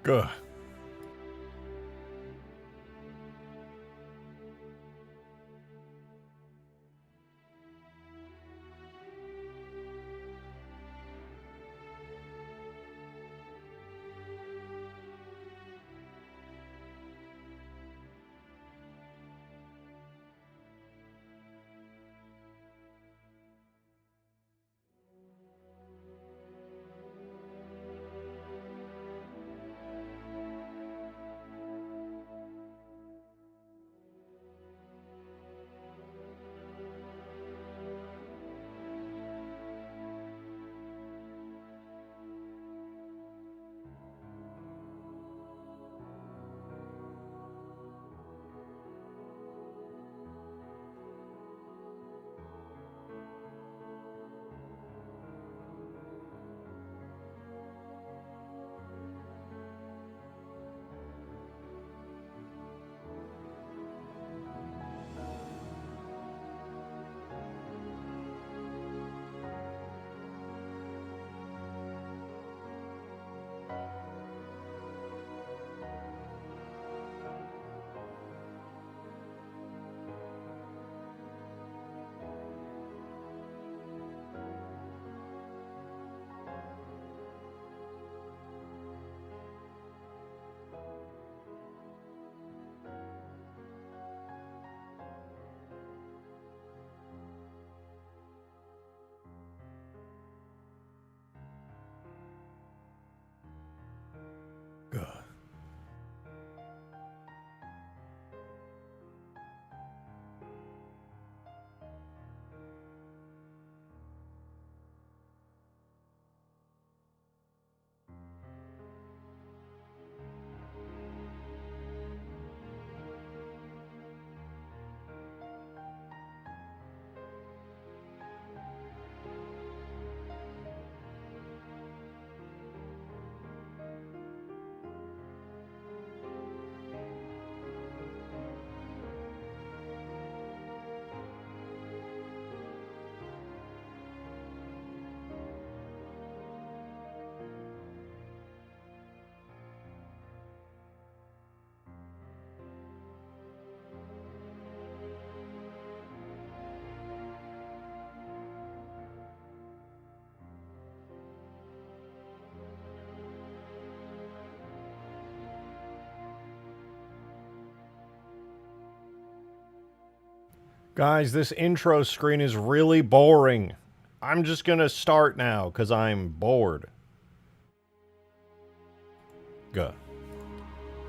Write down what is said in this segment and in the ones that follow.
Good. Good. Guys, this intro screen is really boring. I'm just gonna start now, because I'm bored. Good.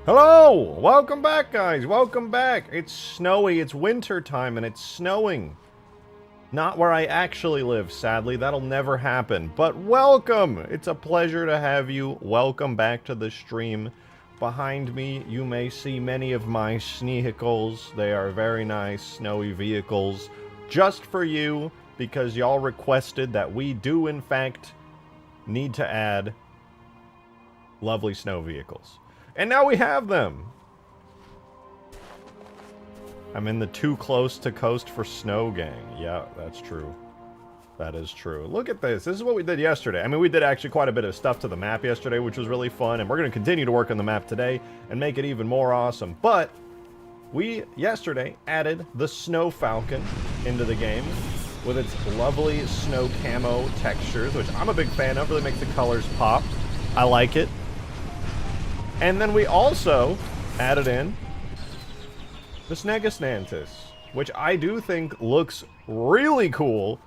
Hello! Welcome back, guys! Welcome back! It's snowy, it's winter time, and it's snowing. Not where I actually live, sadly. That'll never happen. But welcome! It's a pleasure to have you. Welcome back to the stream. Behind me, you may see many of my snehicles. They are very nice, snowy vehicles. Just for you, because y'all requested that we do, in fact, need to add lovely snow vehicles. And now we have them! I'm in the too close to coast for snow gang. Yeah, that's true. That is true. Look at this. This is what we did yesterday. I mean, we did actually quite a bit of stuff to the map yesterday, which was really fun. And we're going to continue to work on the map today and make it even more awesome. But we, yesterday, added the Snow Falcon into the game with its lovely snow camo textures, which I'm a big fan of. Really makes the colors pop. I like it. And then we also added in this Mega Mantis, which I do think looks really cool.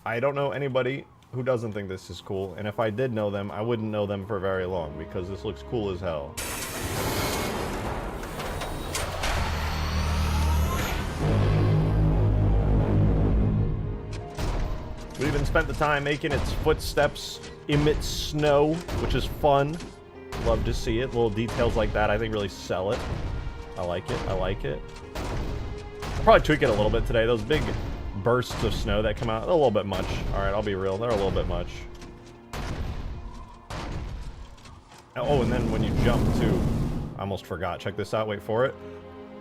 I don't know anybody who doesn't think this is cool, and if I did know them, I wouldn't know them for very long, because this looks cool as hell. We even spent the time making its footsteps emit snow, which is fun. Love to see it. Little details like that, I think, really sell it. I like it. I like it. I'll probably tweak it a little bit today. Those big bursts of snow that come out, a little bit much. Alright, I'll be real. They're a little bit much. Oh, and then when you jump, too. I almost forgot. Check this out. Wait for it.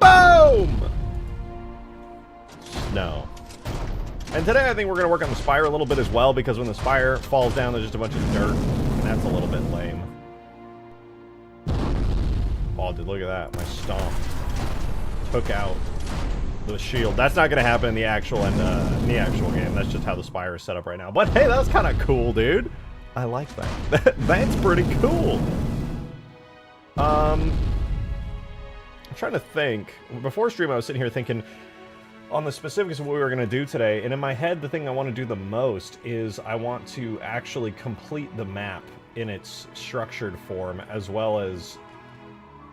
Boom! Snow. And today I think we're going to work on the spire a little bit as well, because when the spire falls down, there's just a bunch of dirt, and that's a little bit lame. Oh, dude, look at that. My stomp took out the shield. That's not going to happen in the actual game. That's just how the Spire is set up right now. But hey, that's kind of cool, dude. I like that. That's pretty cool. I'm trying to think. Before stream, I was sitting here thinking on the specifics of what we were going to do today, and in my head, the thing I want to do the most is I want to actually complete the map in its structured form, as well as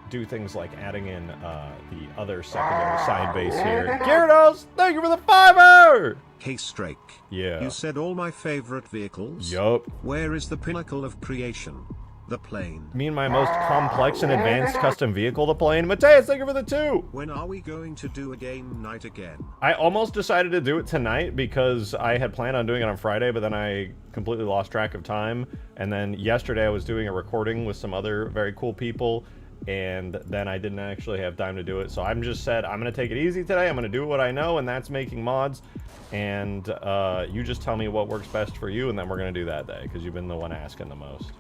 do things like adding in the other secondary side base here. Gyarados, thank you for the $5! Hey Strake. Yeah. You said all my favorite vehicles? Yup. Where is the pinnacle of creation? The plane. Me and my most complex and advanced custom vehicle, the plane. Mateus, thank you for the 2! When are we going to do a game night again? I almost decided to do it tonight because I had planned on doing it on Friday, but then I completely lost track of time. And then yesterday I was doing a recording with some other very cool people, and then I didn't actually have time to do it. So I'm just said, I'm going to take it easy today. I'm going to do what I know, and that's making mods. And you just tell me what works best for you, and then we're going to do that day, because you've been the one asking the most.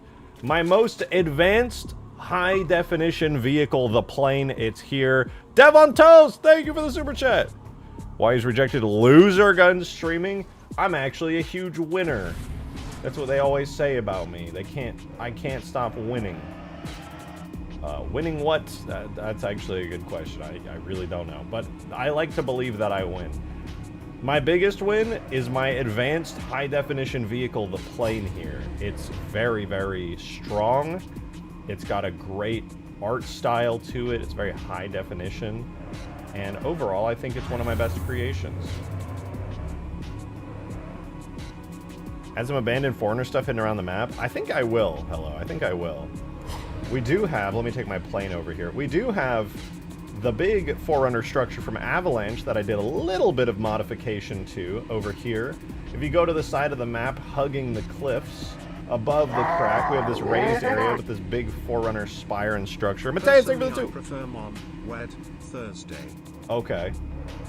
My most advanced high-definition vehicle, the plane, it's here. Devon Toast, thank you for the super chat. Why he's rejected loser gun streaming? I'm actually a huge winner. That's what they always say about me. I can't stop winning. Winning what? That's actually a good question. I really don't know. But I like to believe that I win. My biggest win is my advanced high-definition vehicle, the plane here. It's very, very strong. It's got a great art style to it. It's very high definition. And overall, I think it's one of my best creations. Add some abandoned foreigner stuff hidden around the map. I think I will. Hello, I think I will. We do have, let me take my plane over here. We do have the big Forerunner structure from Avalanche that I did a little bit of modification to over here. If you go to the side of the map, hugging the cliffs, above the crack, we have this raised area with this big Forerunner spire and structure. Mateus, thank you for the 2. I prefer Mon Wed Thursday. Okay.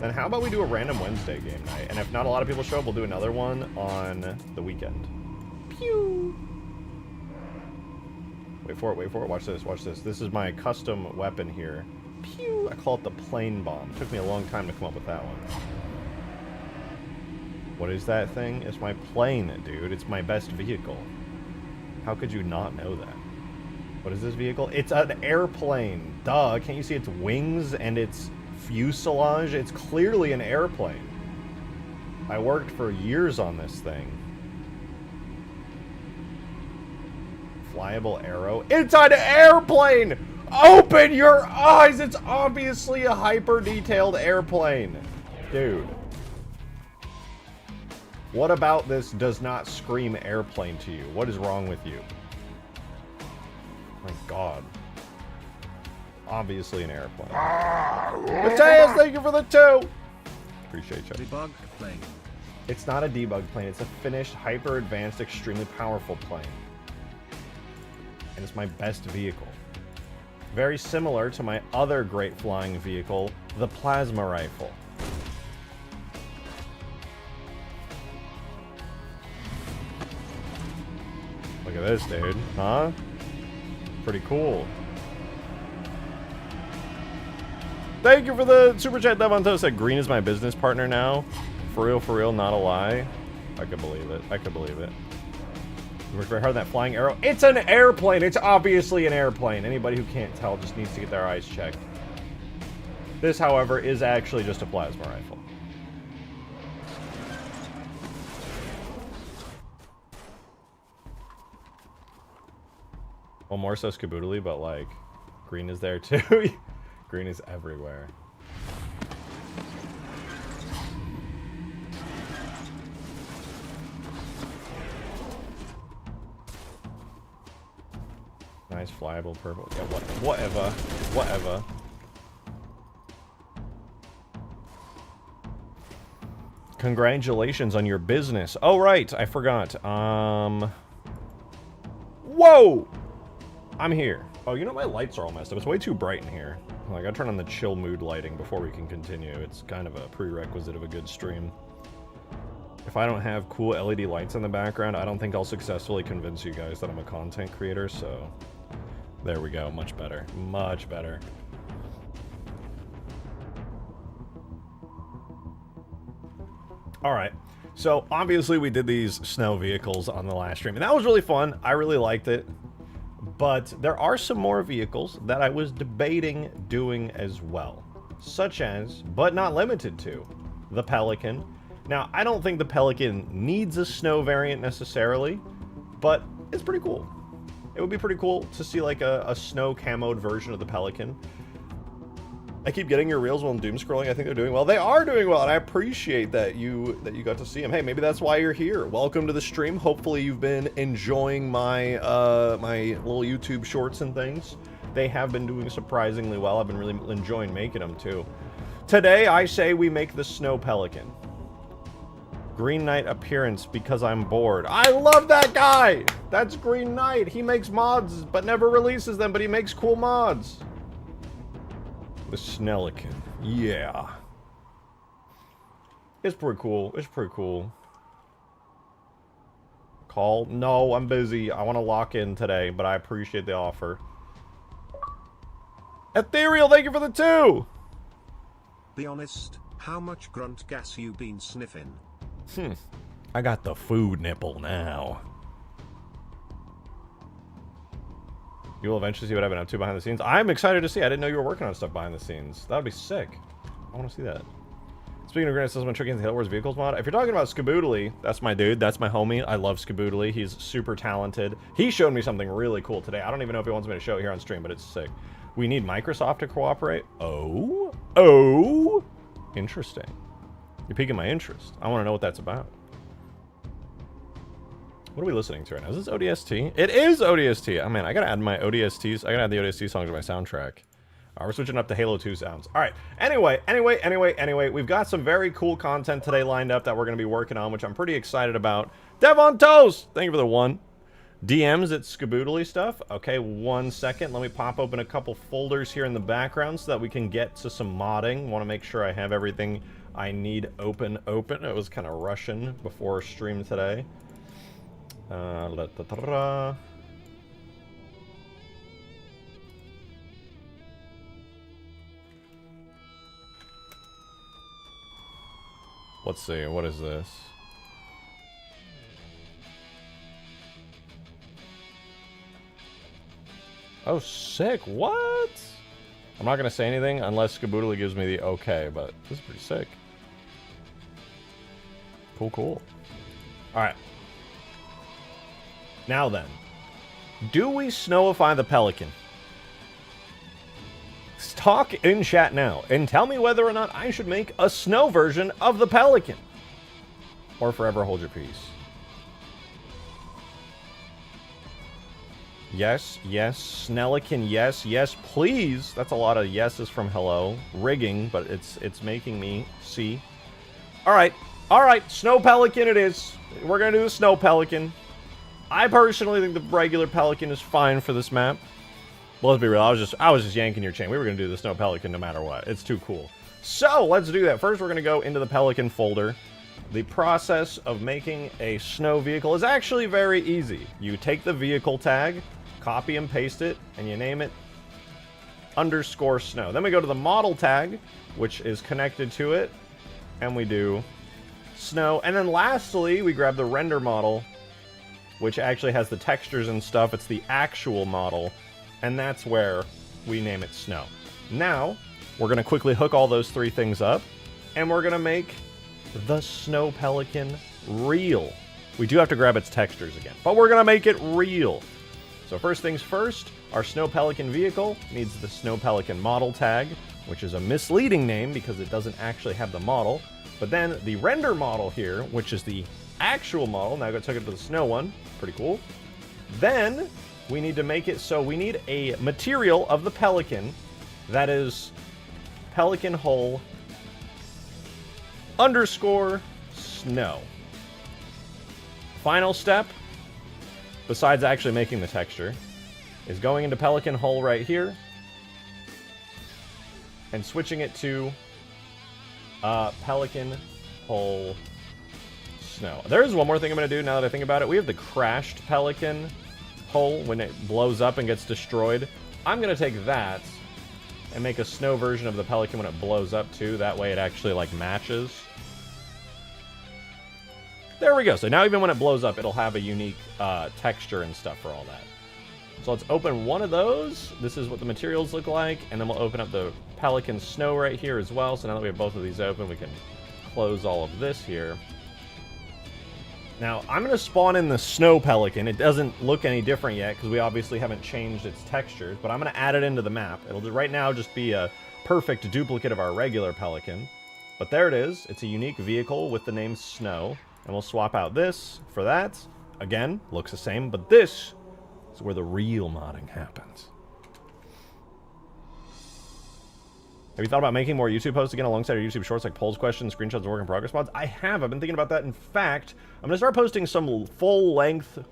Then how about we do a random Wednesday game night? And if not a lot of people show up, we'll do another one on the weekend. Pew! Wait for it, wait for it. Watch this, watch this. This is my custom weapon here. Pew! I call it the plane bomb. It took me a long time to come up with that one. What is that thing? It's my plane, dude. It's my best vehicle. How could you not know that? What is this vehicle? It's an airplane. Duh, can't you see its wings and its fuselage? It's clearly an airplane. I worked for years on this thing. Flyable arrow. It's an airplane! Open your eyes! It's obviously a hyper-detailed airplane. Dude. What about this does not scream airplane to you? What is wrong with you? My God. Obviously an airplane. Mateus, thank you for the 2! Appreciate you. Debug plane. It's not a debug plane. It's a finished, hyper-advanced, extremely powerful plane. And it's my best vehicle. Very similar to my other great flying vehicle, the plasma rifle. Look at this, dude. Huh? Pretty cool. Thank you for the super chat. Devonto said green is my business partner now. For real, not a lie. I could believe it. I could believe it. You worked very hard on that flying arrow. It's an airplane. It's obviously an airplane. Anybody who can't tell just needs to get their eyes checked. This, however, is actually just a plasma rifle. Well, more so Skaboodly, but like, green is there too. Green is everywhere. Nice flyable purple. Yeah, whatever. Congratulations on your business. Oh, right. I forgot. Whoa! I'm here. Oh, you know my lights are all messed up. It's way too bright in here. I gotta turn on the chill mood lighting before we can continue. It's kind of a prerequisite of a good stream. If I don't have cool LED lights in the background, I don't think I'll successfully convince you guys that I'm a content creator, so There we go. Much better. Much better. All right. So, obviously, we did these snow vehicles on the last stream, and that was really fun. I really liked it. But there are some more vehicles that I was debating doing as well. Such as, but not limited to, the Pelican. Now, I don't think the Pelican needs a snow variant necessarily, but it's pretty cool. It would be pretty cool to see like a snow camoed version of the Pelican. I keep getting your reels while I'm doom scrolling. I think they're doing well. They are doing well, and I appreciate that you got to see them. Hey, maybe that's why you're here. Welcome to the stream. Hopefully you've been enjoying my my little YouTube shorts and things. They have been doing surprisingly well. I've been really enjoying making them too. Today I say we make the Snow Pelican. Green Knight appearance because I'm bored. I love that guy! That's Green Knight. He makes mods but never releases them, but he makes cool mods. The Snellican. Yeah. It's pretty cool. It's pretty cool. Call? No, I'm busy. I want to lock in today, but I appreciate the offer. Ethereal, thank you for the 2! Be honest, how much grunt gas you been sniffing? I got the food nipple now. You will eventually see what I've been up to behind the scenes. I'm excited to see. I didn't know you were working on stuff behind the scenes. That would be sick. I want to see that. Speaking of Granite System, Tricky and the Halo Wars Vehicles mod, if you're talking about Skaboodly, that's my dude. That's my homie. I love Skaboodly. He's super talented. He showed me something really cool today. I don't even know if he wants me to show it here on stream, but it's sick. We need Microsoft to cooperate. Oh. Oh. Interesting. You're piquing my interest. I want to know what that's about. What are we listening to right now? Is this ODST? It is ODST. Oh man, I gotta add my ODSTs. I gotta add the ODST songs to my soundtrack. We're switching up to Halo 2 sounds. All right. Anyway, we've got some very cool content today lined up that we're gonna be working on, which I'm pretty excited about. Dev on Toast! Thank you for the 1. DMs at Skaboodly stuff. Okay, 1 second. Let me pop open a couple folders here in the background so that we can get to some modding. Want to make sure I have everything I need open. It was kind of rushing before stream today. Let's see, what is this? Oh, sick, what? I'm not gonna say anything unless Skaboodly gives me the okay, but this is pretty sick. Cool. Alright. Now then, do we snowify the Pelican? Talk in chat now and tell me whether or not I should make a snow version of the Pelican. Or forever hold your peace. Yes, Snellican, yes, please. That's a lot of yeses from hello. Rigging, but it's making me see. Alright, Snow Pelican it is. We're gonna do the Snow Pelican. I personally think the regular Pelican is fine for this map. Well, let's be real, I was just yanking your chain. We were gonna do the Snow Pelican no matter what. It's too cool. So, let's do that. First, we're gonna go into the Pelican folder. The process of making a snow vehicle is actually very easy. You take the vehicle tag, copy and paste it, and you name it _snow. Then we go to the model tag, which is connected to it, and we do snow. And then lastly, we grab the render model, which actually has the textures and stuff. It's the actual model, and that's where we name it snow. Now, we're going to quickly hook all those 3 things up, and we're going to make the Snow Pelican real. We do have to grab its textures again, but we're going to make it real. So first things first, our Snow Pelican vehicle needs the Snow Pelican model tag, which is a misleading name because it doesn't actually have the model. But then the render model here, which is the actual model, now I took it to the snow one, pretty cool. Then we need to make it so we need a material of the Pelican that is Pelican hull _snow. Final step, besides actually making the texture, is going into Pelican hull right here and switching it to Pelican hull snow. There is one more thing I'm going to do now that I think about it. We have the crashed Pelican hull when it blows up and gets destroyed. I'm going to take that and make a snow version of the Pelican when it blows up too. That way it actually like matches. There we go. So now even when it blows up, it'll have a unique texture and stuff for all that. So let's open one of those. This is what the materials look like. And then we'll open up the Pelican Snow right here as well. So now that we have both of these open, we can close all of this here. Now, I'm going to spawn in the Snow Pelican. It doesn't look any different yet because we obviously haven't changed its textures. But I'm going to add it into the map. It'll right now just be a perfect duplicate of our regular Pelican. But there it is. It's a unique vehicle with the name Snow. And we'll swap out this for that. Again, looks the same. But this is where the real modding happens. Have you thought about making more YouTube posts again alongside your YouTube shorts like polls, questions, screenshots, and work in progress mods? I have. I've been thinking about that. In fact, I'm going to start posting some full-length,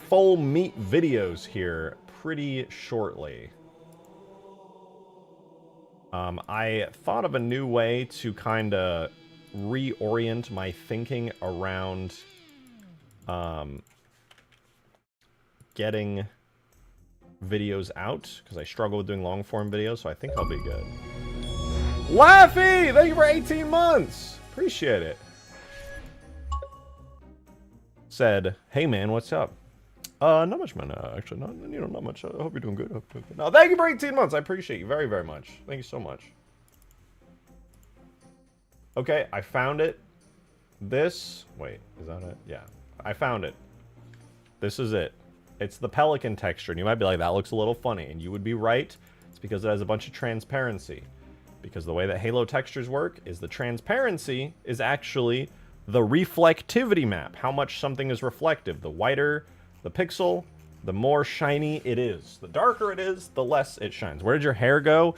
full-meat videos here pretty shortly. I thought of a new way to kind of reorient my thinking around getting videos out, because I struggle with doing long-form videos, so I think I'll be good. Laffy! Thank you for 18 months! Appreciate it. Said, hey man, what's up? Not much, man. Actually, not much. I hope you're doing good. No, thank you for 18 months. I appreciate you very, very much. Thank you so much. Okay, I found it. This... Wait, is that it? Yeah, I found it. This is it. It's the Pelican texture, and you might be like, that looks a little funny, and you would be right. It's because it has a bunch of transparency. Because the way that Halo textures work is the transparency is actually the reflectivity map. How much something is reflective. The whiter the pixel, the more shiny it is. The darker it is, the less it shines. Where did your hair go?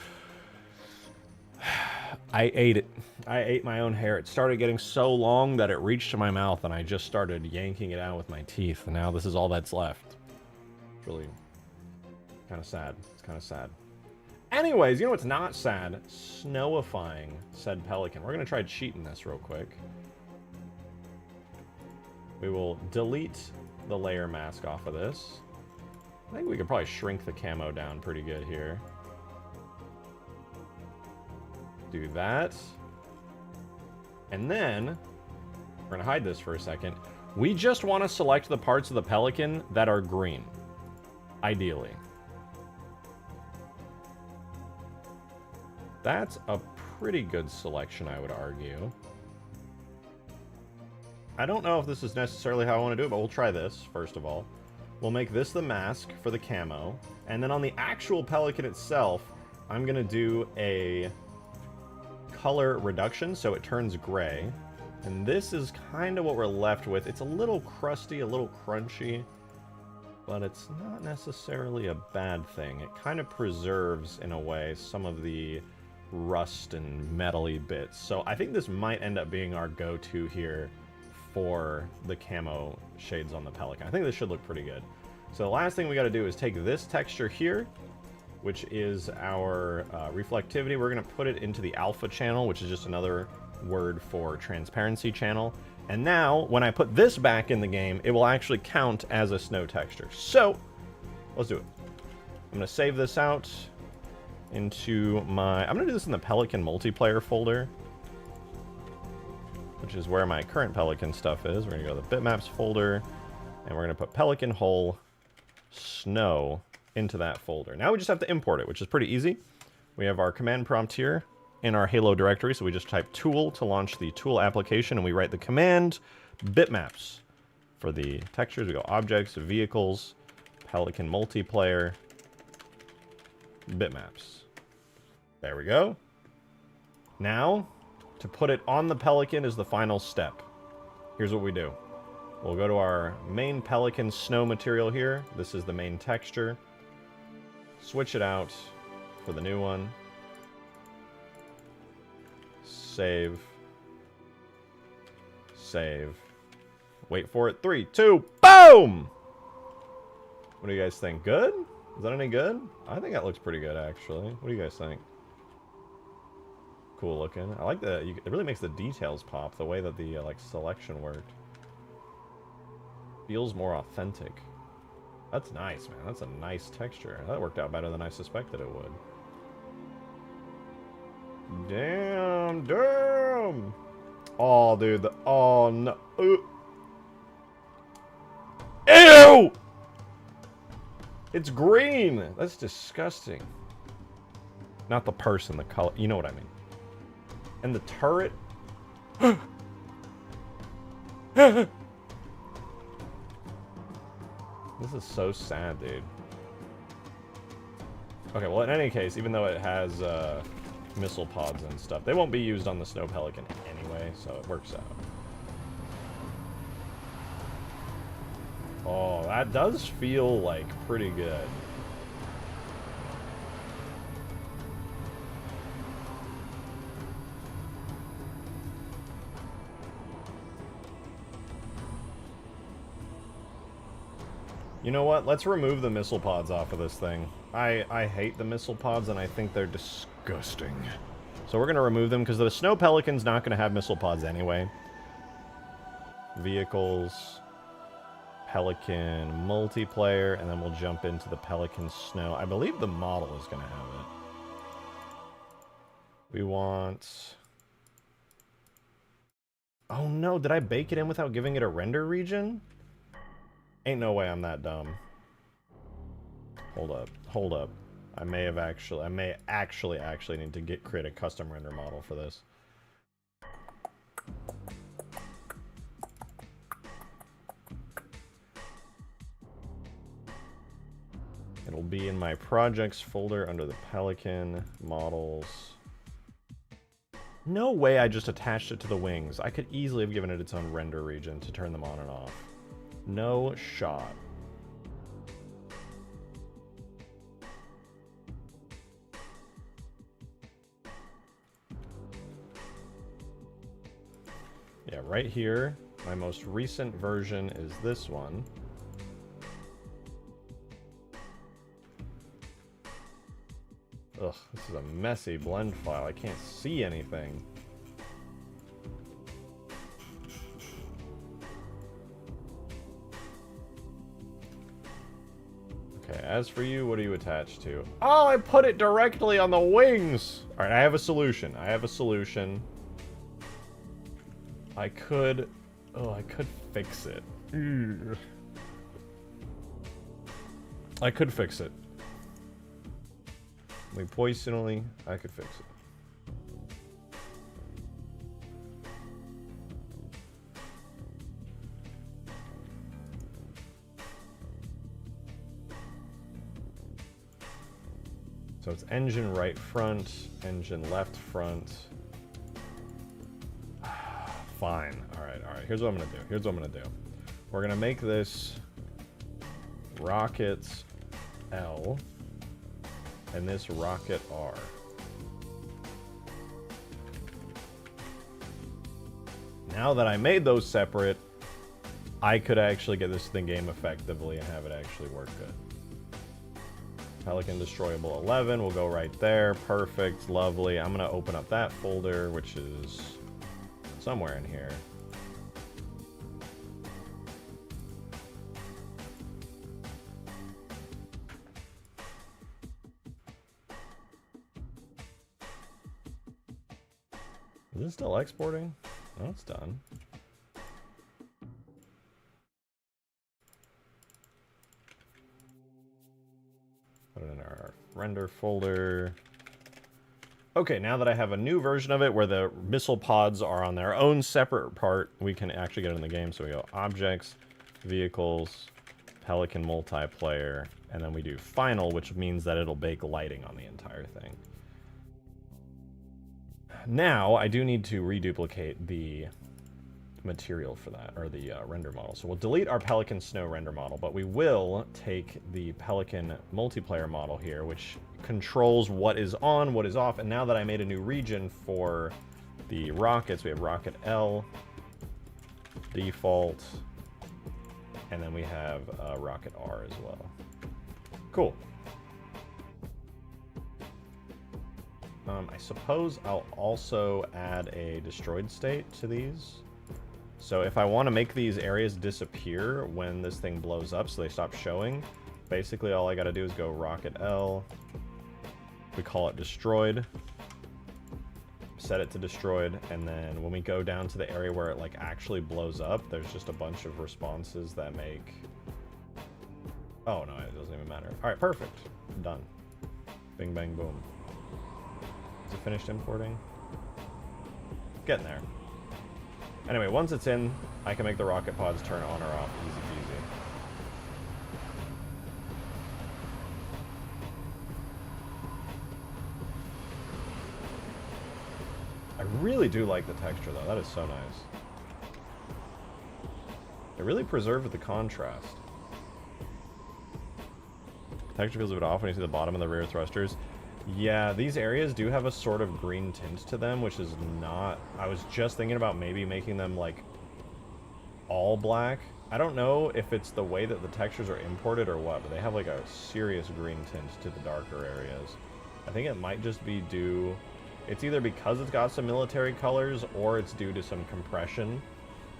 I ate it. I ate my own hair. It started getting so long that it reached to my mouth, and I just started yanking it out with my teeth, and now this is all that's left. It's really kind of sad. It's kind of sad. Anyways, you know what's not sad? Snowifying said Pelican. We're going to try cheating this real quick. We will delete the layer mask off of this. I think we could probably shrink the camo down pretty good here. Do that. And then, we're going to hide this for a second. We just want to select the parts of the Pelican that are green. Ideally. That's a pretty good selection, I would argue. I don't know if this is necessarily how I want to do it, but we'll try this, first of all. We'll make this the mask for the camo. And then on the actual Pelican itself, I'm going to do a color reduction so it turns gray. And this is kind of what we're left with. It's a little crusty, a little crunchy, but it's not necessarily a bad thing. It kind of preserves, in a way, some of the rust and metally bits. So I think this might end up being our go-to here for the camo shades on the Pelican. I think this should look pretty good. So the last thing we got to do is take this texture here, which is our reflectivity. We're going to put it into the alpha channel, which is just another word for transparency channel. And now, when I put this back in the game, it will actually count as a snow texture. So, let's do it. I'm going to save this out into my... I'm going to do this in the Pelican multiplayer folder, which is where my current Pelican stuff is. We're going to go to the bitmaps folder, and we're going to put Pelican Hull Snow into that folder. Now we just have to import it, which is pretty easy. We have our command prompt here in our Halo directory, so we just type tool to launch the tool application, and we write the command bitmaps for the textures. We go objects, vehicles, Pelican multiplayer, bitmaps. There we go. Now, to put it on the Pelican is the final step. Here's what we do. We'll go to our main Pelican snow material here. This is the main texture. Switch it out for the new one. Save. Save. Wait for it. 3, 2, boom! What do you guys think? Good? Is that any good? I think that looks pretty good, actually. What do you guys think? Cool looking. I like that. It really makes the details pop, the way that the like selection worked. Feels more authentic. That's nice, man. That's a nice texture. That worked out better than I suspected it would. Damn, damn. Oh, dude. Oh, no. Ew! It's green. That's disgusting. Not the person, the color. You know what I mean. And the turret. This is so sad, dude. Okay, well, in any case, even though it has missile pods and stuff, they won't be used on the Snow Pelican anyway, so it works out. Oh, that does feel, like, pretty good. You know what? Let's remove the missile pods off of this thing. I hate the missile pods, and I think they're disgusting. So we're going to remove them, because the Snow Pelican's not going to have missile pods anyway. Vehicles, Pelican multiplayer, and then we'll jump into the Pelican Snow. I believe the model is going to have it. We want... Oh no, did I bake it in without giving it a render region? Ain't no way I'm that dumb. Hold up. Hold up. I may actually need to create a custom render model for this. It'll be in my projects folder under the Pelican models. No way I just attached it to the wings. I could easily have given it its own render region to turn them on and off. No shot. Yeah, right here, my most recent version is this one. Ugh, this is a messy blend file. I can't see anything. Okay, as for you, what are you attached to? Oh, I put it directly on the wings! Alright, I have a solution. I have a solution. I could fix it. Ugh. I could fix it. Poisonally, I could fix it. So it's engine right front, engine left front. Fine. Alright. Here's what I'm gonna do. We're gonna make this rocket L and this rocket R. Now that I made those separate, I could actually get this thing game effectively and have it actually work good. Pelican Destroyable 11 will go right there. Perfect. Lovely. I'm going to open up that folder, which is somewhere in here. Is it still exporting? No, it's done. Put it in our render folder. Okay, now that I have a new version of it where the missile pods are on their own separate part, we can actually get it in the game. So we go Objects, Vehicles, Pelican Multiplayer, and then we do Final, which means that it'll bake lighting on the entire thing. Now, I do need to reduplicate the material for that, or the render model. So we'll delete our Pelican Snow render model, but we will take the Pelican multiplayer model here, which controls what is on, what is off, and now that I made a new region for the rockets, we have rocket L, default, and then we have rocket R as well. Cool. I suppose I'll also add a destroyed state to these. So if I want to make these areas disappear when this thing blows up so they stop showing, basically all I gotta do is go rocket L. We call it destroyed. Set it to destroyed, and then when we go down to the area where it like actually blows up, there's just a bunch of responses that make... Oh no, it doesn't even matter. Alright, perfect. Done. Bing, bang, boom. Is it finished importing? Getting there. Anyway, once it's in, I can make the rocket pods turn on or off. Easy peasy. I really do like the texture, though. That is so nice. It really preserved the contrast. Texture feels a bit off when you see the bottom and the rear thrusters. Yeah, these areas do have a sort of green tint to them, which is not... I was just thinking about maybe making them, like, all black. I don't know if it's the way that the textures are imported or what, but they have, like, a serious green tint to the darker areas. I think it might just be due... It's either because it's got some military colors, or it's due to some compression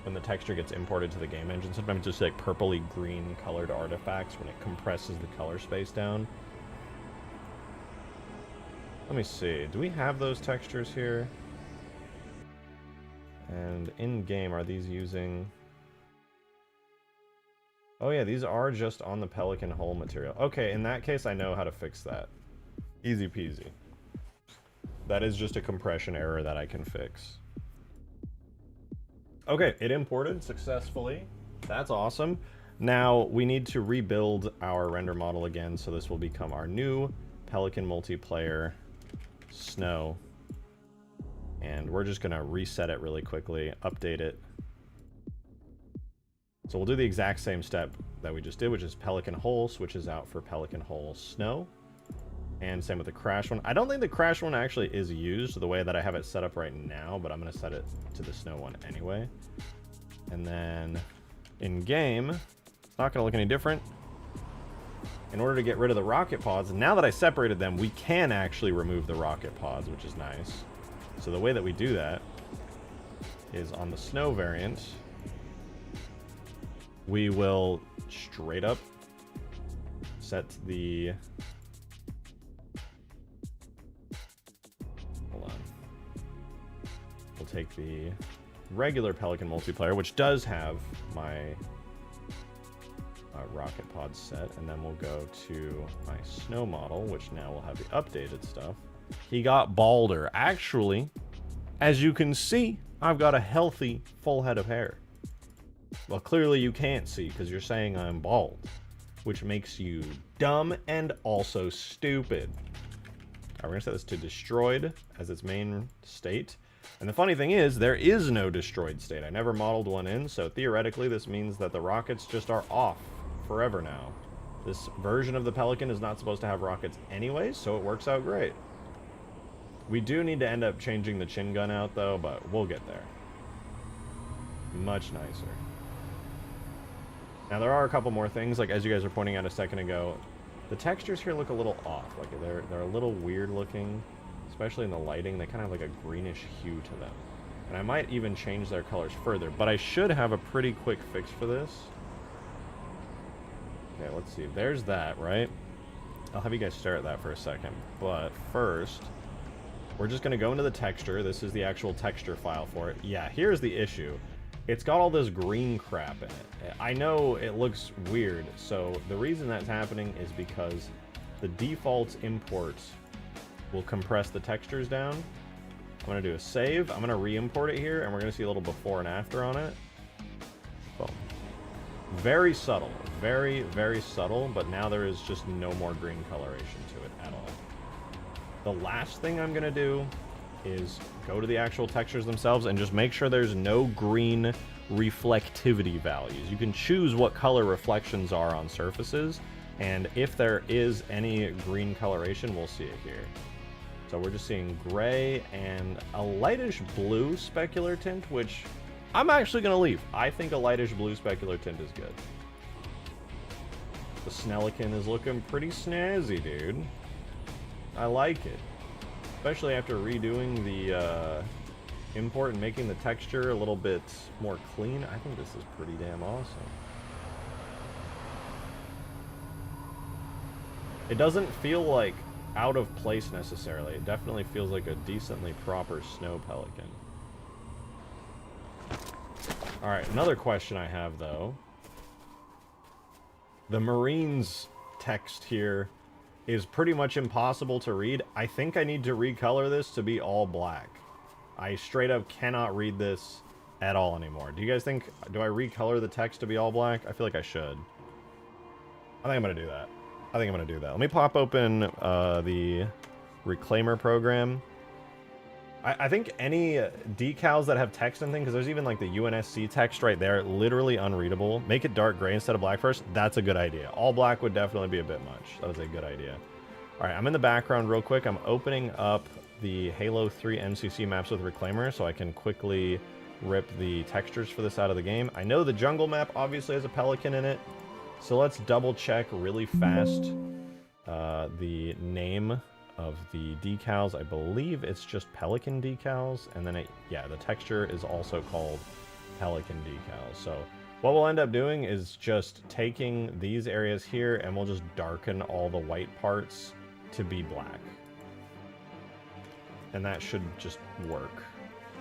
when the texture gets imported to the game engine. Sometimes just, like, purpley green colored artifacts when it compresses the color space down. Let me see. Do we have those textures here? And in-game, are these using... Oh yeah, these are just on the Pelican hull material. Okay, in that case, I know how to fix that. Easy peasy. That is just a compression error that I can fix. Okay, it imported successfully. That's awesome. Now, we need to rebuild our render model again, so this will become our new Pelican multiplayer Snow. And we're just gonna reset it really quickly, update it. So we'll do the exact same step that we just did, which is Pelican Hull switches out for Pelican Hull Snow. And same with the crash one. I don't think the crash one actually is used the way that I have it set up right now, but I'm gonna set it to the Snow one anyway. And then in game, it's not gonna look any different. In order to get rid of the rocket pods, now that I separated them, we can actually remove the rocket pods, which is nice. So the way that we do that is on the Snow variant, we will straight up set the... Hold on. We'll take the regular Pelican multiplayer, which does have my rocket pod set, and then we'll go to my Snow model, which now will have the updated stuff. He got balder. Actually, as you can see, I've got a healthy full head of hair. Well, clearly you can't see because you're saying I'm bald, which makes you dumb and also stupid. We're gonna set this to destroyed as its main state. And the funny thing is, there is no destroyed state. I never modeled one in, so theoretically this means that the rockets just are off forever now. This version of the Pelican is not supposed to have rockets anyway, so it works out great. We do need to end up changing the chin gun out though, but we'll get there. Much nicer. Now there are a couple more things, like as you guys were pointing out a second ago, the textures here look a little off. Like they're a little weird looking, especially in the lighting. They kind of have like a greenish hue to them. And I might even change their colors further, but I should have a pretty quick fix for this. Okay, let's see. There's that, right? I'll have you guys stare at that for a second. But first, we're just going to go into the texture. This is the actual texture file for it. Yeah, here's the issue. It's got all this green crap in it. I know it looks weird, so the reason that's happening is because the default import will compress the textures down. I'm going to do a save. I'm going to re-import it here, and we're going to see a little before and after on it. Boom. Very subtle. Very, very subtle, but now there is just no more green coloration to it at all. The last thing I'm going to do is go to the actual textures themselves and just make sure there's no green reflectivity values. You can choose what color reflections are on surfaces, and if there is any green coloration, we'll see it here. So we're just seeing gray and a lightish blue specular tint, which I'm actually going to leave. I think a lightish blue specular tint is good. The Snellican is looking pretty snazzy, dude. I like it. Especially after redoing the import and making the texture a little bit more clean. I think this is pretty damn awesome. It doesn't feel like out of place necessarily. It definitely feels like a decently proper Snow Pelican. Alright, another question I have, though. The Marines text here is pretty much impossible to read. I think I need to recolor this to be all black. I straight up cannot read this at all anymore. Do you guys think... Do I recolor the text to be all black? I feel like I should. I think I'm going to do that. I think I'm going to do that. Let me pop open the Reclaimer program. I think any decals that have text and things, because there's even like the UNSC text right there, literally unreadable. Make it dark gray instead of black first. That's a good idea. All black would definitely be a bit much. That is a good idea. All right, I'm in the background real quick. I'm opening up the Halo 3 MCC maps with Reclaimer so I can quickly rip the textures for this out of the game. I know the jungle map obviously has a pelican in it, so let's double check really fast the name of the decals. I believe it's just pelican decals, and then yeah, the texture is also called pelican decals. So what we'll end up doing is just taking these areas here and we'll just darken all the white parts to be black, and that should just work.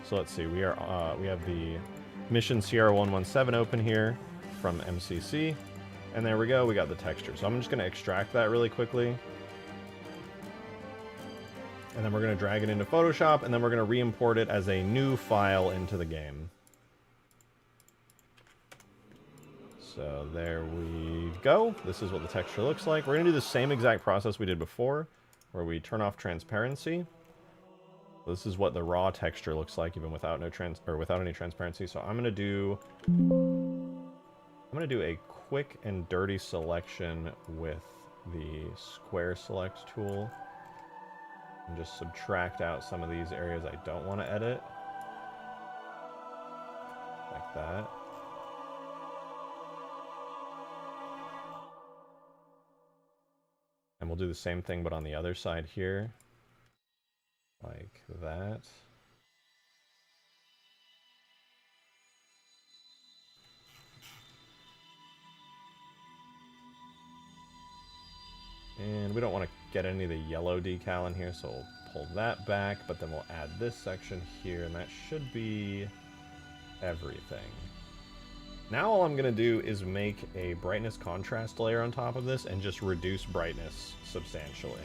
So let's see, we have the mission Sierra 117 open here from MCC, and there we go, we got the texture. So I'm just going to extract that really quickly. And then we're going to drag it into Photoshop, and then we're going to re-import it as a new file into the game. So there we go. This is what the texture looks like. We're going to do the same exact process we did before, where we turn off transparency. This is what the raw texture looks like, even without without any transparency. So I'm going to do a quick and dirty selection with the square select tool. And just subtract out some of these areas I don't want to edit. Like that. And we'll do the same thing, but on the other side here. Like that. And we don't want to get any of the yellow decal in here, so we'll pull that back, but then we'll add this section here, and that should be everything. Now all I'm going to do is make a brightness contrast layer on top of this and just reduce brightness substantially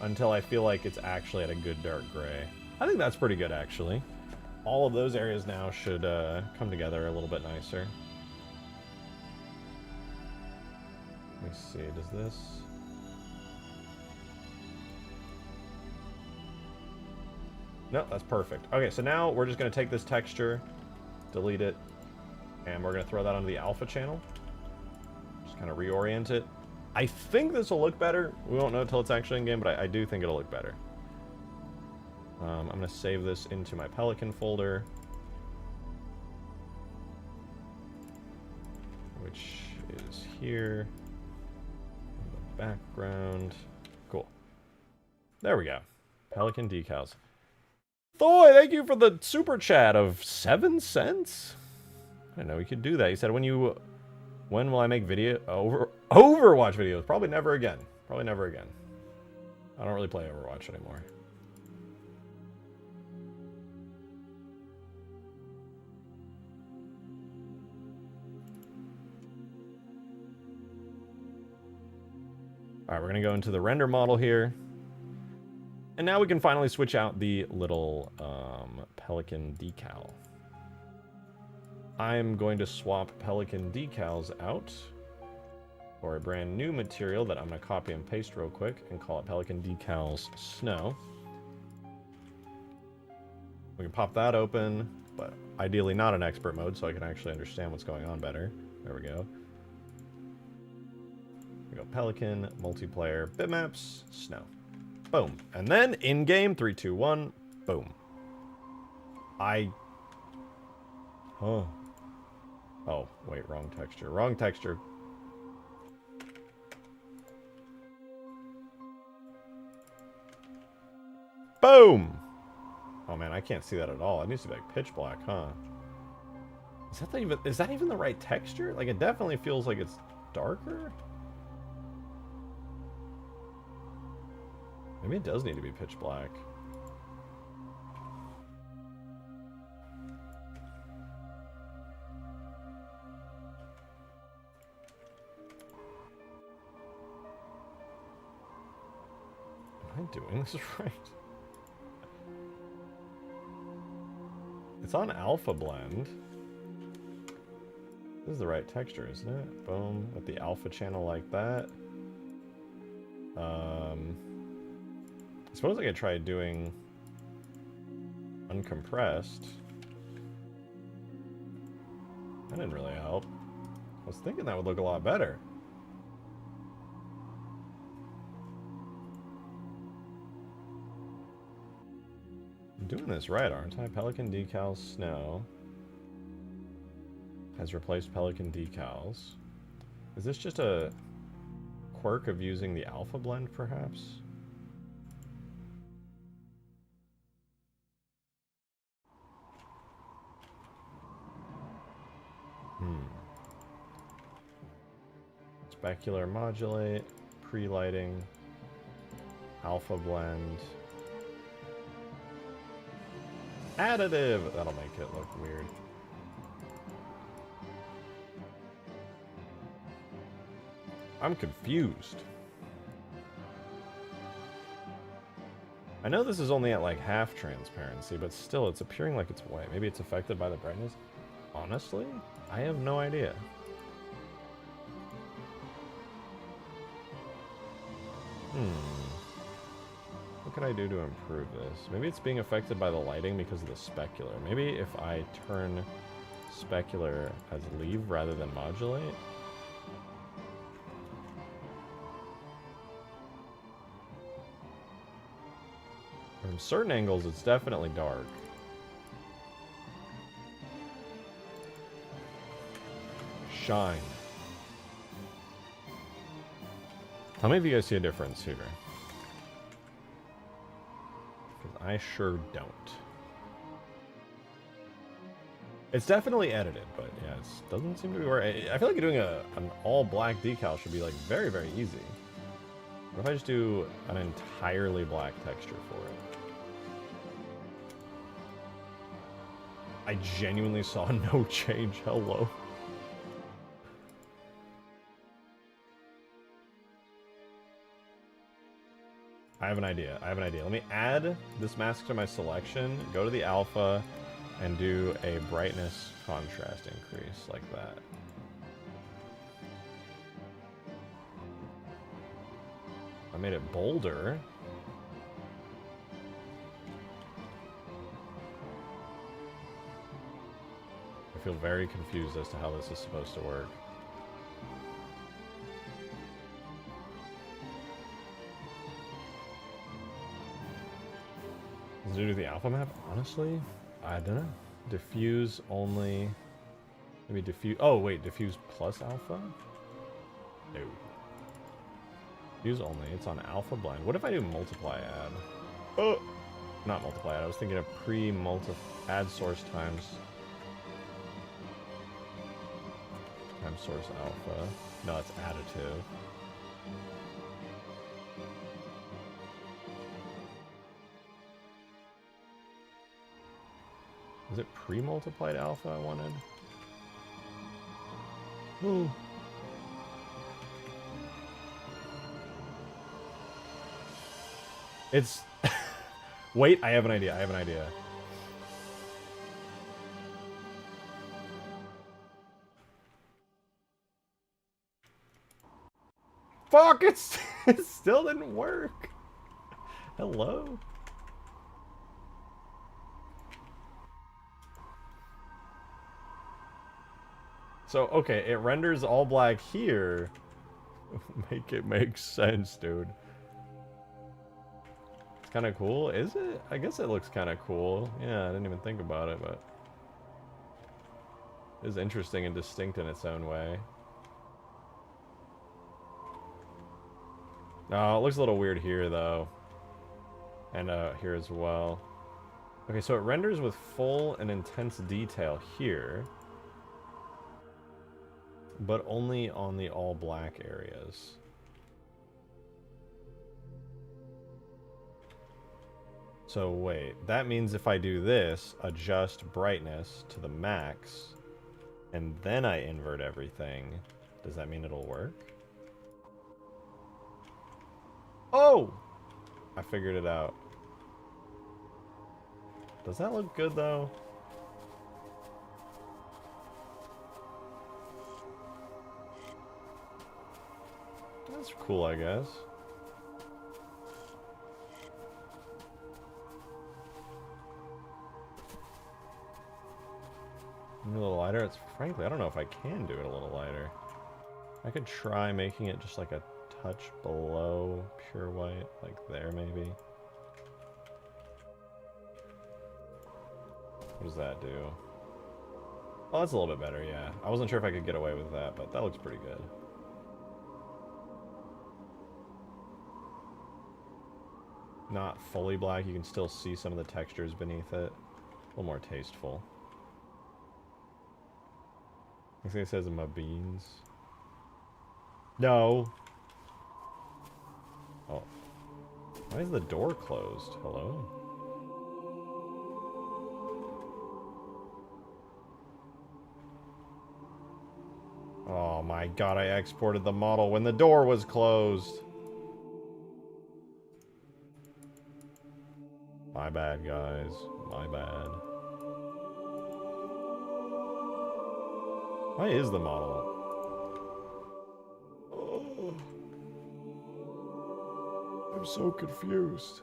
until I feel like it's actually at a good dark gray. I think that's pretty good, actually. All of those areas now should come together a little bit nicer. Let me see, does this... No, that's perfect. Okay, so now we're just going to take this texture, delete it, and we're going to throw that onto the alpha channel. Just kind of reorient it. I think this will look better. We won't know until it's actually in game, but I do think it'll look better. I'm going to save this into my Pelican folder, which is here in the background. Cool. There we go. Pelican decals. Thoy, thank you for the super chat of 7 cents. I didn't know we could do that. He said, when will I make Overwatch videos? Probably never again. Probably never again. I don't really play Overwatch anymore. All right, we're going to go into the render model here. And now we can finally switch out the little Pelican decal. I'm going to swap Pelican decals out for a brand new material that I'm going to copy and paste real quick and call it Pelican Decals Snow. We can pop that open, but ideally not in expert mode so I can actually understand what's going on better. There we go. We go Pelican, multiplayer, bitmaps, snow. Boom. And then in-game, 3, 2, 1, boom. Oh, wait, wrong texture. Wrong texture. Boom! Oh man, I can't see that at all. It needs to be like pitch black, huh? Is that even the right texture? Like, it definitely feels like it's darker. Maybe it does need to be pitch black. Am I doing this right? It's on alpha blend. This is the right texture, isn't it? Boom, with the alpha channel like that. I suppose I could try doing uncompressed. That didn't really help. I was thinking that would look a lot better. I'm doing this right, aren't I? Pelican decals Snow has replaced Pelican decals. Is this just a quirk of using the alpha blend, perhaps? Specular modulate, pre-lighting, alpha blend, additive. That'll make it look weird. I'm confused. I know this is only at like half transparency, but still it's appearing like it's white. Maybe it's affected by the brightness. Honestly, I have no idea. What can I do to improve this? Maybe it's being affected by the lighting because of the specular. Maybe if I turn specular as leave rather than modulate. From certain angles, it's definitely dark. Shine. How many of you guys see a difference here? Because I sure don't. It's definitely edited, but yeah, it doesn't seem to be working. I feel like doing an all-black decal should be like very, very easy. What if I just do an entirely black texture for it? I genuinely saw no change. Hello. I have an idea. Let me add this mask to my selection, go to the alpha, and do a brightness contrast increase like that. I made it bolder. I feel very confused as to how this is supposed to work. Does it do the alpha map? Honestly, I don't know. Diffuse only. Maybe diffuse. Oh, wait. Diffuse plus alpha? No. Diffuse only. It's on alpha blend. What if I do multiply add? Oh! Not multiply add. I was thinking of pre-multi add source times source alpha. No, it's additive. Is it pre-multiplied alpha I wanted? Ooh. It's... Wait, I have an idea. Fuck, it still didn't work. Hello? So, okay, it renders all black here. Make it make sense, dude. It's kind of cool. Is it? I guess it looks kind of cool. Yeah, I didn't even think about it, but... it is interesting and distinct in its own way. No, it looks a little weird here, though. And here as well. Okay, so it renders with full and intense detail here. But only on the all black areas. So wait, that means if I do this, adjust brightness to the max, and then I invert everything, does that mean it'll work? Oh! I figured it out. Does that look good though? That's cool, I guess. A little lighter? It's frankly, I don't know if I can do it a little lighter. I could try making it just like a touch below pure white, like there maybe. What does that do? Oh, that's a little bit better, yeah. I wasn't sure if I could get away with that, but that looks pretty good. Not fully black, you can still see some of the textures beneath it. A little more tasteful. I think it says my beans. No. Oh. Why is the door closed? Hello? Oh my god, I exported the model when the door was closed. My bad, guys. My bad. Why is the model? Oh. I'm so confused.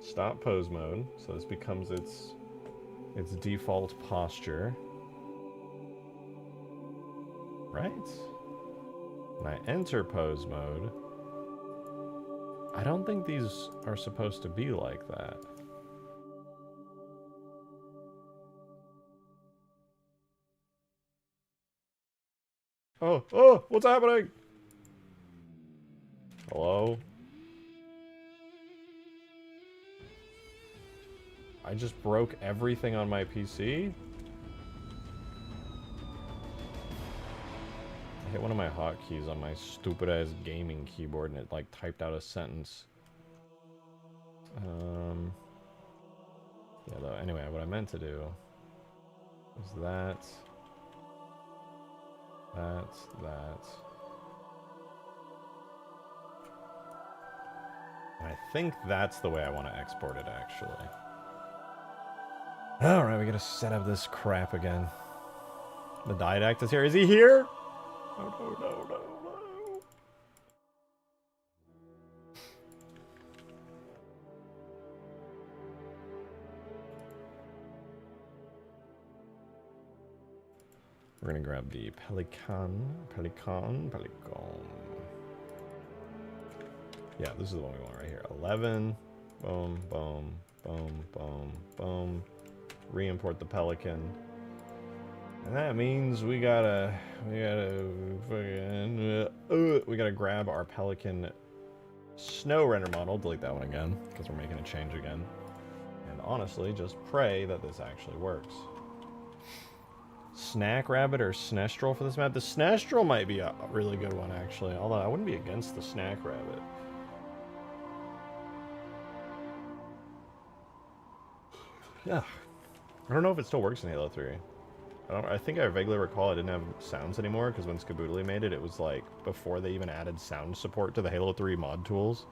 Stop pose mode, so this becomes its default posture. Right? When I enter pose mode, I don't think these are supposed to be like that. Oh, what's happening? Hello? I just broke everything on my PC? I hit one of my hotkeys on my stupid ass gaming keyboard and it like typed out a sentence. Yeah, though, anyway, what I meant to do is that. I think that's the way I want to export it, actually. Alright, we gotta set up this crap again. The Didact is here. Is he here? Oh, no. We're gonna grab the Pelican. Yeah, this is the one we want right here. 11. Boom, boom, boom, boom, boom. Re-import the Pelican. And that means we gotta grab our Pelican Snow render model. Delete that one again, because we're making a change again. And honestly, just pray that this actually works. Snack Rabbit or Snestrel for this map? The Snestrel might be a really good one, actually. Although I wouldn't be against the Snack Rabbit. Yeah. I don't know if it still works in Halo 3. I think I vaguely recall I didn't have sounds anymore, because when Skaboodly made it, it was like before they even added sound support to the Halo 3 mod tools.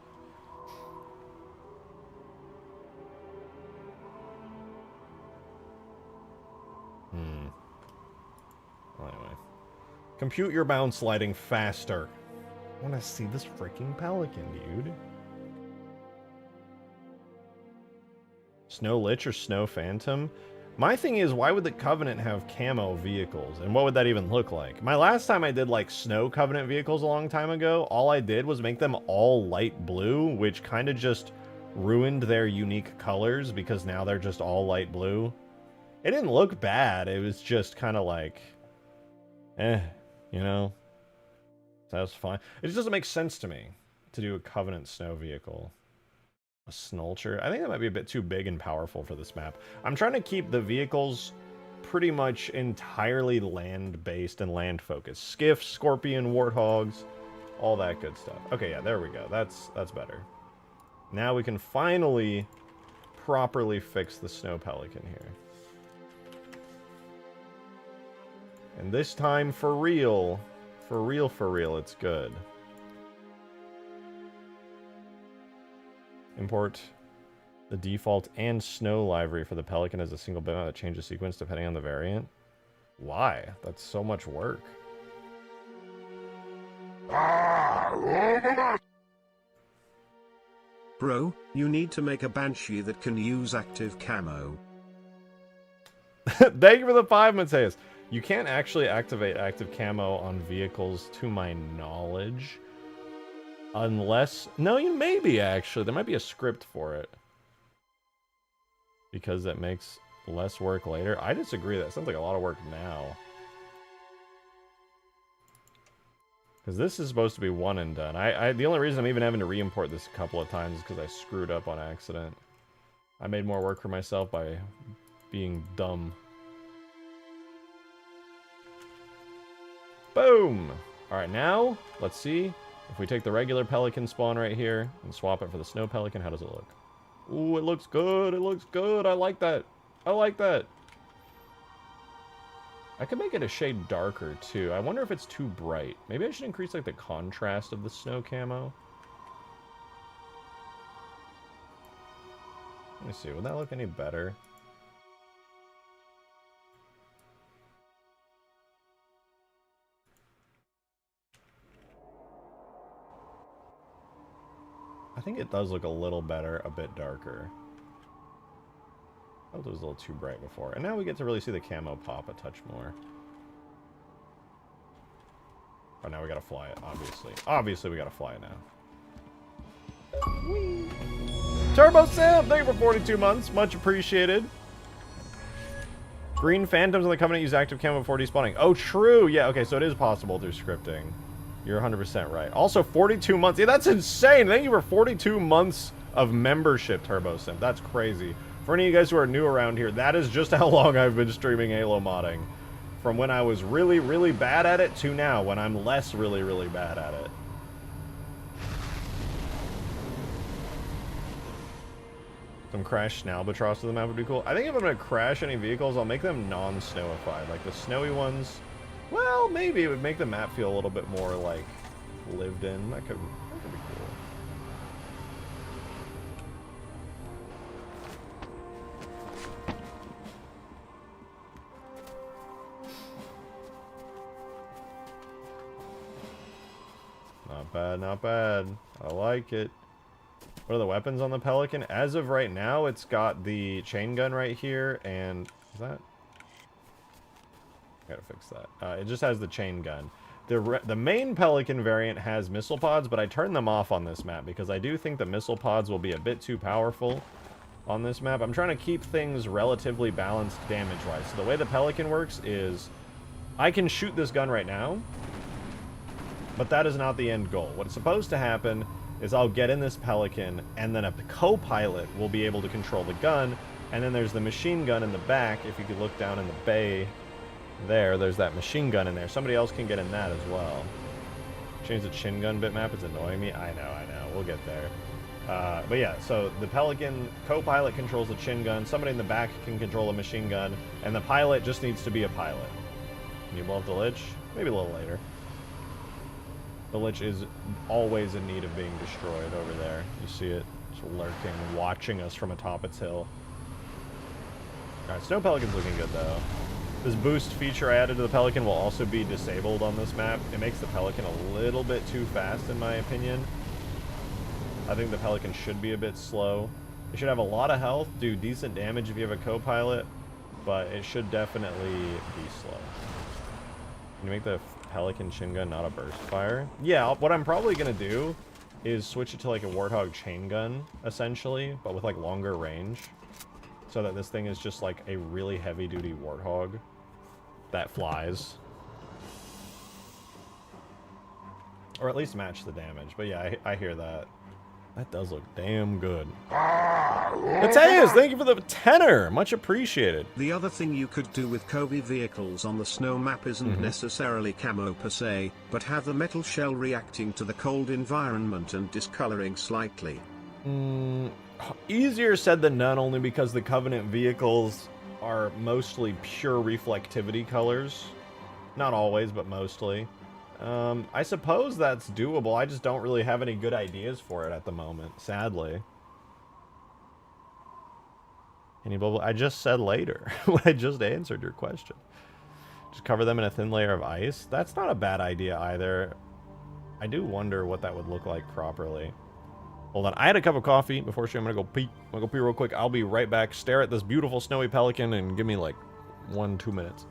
Well, anyway. Compute your bounce sliding faster. I want to see this freaking Pelican, dude. Snow Lich or Snow Phantom? My thing is, why would the Covenant have camo vehicles? And what would that even look like? My last time I did, like, Snow Covenant vehicles a long time ago, all I did was make them all light blue, which kind of just ruined their unique colors, because now they're just all light blue. It didn't look bad, it was just kind of like... you know? That's fine. It just doesn't make sense to me to do a Covenant snow vehicle. A Snulcher. I think that might be a bit too big and powerful for this map. I'm trying to keep the vehicles pretty much entirely land-based and land-focused. Skiffs, Scorpion, Warthogs, all that good stuff. Okay, yeah, there we go. That's better. Now we can finally properly fix the Snow Pelican here. And this time, for real, it's good. Import the default and snow livery for the Pelican as a single bitmap that changes sequence depending on the variant. Why? That's so much work. Bro, you need to make a Banshee that can use active camo. Thank you for the 5, Mateus. You can't actually activate active camo on vehicles, to my knowledge. Unless... No, you maybe, actually. There might be a script for it. Because that makes less work later. I disagree. That sounds like a lot of work now. Because this is supposed to be one and done. The only reason I'm even having to re-import this a couple of times is because I screwed up on accident. I made more work for myself by being dumb. Boom! Alright, now, let's see. If we take the regular Pelican spawn right here and swap it for the Snow Pelican, how does it look? Ooh, it looks good. It looks good. I like that. I like that. I could make it a shade darker, too. I wonder if it's too bright. Maybe I should increase, like, the contrast of the snow camo. Let me see. Would that look any better? I think it does look a little better, a bit darker. I thought it was a little too bright before. And now we get to really see the camo pop a touch more. Oh, now we gotta fly it, obviously. Obviously, we gotta fly it now. Whee! Turbo Sam, thank you for 42 months. Much appreciated. Green Phantoms on the Covenant use active camo before despawning. Oh, true. Yeah, okay, so it is possible through scripting. You're 100% right. Also, 42 months. Yeah, that's insane. Thank you for 42 months of membership, Turbo Sim. That's crazy. For any of you guys who are new around here, that is just how long I've been streaming Halo modding. From when I was really, really bad at it to now, when I'm less really, really bad at it. Some crashed Albatross to the map would be cool. I think if I'm going to crash any vehicles, I'll make them non-snowified. Like the snowy ones, well, maybe it would make the map feel a little bit more, like, lived in. That could be cool. Not bad, not bad. I like it. What are the weapons on the Pelican? As of right now, it's got the chain gun right here, and... Is that... I gotta fix that. It just has the chain gun. The main Pelican variant has missile pods, but I turned them off on this map because I do think the missile pods will be a bit too powerful on this map. I'm trying to keep things relatively balanced damage-wise. So the way the Pelican works is I can shoot this gun right now, but that is not the end goal. What's supposed to happen is I'll get in this Pelican, and then a co-pilot will be able to control the gun, and then there's the machine gun in the back. If you could look down in the bay there's that machine gun in there. Somebody else can get in that as well. Change the chin gun bitmap. It's annoying me. I know. We'll get there. But yeah, so the Pelican co-pilot controls the chin gun. Somebody in the back can control a machine gun, and the pilot just needs to be a pilot. Can you blow up the Lich? Maybe a little later. The Lich is always in need of being destroyed over there. You see it just lurking, watching us from atop its hill. Alright, Snow Pelican's looking good, though. This boost feature I added to the Pelican will also be disabled on this map. It makes the Pelican a little bit too fast, in my opinion. I think the Pelican should be a bit slow. It should have a lot of health, do decent damage if you have a co-pilot, but it should definitely be slow. Can you make the Pelican chin gun not a burst fire? Yeah, what I'm probably going to do is switch it to like a Warthog chain gun, essentially, but with like longer range. So that this thing is just like a really heavy-duty Warthog that flies. Or at least match the damage. But yeah, I hear that. That does look damn good. Ah, Mateus, thank you for the tenor. Much appreciated. The other thing you could do with Kobe vehicles on the snow map isn't necessarily camo per se, but have the metal shell reacting to the cold environment and discoloring slightly. Easier said than done, only because the Covenant vehicles are mostly pure reflectivity colors. Not always, but mostly. I suppose that's doable. I just don't really have any good ideas for it at the moment, sadly. Any bubble? I just said later when I just answered your question. Just cover them in a thin layer of ice. That's not a bad idea either. I do wonder what that would look like properly. Hold on. I had a cup of coffee before I'm gonna go pee. I'm gonna go pee real quick. I'll be right back. Stare at this beautiful snowy pelican and give me like 1-2 minutes.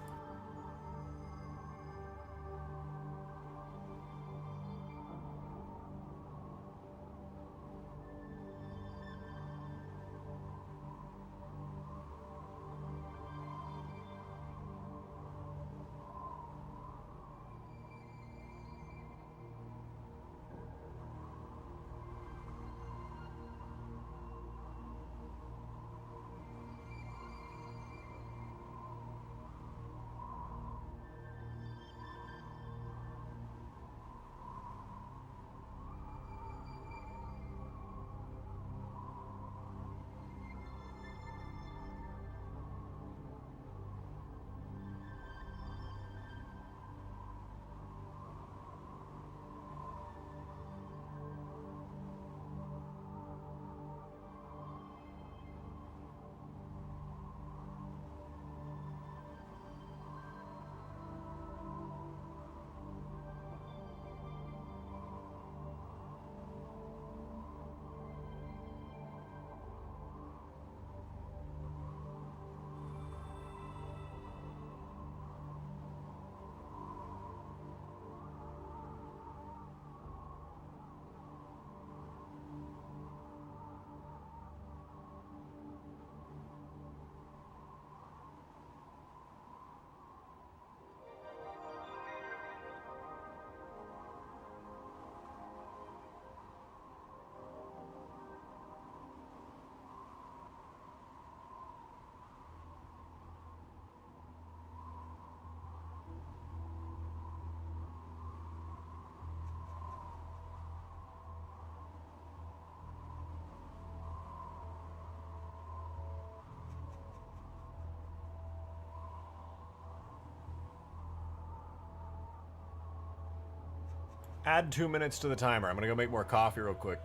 Add 2 minutes to the timer. I'm gonna go make more coffee real quick.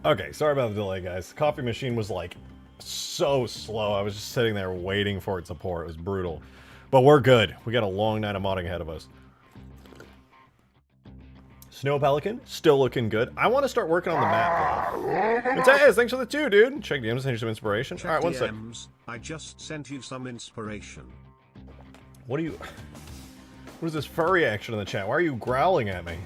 Okay, sorry about the delay, guys. The coffee machine was like so slow. I was just sitting there waiting for it to pour. It was brutal. But we're good. We got a long night of modding ahead of us. Snow Pelican, still looking good. I want to start working on the map, though. Mateus, thanks for the 2, dude. Check DMs, send you some inspiration. Check Alright, one DMs. sec. I just sent you some inspiration. What are you... What is this furry action in the chat? Why are you growling at me?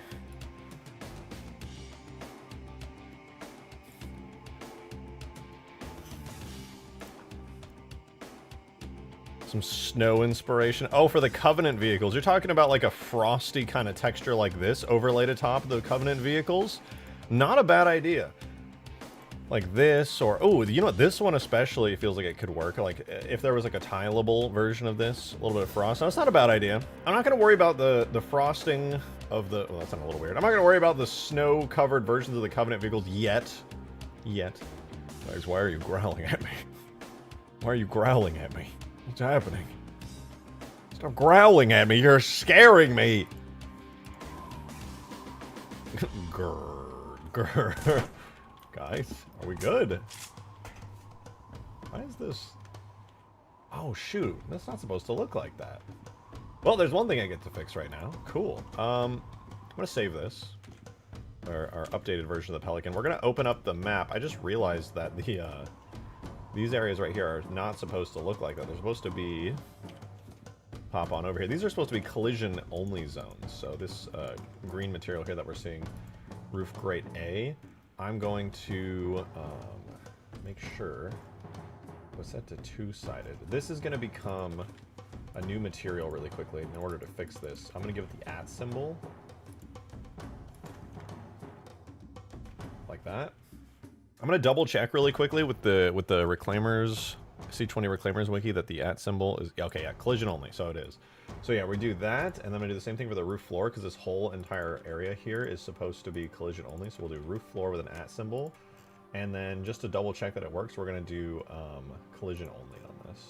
Some snow inspiration. Oh, for the Covenant vehicles. You're talking about like a frosty kind of texture like this overlaid atop of the Covenant vehicles? Not a bad idea. Like this, or... Oh, you know what? This one especially feels like it could work. Like, if there was like a tileable version of this, a little bit of frost. No, it's not a bad idea. I'm not going to worry about the frosting of the... Well, that sounded a little weird. I'm not going to worry about the snow-covered versions of the Covenant vehicles yet. Guys, why are you growling at me? Why are you growling at me? What's happening? Stop growling at me. You're scaring me. Grr. Guys, are we good? Why is this? Oh, shoot. That's not supposed to look like that. Well, there's one thing I get to fix right now. Cool. I'm going to save this. Our updated version of the Pelican. We're going to open up the map. I just realized that the... These areas right here are not supposed to look like that. They're supposed to be... Pop on over here. These are supposed to be collision-only zones. So this green material here that we're seeing, roof grate A, I'm going to make sure... What's that to two-sided? This is going to become a new material really quickly in order to fix this. I'm going to give it the @ symbol. Like that. I'm gonna double check really quickly with the Reclaimers, C20 Reclaimers wiki that the @ symbol is okay. Yeah, collision only, so it is. So yeah, we do that, and then I'm gonna do the same thing for the roof floor because this whole entire area here is supposed to be collision only. So we'll do roof floor with an @ symbol, and then just to double check that it works, we're gonna do collision only on this.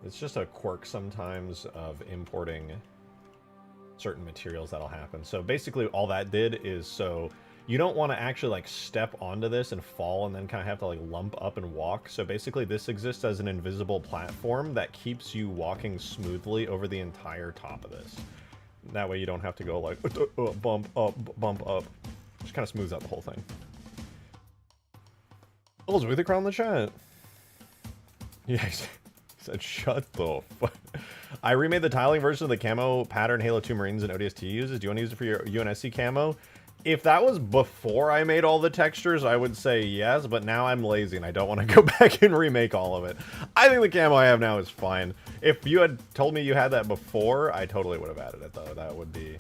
It's just a quirk sometimes of importing certain materials that'll happen. So basically, all that did is so. You don't want to actually like step onto this and fall and then kind of have to like lump up and walk. So basically this exists as an invisible platform that keeps you walking smoothly over the entire top of this. That way you don't have to go like bump up, bump up. Just kind of smooths out the whole thing. Oh, it's with the crown in the chat. Yeah, he said shut the fuck. I remade the tiling version of the camo pattern Halo 2 Marines and ODST uses. Do you want to use it for your UNSC camo? If that was before I made all the textures, I would say yes, but now I'm lazy and I don't want to go back and remake all of it. I think the camo I have now is fine. If you had told me you had that before, I totally would have added it, though. That would be...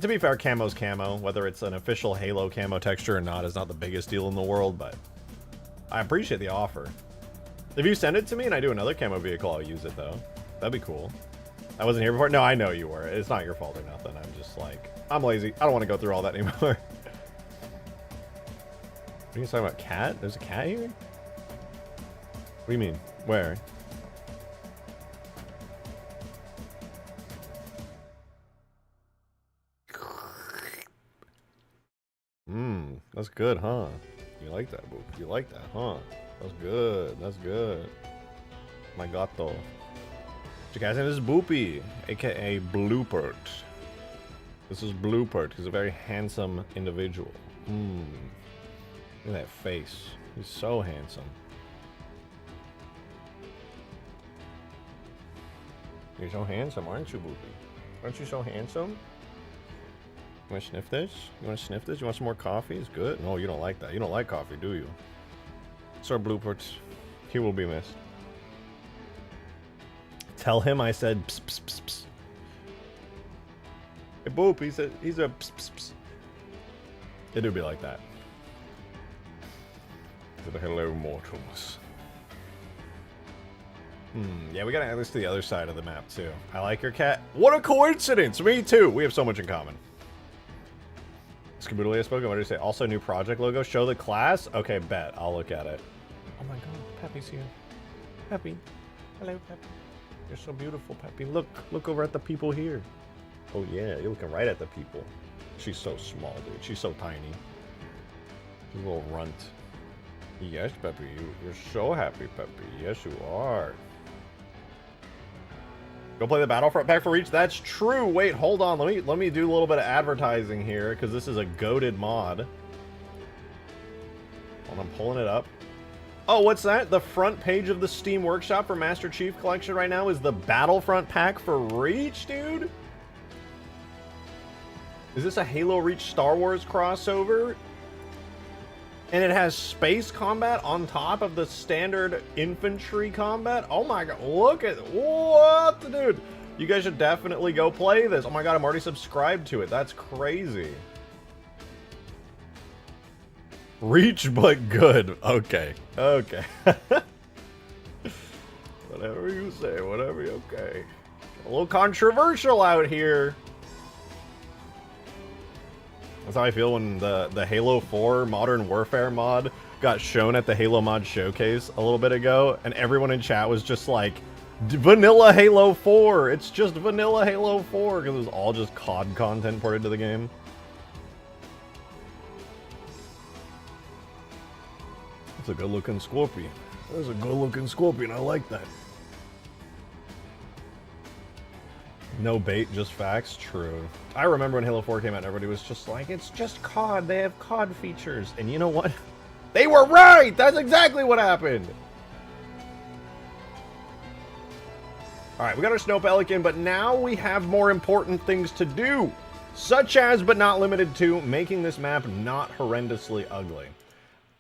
To be fair, camo's camo. Whether it's an official Halo camo texture or not is not the biggest deal in the world, but I appreciate the offer. If you send it to me and I do another camo vehicle, I'll use it, though. That'd be cool. I wasn't here before? No, I know you were. It's not your fault or nothing. I'm just like... I'm lazy. I don't want to go through all that anymore. What are you talking about? Cat? There's a cat here? What do you mean? Where? That's good, huh? You like that, Boop? You like that, huh? That's good. That's good. My gato. You guys, this is Boopy, aka Bloopert. This is Bloopert. He's a very handsome individual. Look at that face. He's so handsome. You're so handsome, aren't you, Boopy? Aren't you so handsome? You want to sniff this? You want to sniff this? You want some more coffee? It's good. No, you don't like that. You don't like coffee, do you? Sir Bloopert, he will be missed. Tell him I said pss, pss, pss, pss. Hey, Boop, he's a pss, pss, pss. It do be like that. Hello, mortals. Yeah, we gotta add this to the other side of the map, too. I like your cat. What a coincidence! Me, too! We have so much in common. Skaboodle has spoken. What did he say? Also, new project logo. Show the class? Okay, bet. I'll look at it. Oh my god, Peppy's here. Peppy. Hello, Peppy. You're so beautiful, Peppy. Look over at the people here. Oh yeah, you're looking right at the people. She's so small, dude. She's so tiny. Little runt. Yes, Peppy, you're so happy, Peppy. Yes, you are. Go play the Battlefront pack for Reach. That's true. Wait, hold on. Let me do a little bit of advertising here because this is a goated mod. Hold on, I'm pulling it up. Oh, what's that? The front page of the Steam Workshop for Master Chief Collection right now is the Battlefront pack for Reach, dude. Is this a Halo Reach Star Wars crossover? And it has space combat on top of the standard infantry combat? Oh my god, look at what, dude. You guys should definitely go play this. Oh my god, I'm already subscribed to it. That's crazy. Reach but good. Okay. Okay. Whatever you say, whatever you okay. A little controversial out here. That's how I feel when the Halo 4 Modern Warfare mod got shown at the Halo mod showcase a little bit ago, and everyone in chat was just like, vanilla Halo 4! It's just vanilla Halo 4! Because it was all just COD content ported to the game. That's a good-looking Scorpion. That's a good-looking Scorpion, I like that. No bait, just facts. True. I remember when Halo 4 came out and everybody was just like, it's just COD. They have COD features. And you know what? They were right! That's exactly what happened! Alright, we got our Snow Pelican, but now we have more important things to do. Such as, but not limited to, making this map not horrendously ugly.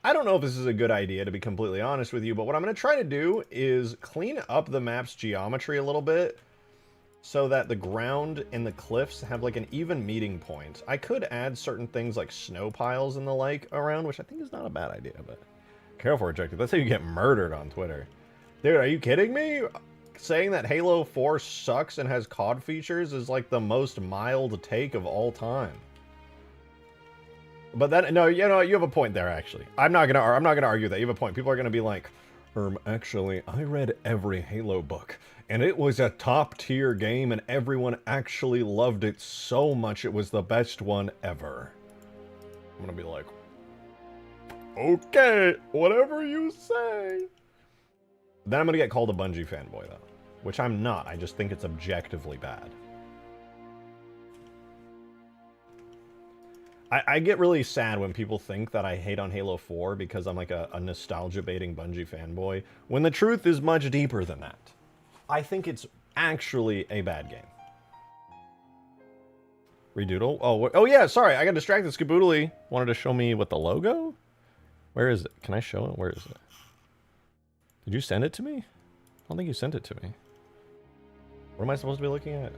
I don't know if this is a good idea, to be completely honest with you, but what I'm going to try to do is clean up the map's geometry a little bit, so that the ground and the cliffs have like an even meeting point. I could add certain things like snow piles and the like around, which I think is not a bad idea, but careful, rejected. That's how you get murdered on Twitter. Dude, are you kidding me? Saying that Halo 4 sucks and has COD features is like the most mild take of all time. But then, no, you know, you have a point there, actually. I'm not gonna argue that. You have a point. People are gonna be like, actually, I read every Halo book, and it was a top-tier game, and everyone actually loved it so much it was the best one ever. I'm gonna be like, okay, whatever you say. Then I'm gonna get called a Bungie fanboy, though. Which I'm not, I just think it's objectively bad. I get really sad when people think that I hate on Halo 4 because I'm like a nostalgia-baiting Bungie fanboy, when the truth is much deeper than that. I think it's actually a bad game. Redoodle? Oh yeah, sorry, I got distracted. Skaboodly wanted to show me what the logo? Where is it? Can I show it? Where is it? Did you send it to me? I don't think you sent it to me. What am I supposed to be looking at?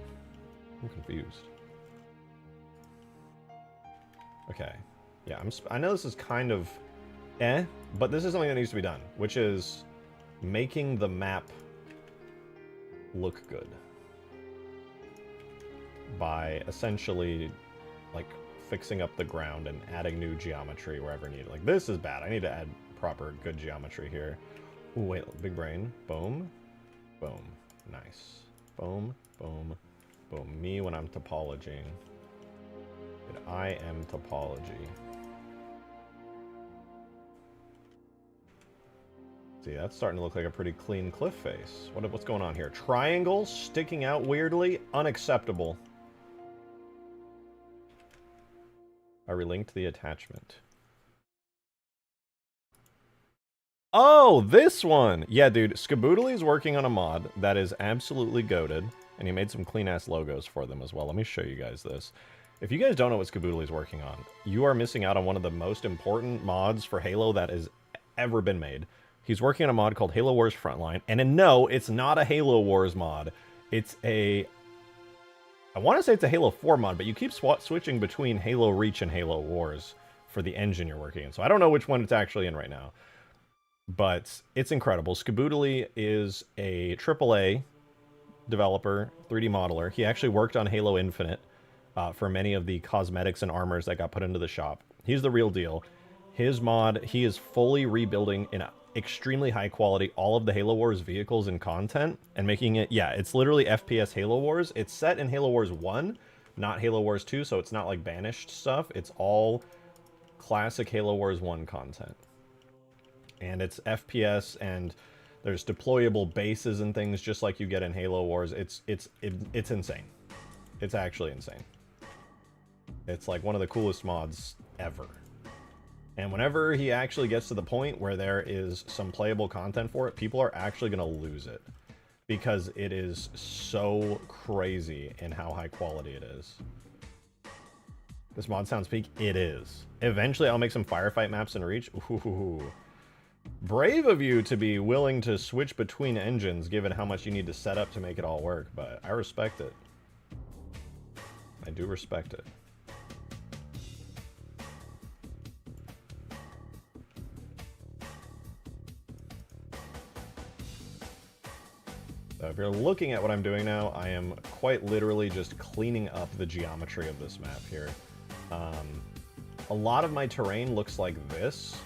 I'm confused. Okay. Yeah, I know this is kind of but this is something that needs to be done, which is making the map look good. By essentially, like, fixing up the ground and adding new geometry wherever needed. Like, this is bad. I need to add proper, good geometry here. Ooh, wait, big brain. Boom. Boom. Nice. Boom. Boom. Boom. Me when I'm topologing. I am topology. See, that's starting to look like a pretty clean cliff face. What's going on here? Triangle sticking out weirdly? Unacceptable. I relinked the attachment. Oh, this one! Yeah, dude, Skaboodly is working on a mod that is absolutely goated, and he made some clean-ass logos for them as well. Let me show you guys this. If you guys don't know what Skaboodly is working on, you are missing out on one of the most important mods for Halo that has ever been made. He's working on a mod called Halo Wars Frontline, and no, it's not a Halo Wars mod. It's a... I want to say it's a Halo 4 mod, but you keep switching between Halo Reach and Halo Wars for the engine you're working in, so I don't know which one it's actually in right now. But it's incredible. Skaboodly is a AAA developer, 3D modeler. He actually worked on Halo Infinite. For many of the cosmetics and armors that got put into the shop. He's the real deal. His mod, he is fully rebuilding in extremely high quality all of the Halo Wars vehicles and content and making it, yeah, it's literally FPS Halo Wars. It's set in Halo Wars 1, not Halo Wars 2, so it's not like banished stuff. It's all classic Halo Wars 1 content. And it's FPS, and there's deployable bases and things just like you get in Halo Wars. It's insane. It's actually insane. It's like one of the coolest mods ever. And whenever he actually gets to the point where there is some playable content for it, people are actually going to lose it. Because it is so crazy in how high quality it is. This mod sounds peak? It is. Eventually I'll make some firefight maps in Reach. Ooh. Brave of you to be willing to switch between engines given how much you need to set up to make it all work, but I respect it. I do respect it. So if you're looking at what I'm doing now, I am quite literally just cleaning up the geometry of this map here. A lot of my terrain looks like this.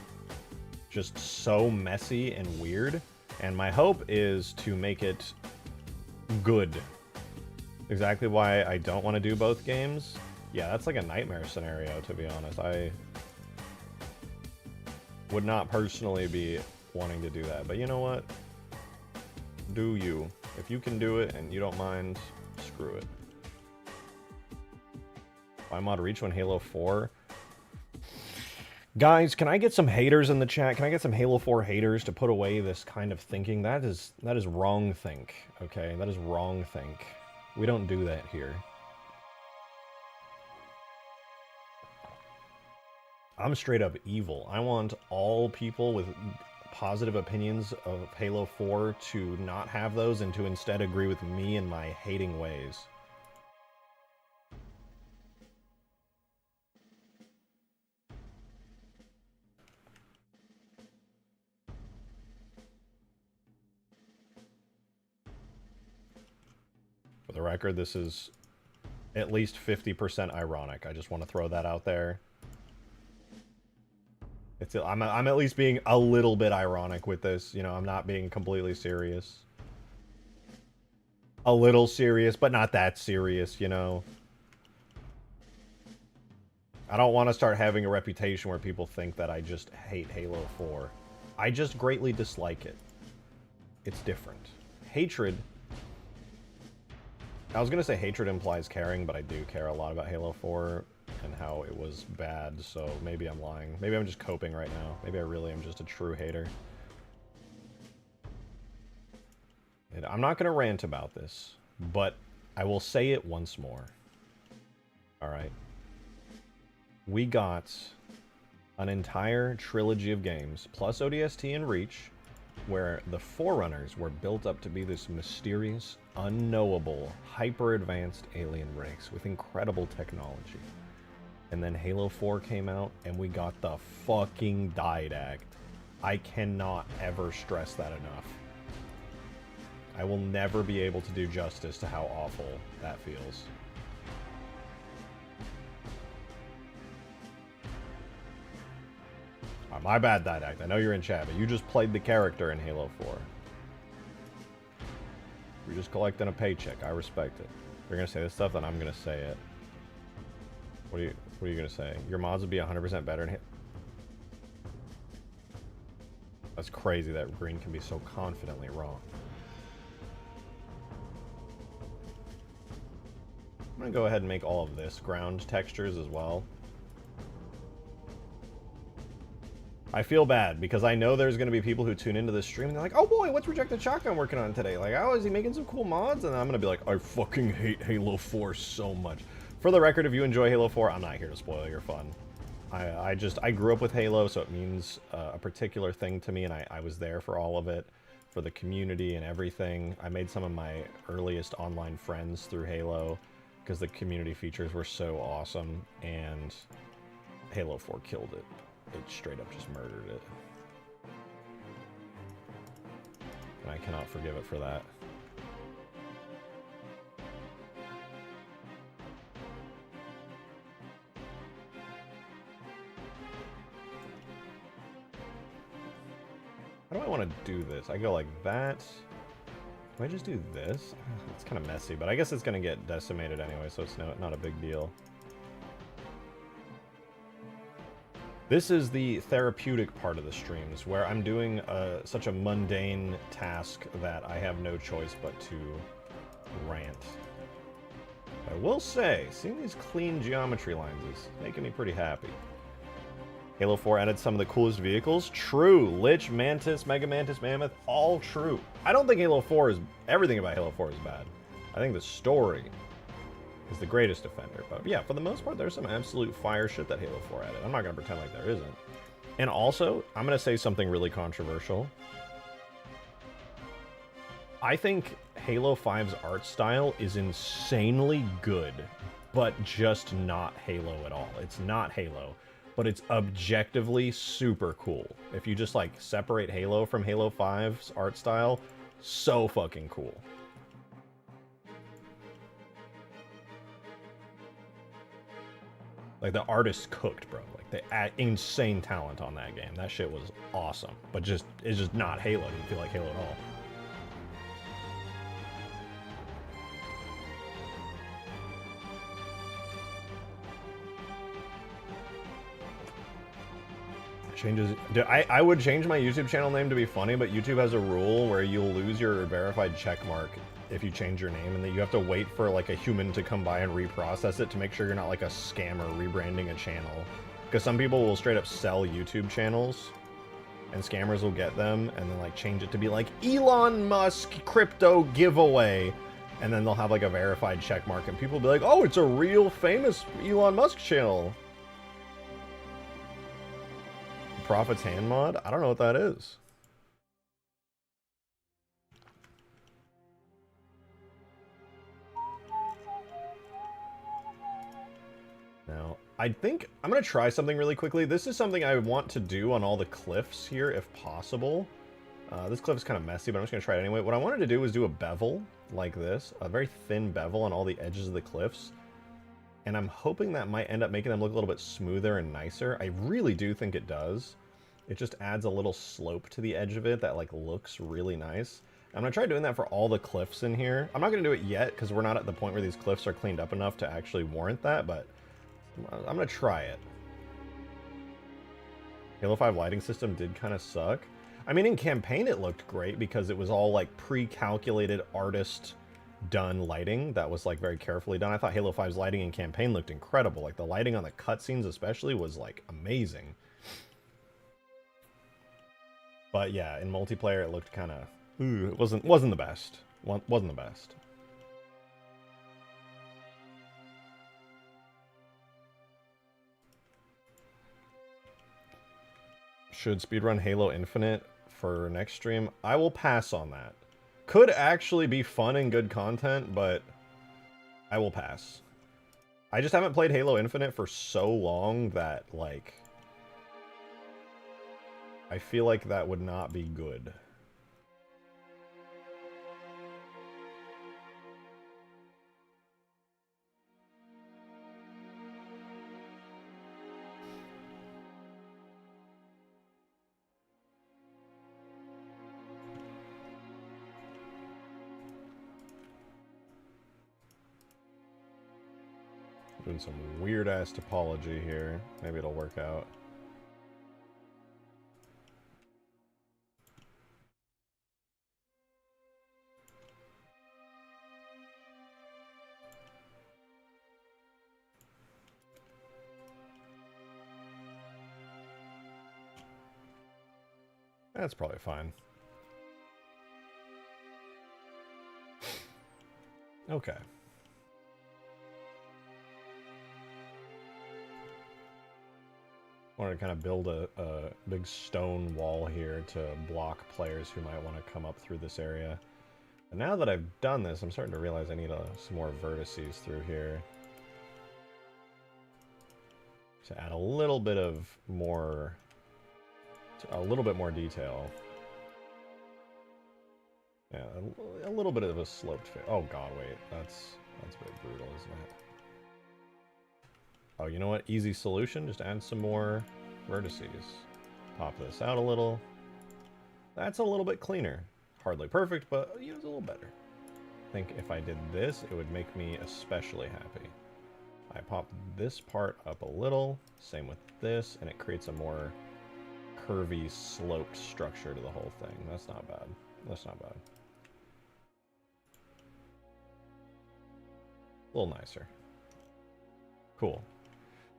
Just so messy and weird. And my hope is to make it good. Exactly why I don't want to do both games. Yeah, that's like a nightmare scenario, to be honest. I would not personally be wanting to do that. But you know what? Do you. If you can do it and you don't mind, screw it. Why mod Reach when Halo 4? Guys, can I get some haters in the chat? Can I get some Halo 4 haters to put away this kind of thinking? That is wrong think, okay? That is wrong think. We don't do that here. I'm straight up evil. I want all people with positive opinions of Halo 4 to not have those and to instead agree with me in my hating ways. For the record, this is at least 50% ironic. I just want to throw that out there. I'm at least being a little bit ironic with this. You know, I'm not being completely serious. A little serious, but not that serious, you know. I don't want to start having a reputation where people think that I just hate Halo 4. I just greatly dislike it. It's different. Hatred... I was going to say hatred implies caring, but I do care a lot about Halo 4 and how it was bad, so maybe I'm lying. Maybe I'm just coping right now. Maybe I really am just a true hater. And I'm not going to rant about this, but I will say it once more. Alright. We got an entire trilogy of games, plus ODST and Reach, where the Forerunners were built up to be this mysterious, unknowable, hyper-advanced alien race with incredible technology. And then Halo 4 came out, and we got the fucking Didact. I cannot ever stress that enough. I will never be able to do justice to how awful that feels. My bad, Didact. I know you're in chat, but you just played the character in Halo 4. You're just collecting a paycheck. I respect it. If you're gonna say this stuff, then I'm gonna say it. What are you gonna say? Your mods would be 100% better in Halo. That's crazy that Green can be so confidently wrong. I'm gonna go ahead and make all of this ground textures as well. I feel bad because I know there's going to be people who tune into this stream and they're like, oh boy, what's Rejected Shotgun working on today? Like, oh, is he making some cool mods? And I'm going to be like, I fucking hate Halo 4 so much. For the record, if you enjoy Halo 4, I'm not here to spoil your fun. I grew up with Halo, so it means a particular thing to me, and I was there for all of it, for the community and everything. I made some of my earliest online friends through Halo because the community features were so awesome, and Halo 4 killed it. It straight up just murdered it. And I cannot forgive it for that. How do I want to do this? I go like that. Do I just do this? It's kind of messy, but I guess it's going to get decimated anyway, so it's not a big deal. This is the therapeutic part of the streams, where I'm doing such a mundane task that I have no choice but to rant. I will say, seeing these clean geometry lines is making me pretty happy. Halo 4 added some of the coolest vehicles. True. Lich, Mantis, Mega Mantis, Mammoth, all true. I don't think Halo 4 is... Everything about Halo 4 is bad. I think the story is the greatest offender. But yeah, for the most part, there's some absolute fire shit that Halo 4 added. I'm not going to pretend like there isn't. And also, I'm going to say something really controversial. I think Halo 5's art style is insanely good, but just not Halo at all. It's not Halo, but it's objectively super cool. If you just, like, separate Halo from Halo 5's art style, so fucking cool. Like, the artists cooked, bro. Like, they add insane talent on that game. That shit was awesome. But just, it's just not Halo. It didn't feel like Halo at all. Changes. I would change my YouTube channel name to be funny, but YouTube has a rule where you'll lose your verified checkmark if you change your name, and that you have to wait for like a human to come by and reprocess it to make sure you're not like a scammer rebranding a channel. Because some people will straight up sell YouTube channels, and scammers will get them and then like change it to be like Elon Musk crypto giveaway, and then they'll have like a verified checkmark, and people will be like, oh, it's a real famous Elon Musk channel. Prophet's Hand mod? I don't know what that is. Now, I think I'm going to try something really quickly. This is something I want to do on all the cliffs here, if possible. This cliff is kind of messy, but I'm just going to try it anyway. What I wanted to do was do a bevel like this, a very thin bevel on all the edges of the cliffs. And I'm hoping that might end up making them look a little bit smoother and nicer. I really do think it does. It just adds a little slope to the edge of it that like looks really nice. I'm going to try doing that for all the cliffs in here. I'm not going to do it yet because we're not at the point where these cliffs are cleaned up enough to actually warrant that, but I'm going to try it. Halo 5 lighting system did kind of suck. I mean, in campaign it looked great because it was all like pre-calculated artist done lighting that was like very carefully done. I thought Halo 5's lighting in campaign looked incredible. Like the lighting on the cutscenes especially was like amazing. But yeah, in multiplayer it looked kind of, it wasn't the best. Wasn't the best. Should speedrun Halo Infinite for next stream? I will pass on that. Could actually be fun and good content, but I will pass. I just haven't played Halo Infinite for so long that, like, I feel like that would not be good. Doing some weird-ass topology here. Maybe it'll work out. That's probably fine. Okay. I wanted to kind of build a big stone wall here to block players who might want to come up through this area. And now that I've done this, I'm starting to realize I need some more vertices through here to add a little bit more detail. Yeah, a little bit of a sloped face. Oh god, wait, that's a bit brutal, isn't it? Oh, you know what? Easy solution, just add some more vertices. Pop this out a little. That's a little bit cleaner. Hardly perfect, but it's a little better. I think if I did this, it would make me especially happy. I pop this part up a little, same with this, and it creates a more curvy, sloped structure to the whole thing. That's not bad. That's not bad. A little nicer. Cool.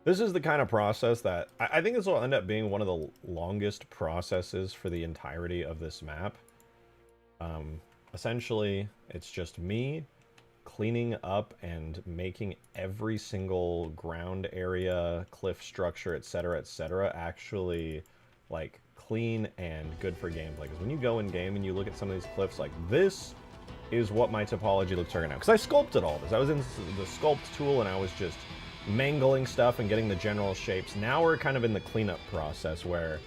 This is the kind of process that... I think this will end up being one of the longest processes for the entirety of this map. Essentially, it's just me cleaning up and making every single ground area, cliff structure, etc., actually, like, clean and good for gameplay. Because when you go in game and you look at some of these cliffs, like, this is what my topology looks like right now. Because I sculpted all this. I was in the sculpt tool and I was just mangling stuff and getting the general shapes. Now we're kind of in the cleanup process where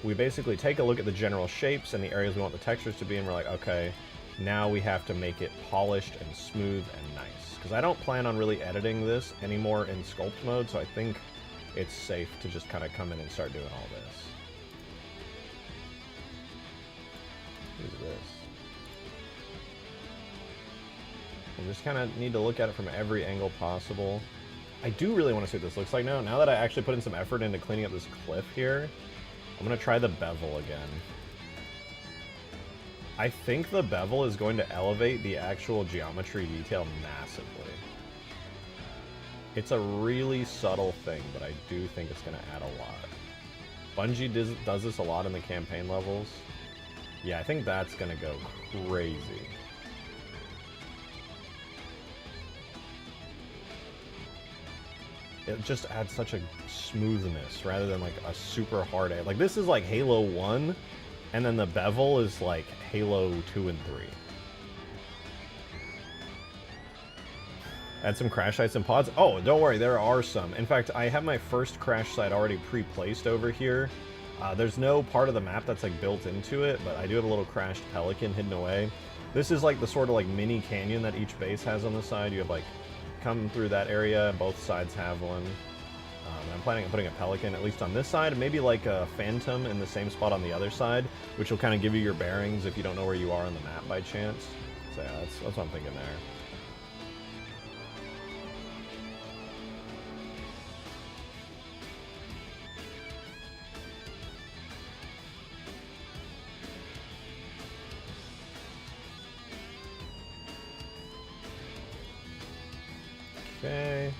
we basically take a look at the general shapes and the areas we want the textures to be, and we're like, okay, now we have to make it polished and smooth and nice. Because I don't plan on really editing this anymore in sculpt mode, so I think it's safe to just kind of come in and start doing all this. Who's this? We just kind of need to look at it from every angle possible. I do really want to see what this looks like now. Now that I actually put in some effort into cleaning up this cliff here, I'm going to try the bevel again. I think the bevel is going to elevate the actual geometry detail massively. It's a really subtle thing, but I do think it's going to add a lot. Bungie does this a lot in the campaign levels. Yeah, I think that's going to go crazy. It just adds such a smoothness rather than like a super hard edge. Like this is like Halo 1, and then the bevel is like Halo 2 and 3. Add some crash sites and pods. Oh, don't worry, there are some. In fact, I have my first crash site already pre-placed over here. There's no part of the map that's like built into it, but I do have a little crashed pelican hidden away. This is like the sort of like mini canyon that each base has on the side. You have like come through that area, both sides have one. I'm planning on putting a pelican at least on this side, maybe like a phantom in the same spot on the other side, which will kind of give you your bearings if you don't know where you are on the map by chance. So yeah, that's what I'm thinking there. Okay.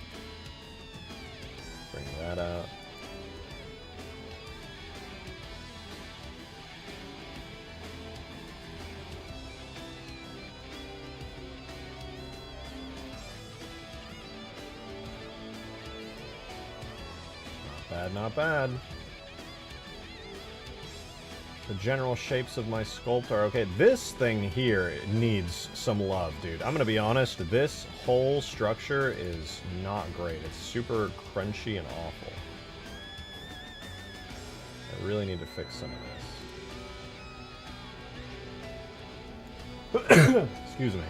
Bring that out. Not bad, not bad. The general shapes of my sculpt are okay. This thing here needs some love, dude. I'm gonna be honest, this whole structure is not great. It's super crunchy and awful. I really need to fix some of this. Excuse me.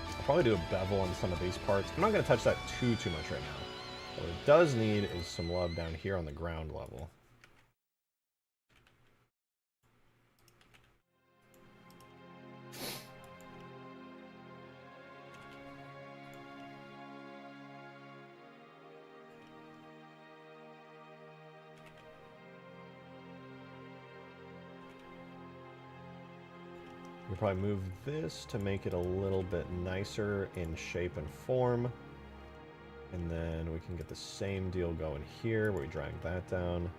I'll probably do a bevel on some of these parts. I'm not gonna touch that too much right now. What it does need is some love down here on the ground level. We'll probably move this to make it a little bit nicer in shape and form. And then we can get the same deal going here, where we drag that down.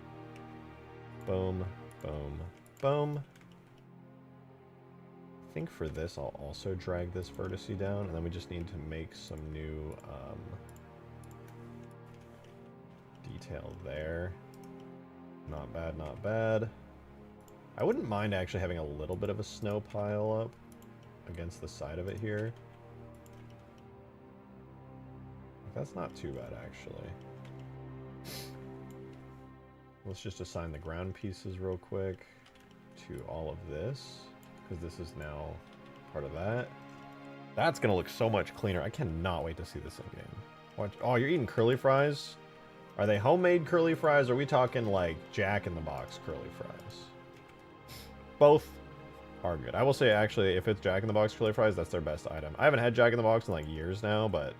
Boom, boom, boom. I think for this, I'll also drag this vertice down, and then we just need to make some new detail there. Not bad, not bad. I wouldn't mind actually having a little bit of a snow pile up against the side of it here. That's not too bad, actually. Let's just assign the ground pieces real quick to all of this, because this is now part of that. That's going to look so much cleaner. I cannot wait to see this in game. Watch. Oh, you're eating curly fries? Are they homemade curly fries, or are we talking like Jack in the Box curly fries? Both. are good. I will say, actually, if it's Jack in the Box curly fries, that's their best item. I haven't had Jack in the Box in like years now, but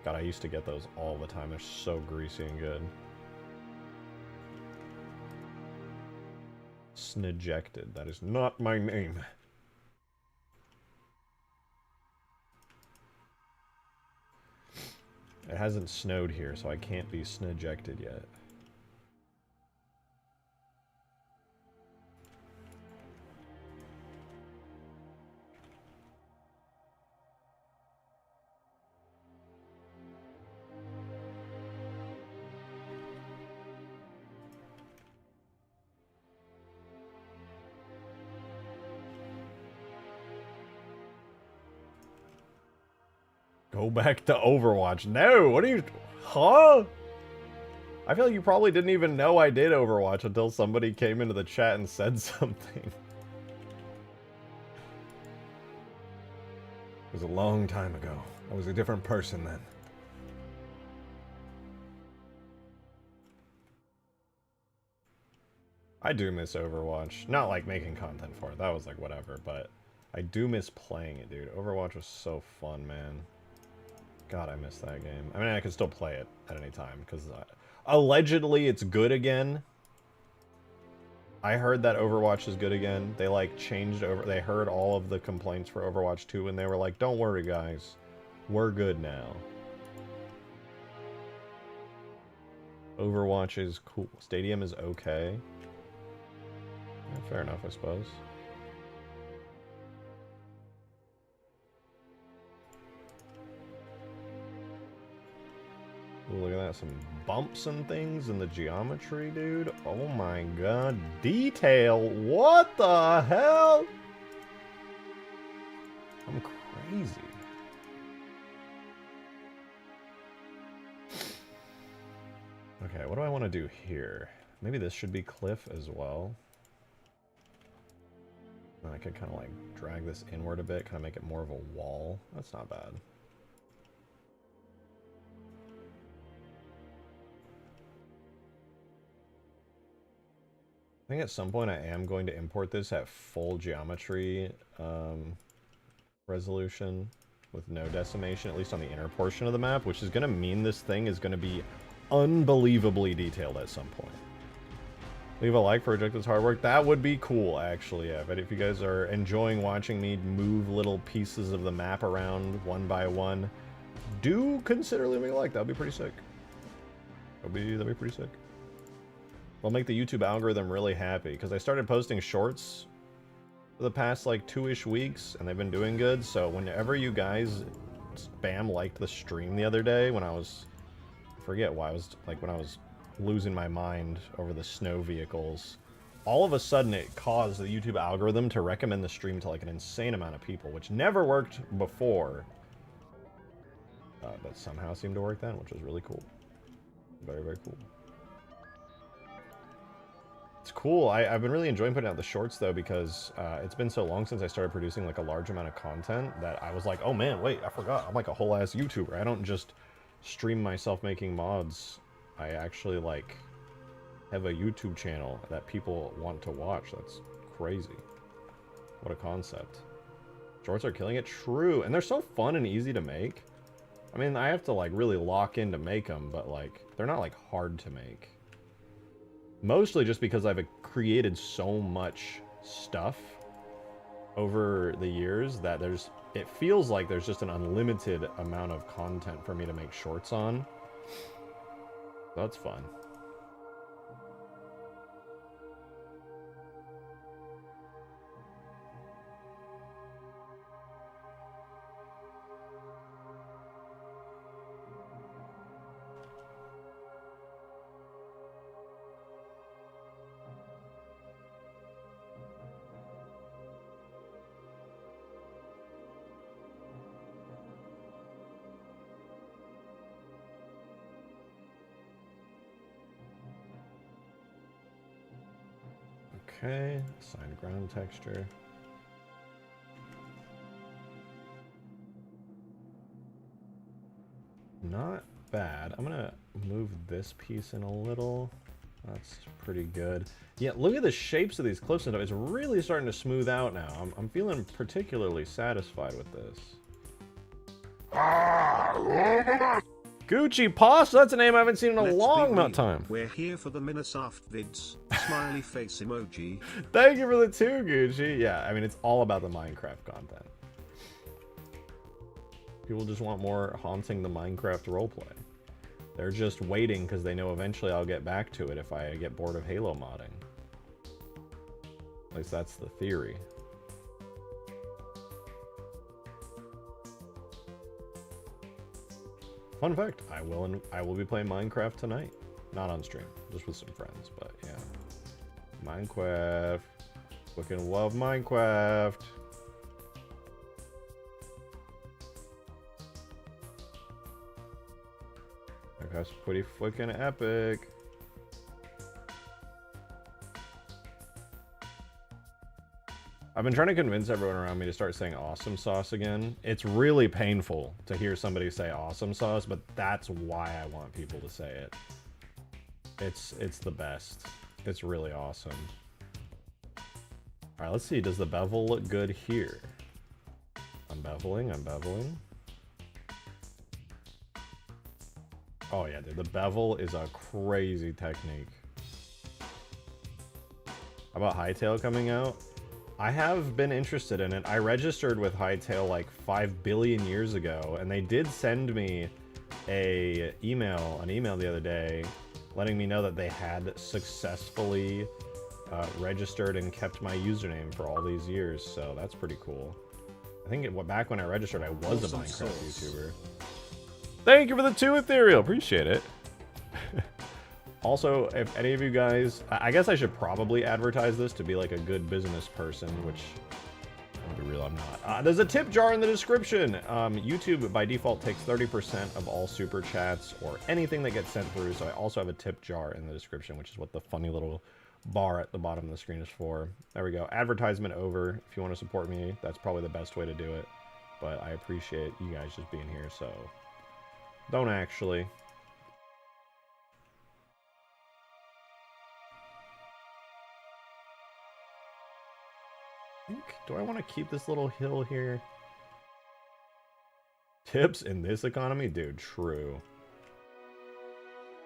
God, I used to get those all the time. They're so greasy and good. Snejected. That is not my name. It hasn't snowed here, so I can't be snejected yet. Go back to Overwatch. No, what are you... Huh? I feel like you probably didn't even know I did Overwatch until somebody came into the chat and said something. It was a long time ago. I was a different person then. I do miss Overwatch. Not like making content for it. That was like whatever, but I do miss playing it, dude. Overwatch was so fun, man. God, I miss that game. I mean, I can still play it at any time, because allegedly it's good again. I heard that Overwatch is good again. They, like, changed over... They heard all of the complaints for Overwatch 2, and they were like, don't worry, guys. We're good now. Overwatch is cool. Stadium is okay. Yeah, fair enough, I suppose. Ooh, look at that, some bumps and things in the geometry, dude. Oh my god, detail! What the hell? I'm crazy. Okay, what do I want to do here? Maybe this should be cliff as well. And I could kind of like drag this inward a bit, kind of make it more of a wall. That's not bad. I think at some point I am going to import this at full geometry resolution with no decimation, at least on the inner portion of the map, which is going to mean this thing is going to be unbelievably detailed at some point. Leave a like for Rejected's hard work. That would be cool, actually, yeah. But if you guys are enjoying watching me move little pieces of the map around one by one, do consider leaving a like. That would be pretty sick. That'd be pretty sick. It'll make the YouTube algorithm really happy, because I started posting shorts for the past, like, 2-ish weeks, and they've been doing good, so whenever you guys spam liked the stream the other day, when I was... I forget why, I was, like, when I was losing my mind over the snow vehicles, all of a sudden it caused the YouTube algorithm to recommend the stream to, like, an insane amount of people, which never worked before, but somehow seemed to work then, which was really cool. Very, very cool. It's cool. I've been really enjoying putting out the shorts, though, because it's been so long since I started producing, like, a large amount of content that I was like, oh, man, wait, I forgot. I'm, like, a whole-ass YouTuber. I don't just stream myself making mods. I actually, like, have a YouTube channel that people want to watch. That's crazy. What a concept. Shorts are killing it. True. And they're so fun and easy to make. I mean, I have to, like, really lock in to make them, but, like, they're not, like, hard to make. Mostly just because I've created so much stuff over the years that it feels like there's just an unlimited amount of content for me to make shorts on. That's fun. Okay, assign ground texture. Not bad. I'm gonna move this piece in a little. That's pretty good. Yeah, look at the shapes of these cliffs and stuff. It's really starting to smooth out now. I'm feeling particularly satisfied with this. Gucci Pasta, that's a name I haven't seen in a long time. We're here for the Minisoft vids. Smiley face emoji. Thank you for the 2, Gucci. Yeah, I mean, it's all about the Minecraft content. People just want more haunting the Minecraft roleplay. They're just waiting because they know eventually I'll get back to it if I get bored of Halo modding. At least that's the theory. Fun fact, I will be playing Minecraft tonight. Not on stream, just with some friends, but yeah. Minecraft. Fucking love Minecraft. That's pretty fucking epic. I've been trying to convince everyone around me to start saying awesome sauce again. It's really painful to hear somebody say awesome sauce, but that's why I want people to say it. It's the best. It's really awesome. Alright, let's see. Does the bevel look good here? I'm beveling. Oh yeah, dude, the bevel is a crazy technique. How about Hightail coming out? I have been interested in it. I registered with Hightail like 5 billion years ago, and they did send me an email the other day letting me know that they had successfully registered and kept my username for all these years, so that's pretty cool. I think back when I registered, I was a Minecraft YouTuber. Thank you for the 2 Ethereal, appreciate it. Also, if any of you guys, I guess I should probably advertise this to be like a good business person, which, I'll be real, I'm not. There's a tip jar in the description. YouTube, by default, takes 30% of all super chats or anything that gets sent through, so I also have a tip jar in the description, which is what the funny little bar at the bottom of the screen is for. There we go. Advertisement over. If you want to support me, that's probably the best way to do it. But I appreciate you guys just being here, so don't actually. Do I want to keep this little hill here? Tips in this economy? Dude, true.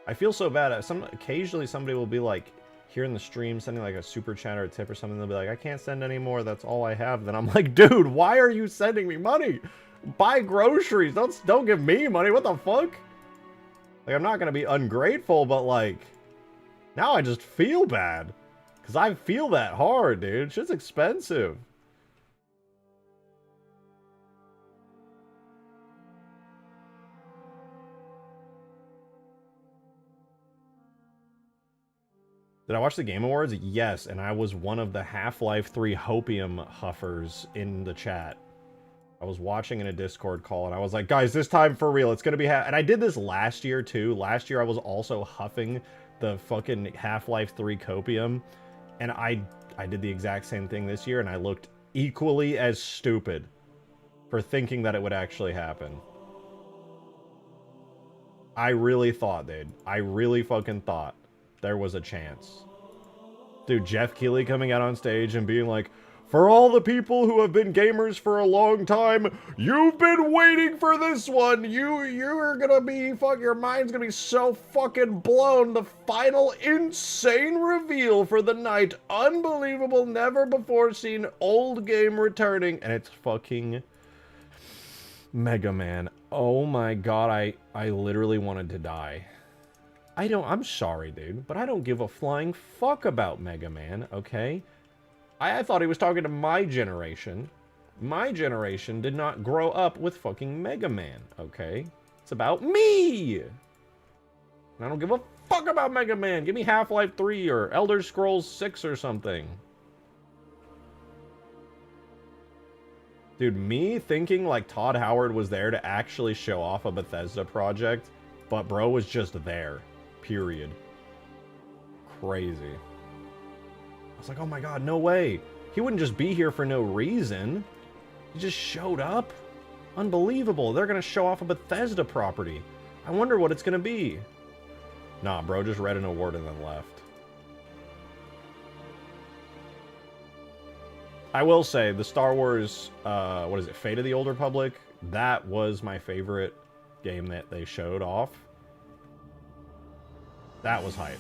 I feel so bad. Occasionally somebody will be like, here in the stream, sending like a super chat or a tip or something. They'll be like, I can't send any more. That's all I have. Then I'm like, dude, why are you sending me money? Buy groceries. Don't give me money. What the fuck? Like, I'm not going to be ungrateful, but like, now I just feel bad. Because I feel that hard, dude. Shit's expensive. Did I watch the Game Awards? Yes, and I was one of the Half-Life 3 Hopium huffers in the chat. I was watching in a Discord call, and I was like, guys, this time for real, it's gonna be and I did this last year, too. Last year, I was also huffing the fucking Half-Life 3 Copium, and I did the exact same thing this year, and I looked equally as stupid for thinking that it would actually happen. I really thought, dude. I really fucking thought there was a chance. Dude, Jeff Keighley coming out on stage and being like, for all the people who have been gamers for a long time, you've been waiting for this one. You're gonna be, your mind's gonna be so fucking blown. The final insane reveal for the night. Unbelievable, never before seen old game returning. And it's fucking Mega Man. Oh my god, I literally wanted to die. I'm sorry, dude, but I don't give a flying fuck about Mega Man, okay? I thought he was talking to my generation. My generation did not grow up with fucking Mega Man, okay? It's about me! And I don't give a fuck about Mega Man. Give me Half-Life 3 or Elder Scrolls 6 or something. Dude, me thinking like Todd Howard was there to actually show off a Bethesda project, but bro was just there. Period. Crazy. I was like, oh my god, no way. He wouldn't just be here for no reason. He just showed up. Unbelievable. They're gonna show off a Bethesda property. I wonder what it's gonna be. Nah, bro just read an award and then left. I will say, the Star Wars, what is it, Fate of the Old Republic? That was my favorite game that they showed off. That was hype.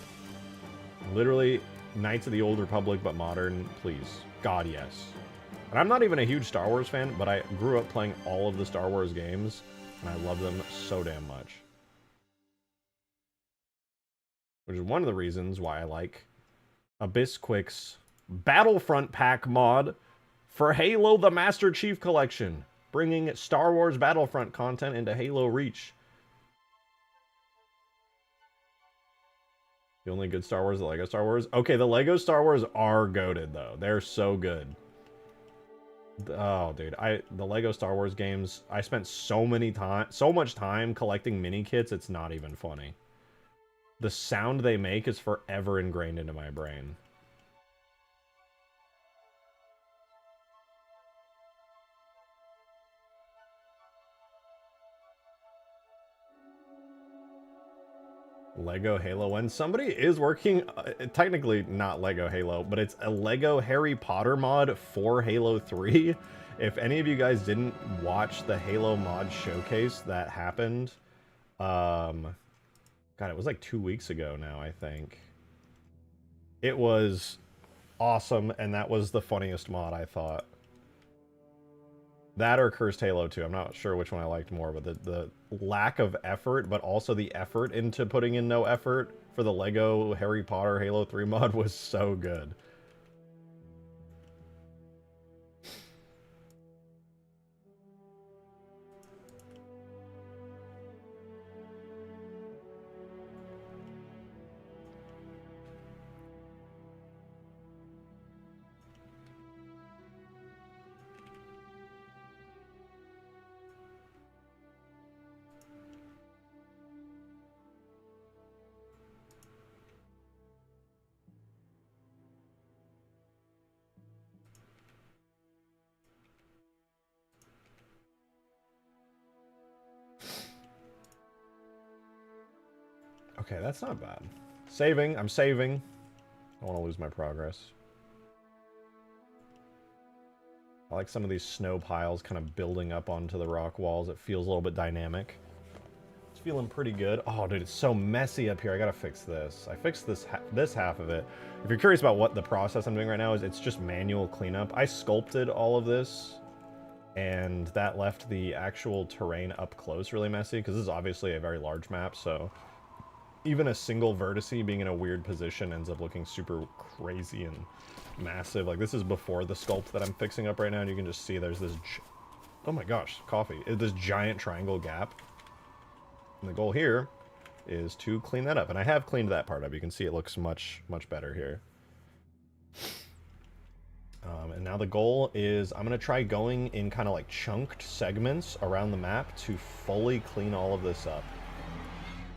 Literally, Knights of the Old Republic, but modern, please. God, yes. And I'm not even a huge Star Wars fan, but I grew up playing all of the Star Wars games, and I love them so damn much. Which is one of the reasons why I like Abyssquick's Battlefront Pack mod for Halo the Master Chief Collection, bringing Star Wars Battlefront content into Halo Reach. The only good Star Wars is the Lego Star Wars. Okay, the Lego Star Wars are goated, though. They're so good. Oh, dude, the Lego Star Wars games, I spent so much time collecting mini kits, it's not even funny. The sound they make is forever ingrained into my brain. Lego Halo. When somebody is working, technically not Lego Halo, but it's a Lego Harry Potter mod for Halo 3. If any of you guys didn't watch the Halo mod showcase that happened, God, it was like 2 weeks ago now, I think. It was awesome, and that was the funniest mod, I thought. That or Cursed Halo 2. I'm not sure which one I liked more, but the lack of effort, but also the effort into putting in no effort for the Lego Harry Potter Halo 3 mod was so good. Okay, that's not bad. Saving. I'm saving. I don't want to lose my progress. I like some of these snow piles kind of building up onto the rock walls. It feels a little bit dynamic. It's feeling pretty good. Oh, dude, it's so messy up here. I gotta fix this. I fixed this half of it. If you're curious about what the process I'm doing right now is, it's just manual cleanup. I sculpted all of this, and that left the actual terrain up close really messy, because this is obviously a very large map, so even a single vertice being in a weird position ends up looking super crazy and massive. Like, this is before the sculpt that I'm fixing up right now, and you can just see there's this... Oh my gosh, coffee. This giant triangle gap. And the goal here is to clean that up. And I have cleaned that part up. You can see it looks much, much better here. And now the goal is I'm going to try going in kind of like chunked segments around the map to fully clean all of this up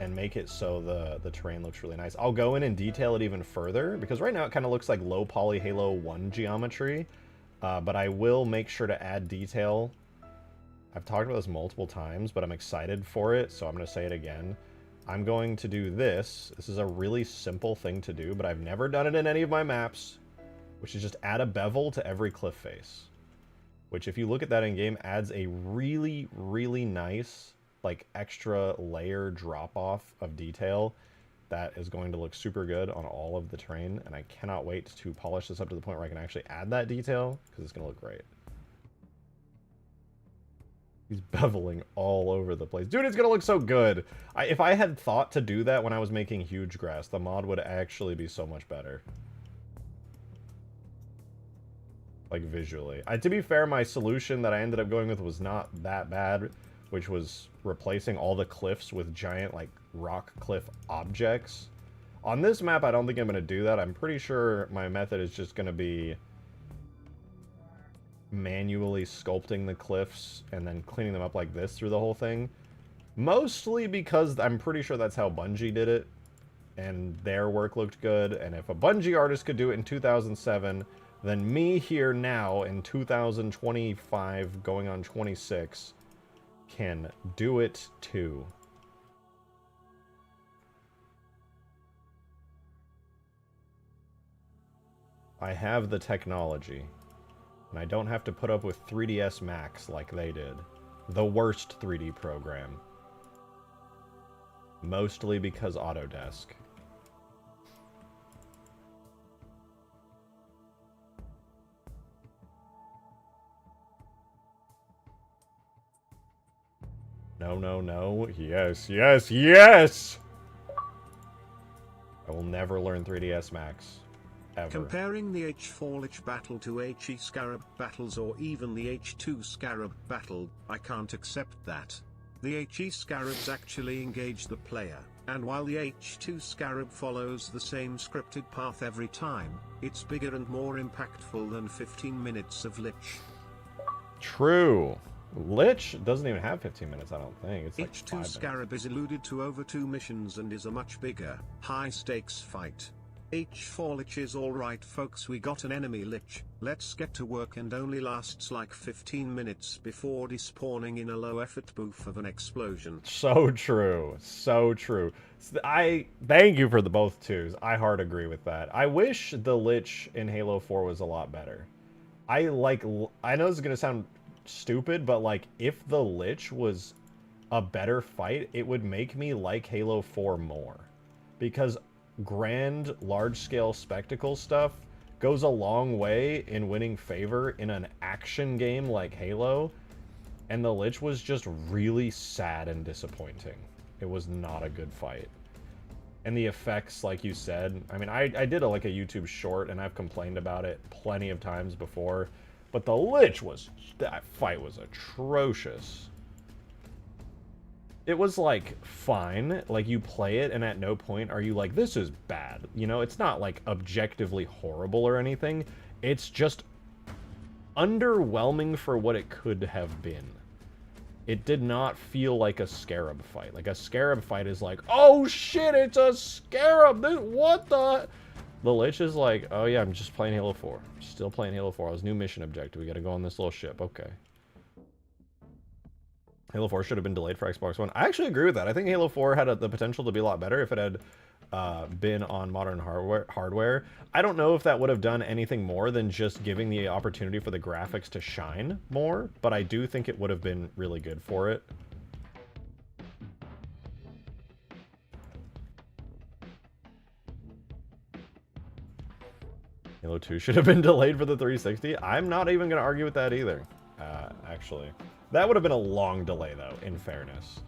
and make it so the terrain looks really nice. I'll go in and detail it even further, because right now it kind of looks like low poly Halo 1 geometry, but I will make sure to add detail. I've talked about this multiple times, but I'm excited for it, so I'm going to say it again. I'm going to do this. This is a really simple thing to do, but I've never done it in any of my maps, which is just add a bevel to every cliff face, which, if you look at that in game, adds a really, really nice, like, extra layer drop-off of detail that is going to look super good on all of the terrain, and I cannot wait to polish this up to the point where I can actually add that detail, because it's going to look great. He's beveling all over the place. Dude, it's going to look so good. If I had thought to do that when I was making Huge Grass, the mod would actually be so much better. Like, visually. To be fair, my solution that I ended up going with was not that bad, which was replacing all the cliffs with giant, like, rock cliff objects. On this map, I don't think I'm going to do that. I'm pretty sure my method is just going to be manually sculpting the cliffs and then cleaning them up like this through the whole thing. Mostly because I'm pretty sure that's how Bungie did it, and their work looked good, and if a Bungie artist could do it in 2007, then me here now in 2025, going on 26, can do it too. I have the technology. And I don't have to put up with 3ds Max like they did. The worst 3D program. Mostly because Autodesk. No, no, no. Yes, yes, yes! I will never learn 3ds Max. Ever. Comparing the H4 Lich battle to HE Scarab battles or even the H2 Scarab battle, I can't accept that. The HE Scarabs actually engage the player, and while the H2 Scarab follows the same scripted path every time, it's bigger and more impactful than 15 minutes of Lich. True. Lich doesn't even have 15 minutes, I don't think. It's like H2 Scarab is eluded to over 2 missions and is a much bigger, high-stakes fight. H4 Lich is alright folks, we got an enemy Lich, let's get to work, and only lasts like 15 minutes before despawning in a low-effort booth of an explosion. So true. So true. I thank you for the both twos. I hard agree with that. I wish the Lich in Halo 4 was a lot better. I know this is going to sound stupid, but like if the Lich was a better fight, it would make me like Halo 4 more. Because grand, large-scale spectacle stuff goes a long way in winning favor in an action game like Halo, and the Lich was just really sad and disappointing. It was not a good fight. And the effects, like you said, I mean, I did a YouTube short, and I've complained about it plenty of times before, but the Lich that fight was atrocious. It was, like, fine. Like, you play it, and at no point are you like, this is bad. You know, it's not, like, objectively horrible or anything. It's just underwhelming for what it could have been. It did not feel like a Scarab fight. Like, a Scarab fight is like, oh, shit, it's a Scarab! What the... The Lich is like, oh, yeah, I'm just playing Halo 4. Still playing Halo 4. I was new mission objective. We gotta go on this little ship. Okay. Halo 4 should have been delayed for Xbox One. I actually agree with that. I think Halo 4 had the potential to be a lot better if it had been on modern hardware. I don't know if that would have done anything more than just giving the opportunity for the graphics to shine more, but I do think it would have been really good for it. Halo 2 should have been delayed for the 360. I'm not even going to argue with that either, actually. That would have been a long delay, though, in fairness.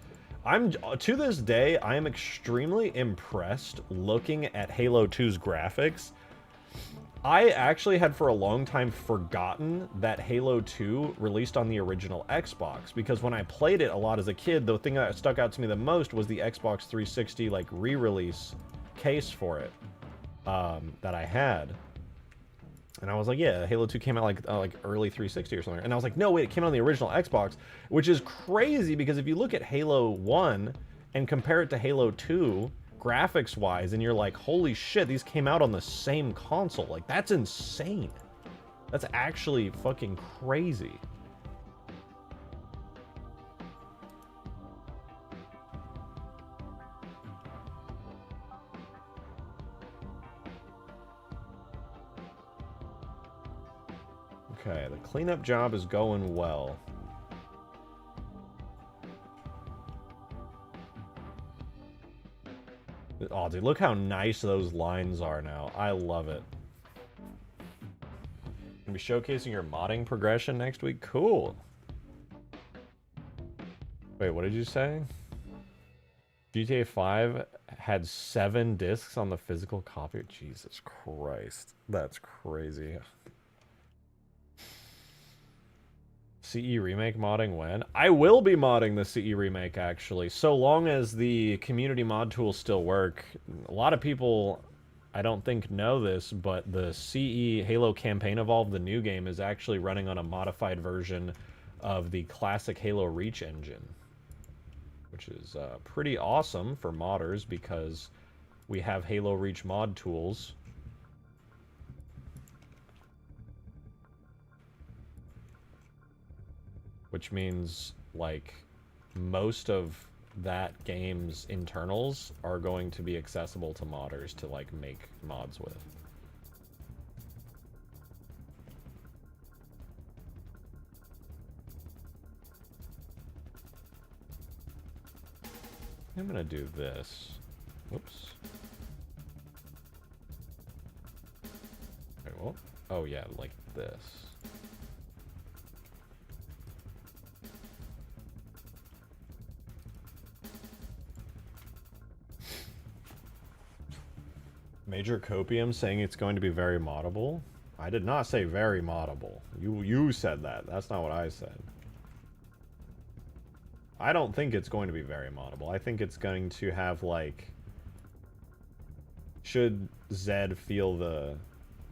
To this day, I am extremely impressed looking at Halo 2's graphics. I actually had for a long time forgotten that Halo 2 released on the original Xbox, because when I played it a lot as a kid, the thing that stuck out to me the most was the Xbox 360 like re-release case for it that I had. And I was like, yeah, Halo 2 came out like early 360 or something. And I was like, no, wait, it came out on the original Xbox, which is crazy because if you look at Halo 1 and compare it to Halo 2, graphics-wise, and you're like, holy shit, these came out on the same console. Like, that's insane. That's actually fucking crazy. Okay, the cleanup job is going well. Oh, dude, look how nice those lines are now. I love it. Gonna be showcasing your modding progression next week? Cool. Wait, what did you say? GTA 5 had 7 discs on the physical copy? Jesus Christ. That's crazy. CE Remake modding when? I will be modding the CE Remake, actually, so long as the community mod tools still work. A lot of people, I don't think, know this, but the CE Halo Campaign Evolved, the new game, is actually running on a modified version of the classic Halo Reach engine, which is pretty awesome for modders because we have Halo Reach mod tools. Which means, like, most of that game's internals are going to be accessible to modders to, like, make mods with. I'm gonna do this. Whoops. Okay, well, oh yeah, like this. Major Copium saying it's going to be very moddable. I did not say very moddable. You said that. That's not what I said. I don't think it's going to be very moddable. I think it's going to have, like... Should Zed feel the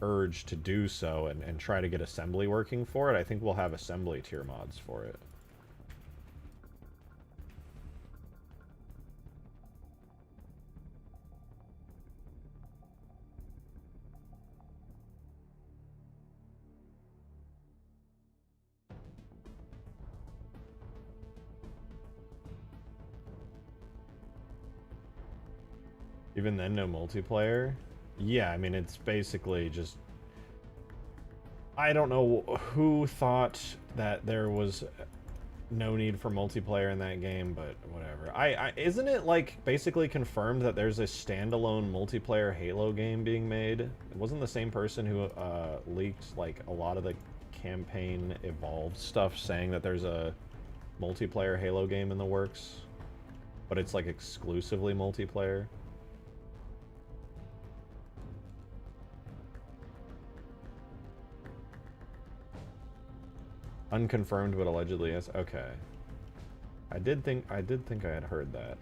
urge to do so and try to get assembly working for it, I think we'll have assembly tier mods for it. Even then, no multiplayer? Yeah, I mean, it's basically just... I don't know who thought that there was no need for multiplayer in that game, but whatever. Isn't it, like, basically confirmed that there's a standalone multiplayer Halo game being made? It wasn't the same person who leaked, like, a lot of the campaign evolved stuff saying that there's a multiplayer Halo game in the works? But it's, like, exclusively multiplayer? Unconfirmed, but allegedly yes. Okay. I did think I had heard that.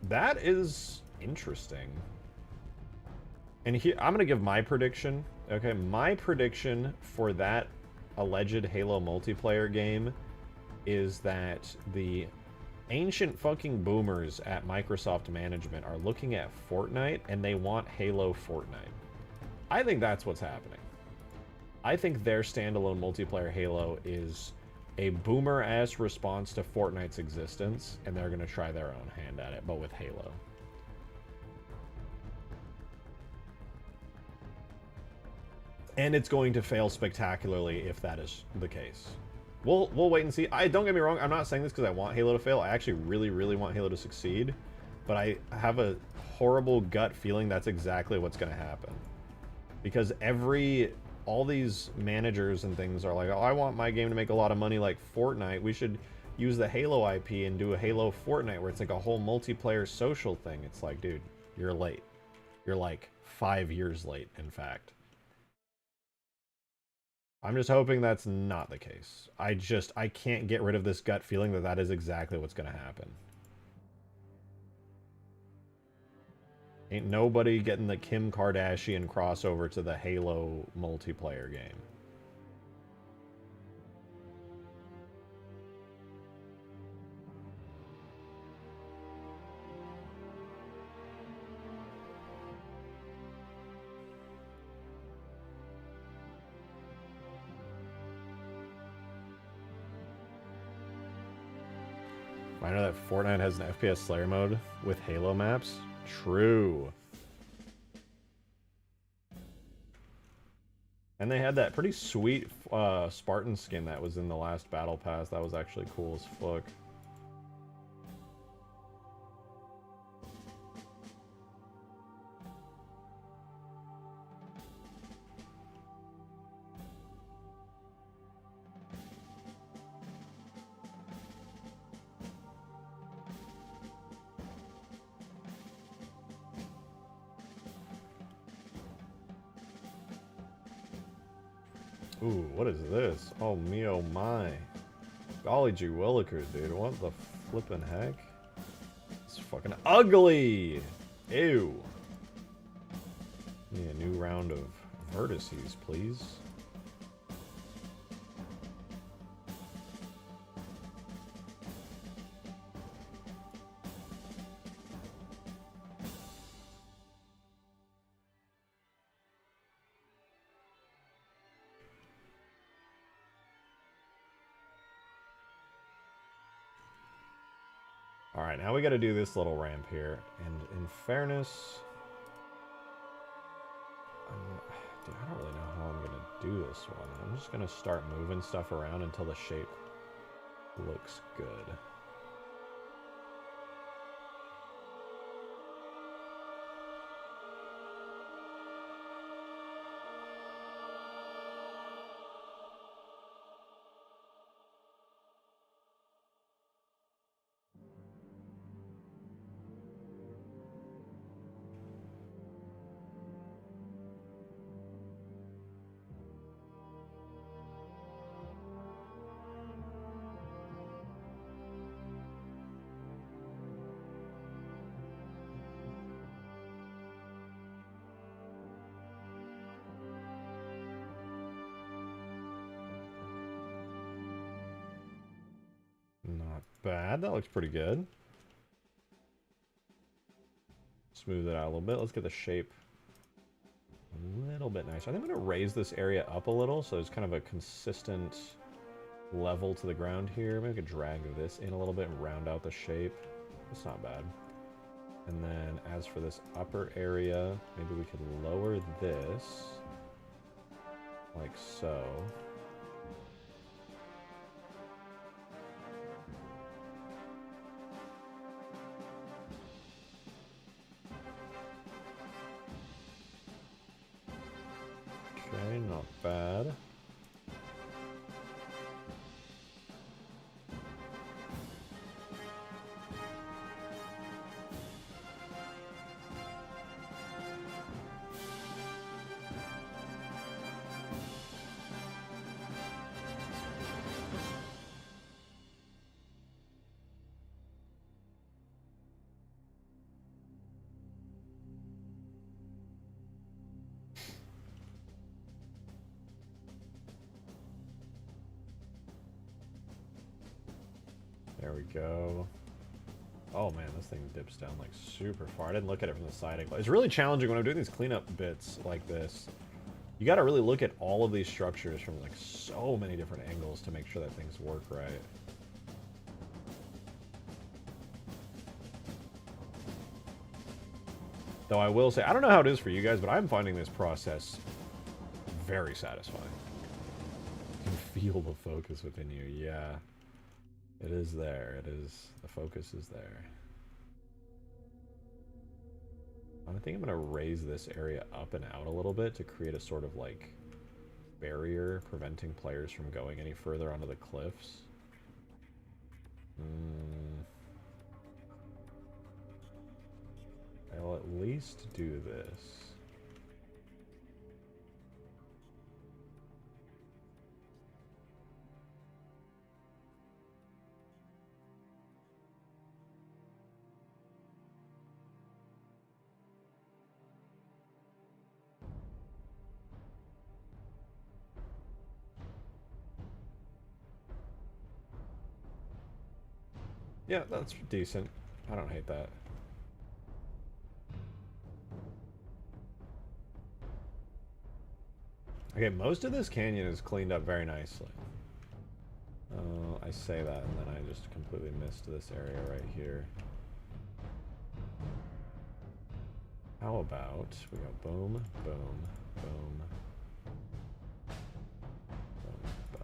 That is interesting. And here, I'm gonna give my prediction. Okay, my prediction for that alleged Halo multiplayer game is that the ancient fucking boomers at Microsoft management are looking at Fortnite and they want Halo Fortnite. I think that's what's happening. I think their standalone multiplayer Halo is a boomer-ass response to Fortnite's existence, and they're going to try their own hand at it, but with Halo. And it's going to fail spectacularly if that is the case. We'll wait and see. Don't get me wrong, I'm not saying this because I want Halo to fail. I actually really, really want Halo to succeed. But I have a horrible gut feeling that's exactly what's going to happen. Because all these managers and things are like, oh, I want my game to make a lot of money like Fortnite. We should use the Halo IP and do a Halo Fortnite where it's like a whole multiplayer social thing. It's like, dude, you're late. You're like 5 years late, in fact. I'm just hoping that's not the case. I can't get rid of this gut feeling that that is exactly what's going to happen. Ain't nobody getting the Kim Kardashian crossover to the Halo multiplayer game. I know that Fortnite has an FPS Slayer mode with Halo maps. True. And they had that pretty sweet Spartan skin that was in the last Battle Pass. That was actually cool as fuck. Ooh, what is this? Oh me, oh my. Golly gee willikers, dude. What the flippin' heck? It's fucking ugly! Ew. Need a new round of vertices, please. Alright, now we gotta do this little ramp here. And in fairness... dude, I don't really know how I'm gonna do this one. I'm just gonna start moving stuff around until the shape looks good. bad. That looks pretty good. Smooth it out a little bit. Let's get the shape a little bit nicer. I think I'm going to raise this area up a little so it's kind of a consistent level to the ground here. Maybe I could drag this in a little bit and round out the shape. It's not bad. And then as for this upper area, maybe we could lower this like so. Okay, not bad. There we go. Oh man, this thing dips down like super far. I didn't look at it from the side angle. It's really challenging when I'm doing these cleanup bits like this. You gotta really look at all of these structures from like so many different angles to make sure that things work right. Though I will say, I don't know how it is for you guys, but I'm finding this process very satisfying. You can feel the focus within you, yeah. It is there. It is. The focus is there. I think I'm going to raise this area up and out a little bit to create a sort of like barrier preventing players from going any further onto the cliffs. I'll at least do this. Yeah, that's decent. I don't hate that. Okay, most of this canyon is cleaned up very nicely. I say that, and then I just completely missed this area right here. How about we go boom, boom, boom, boom, boom.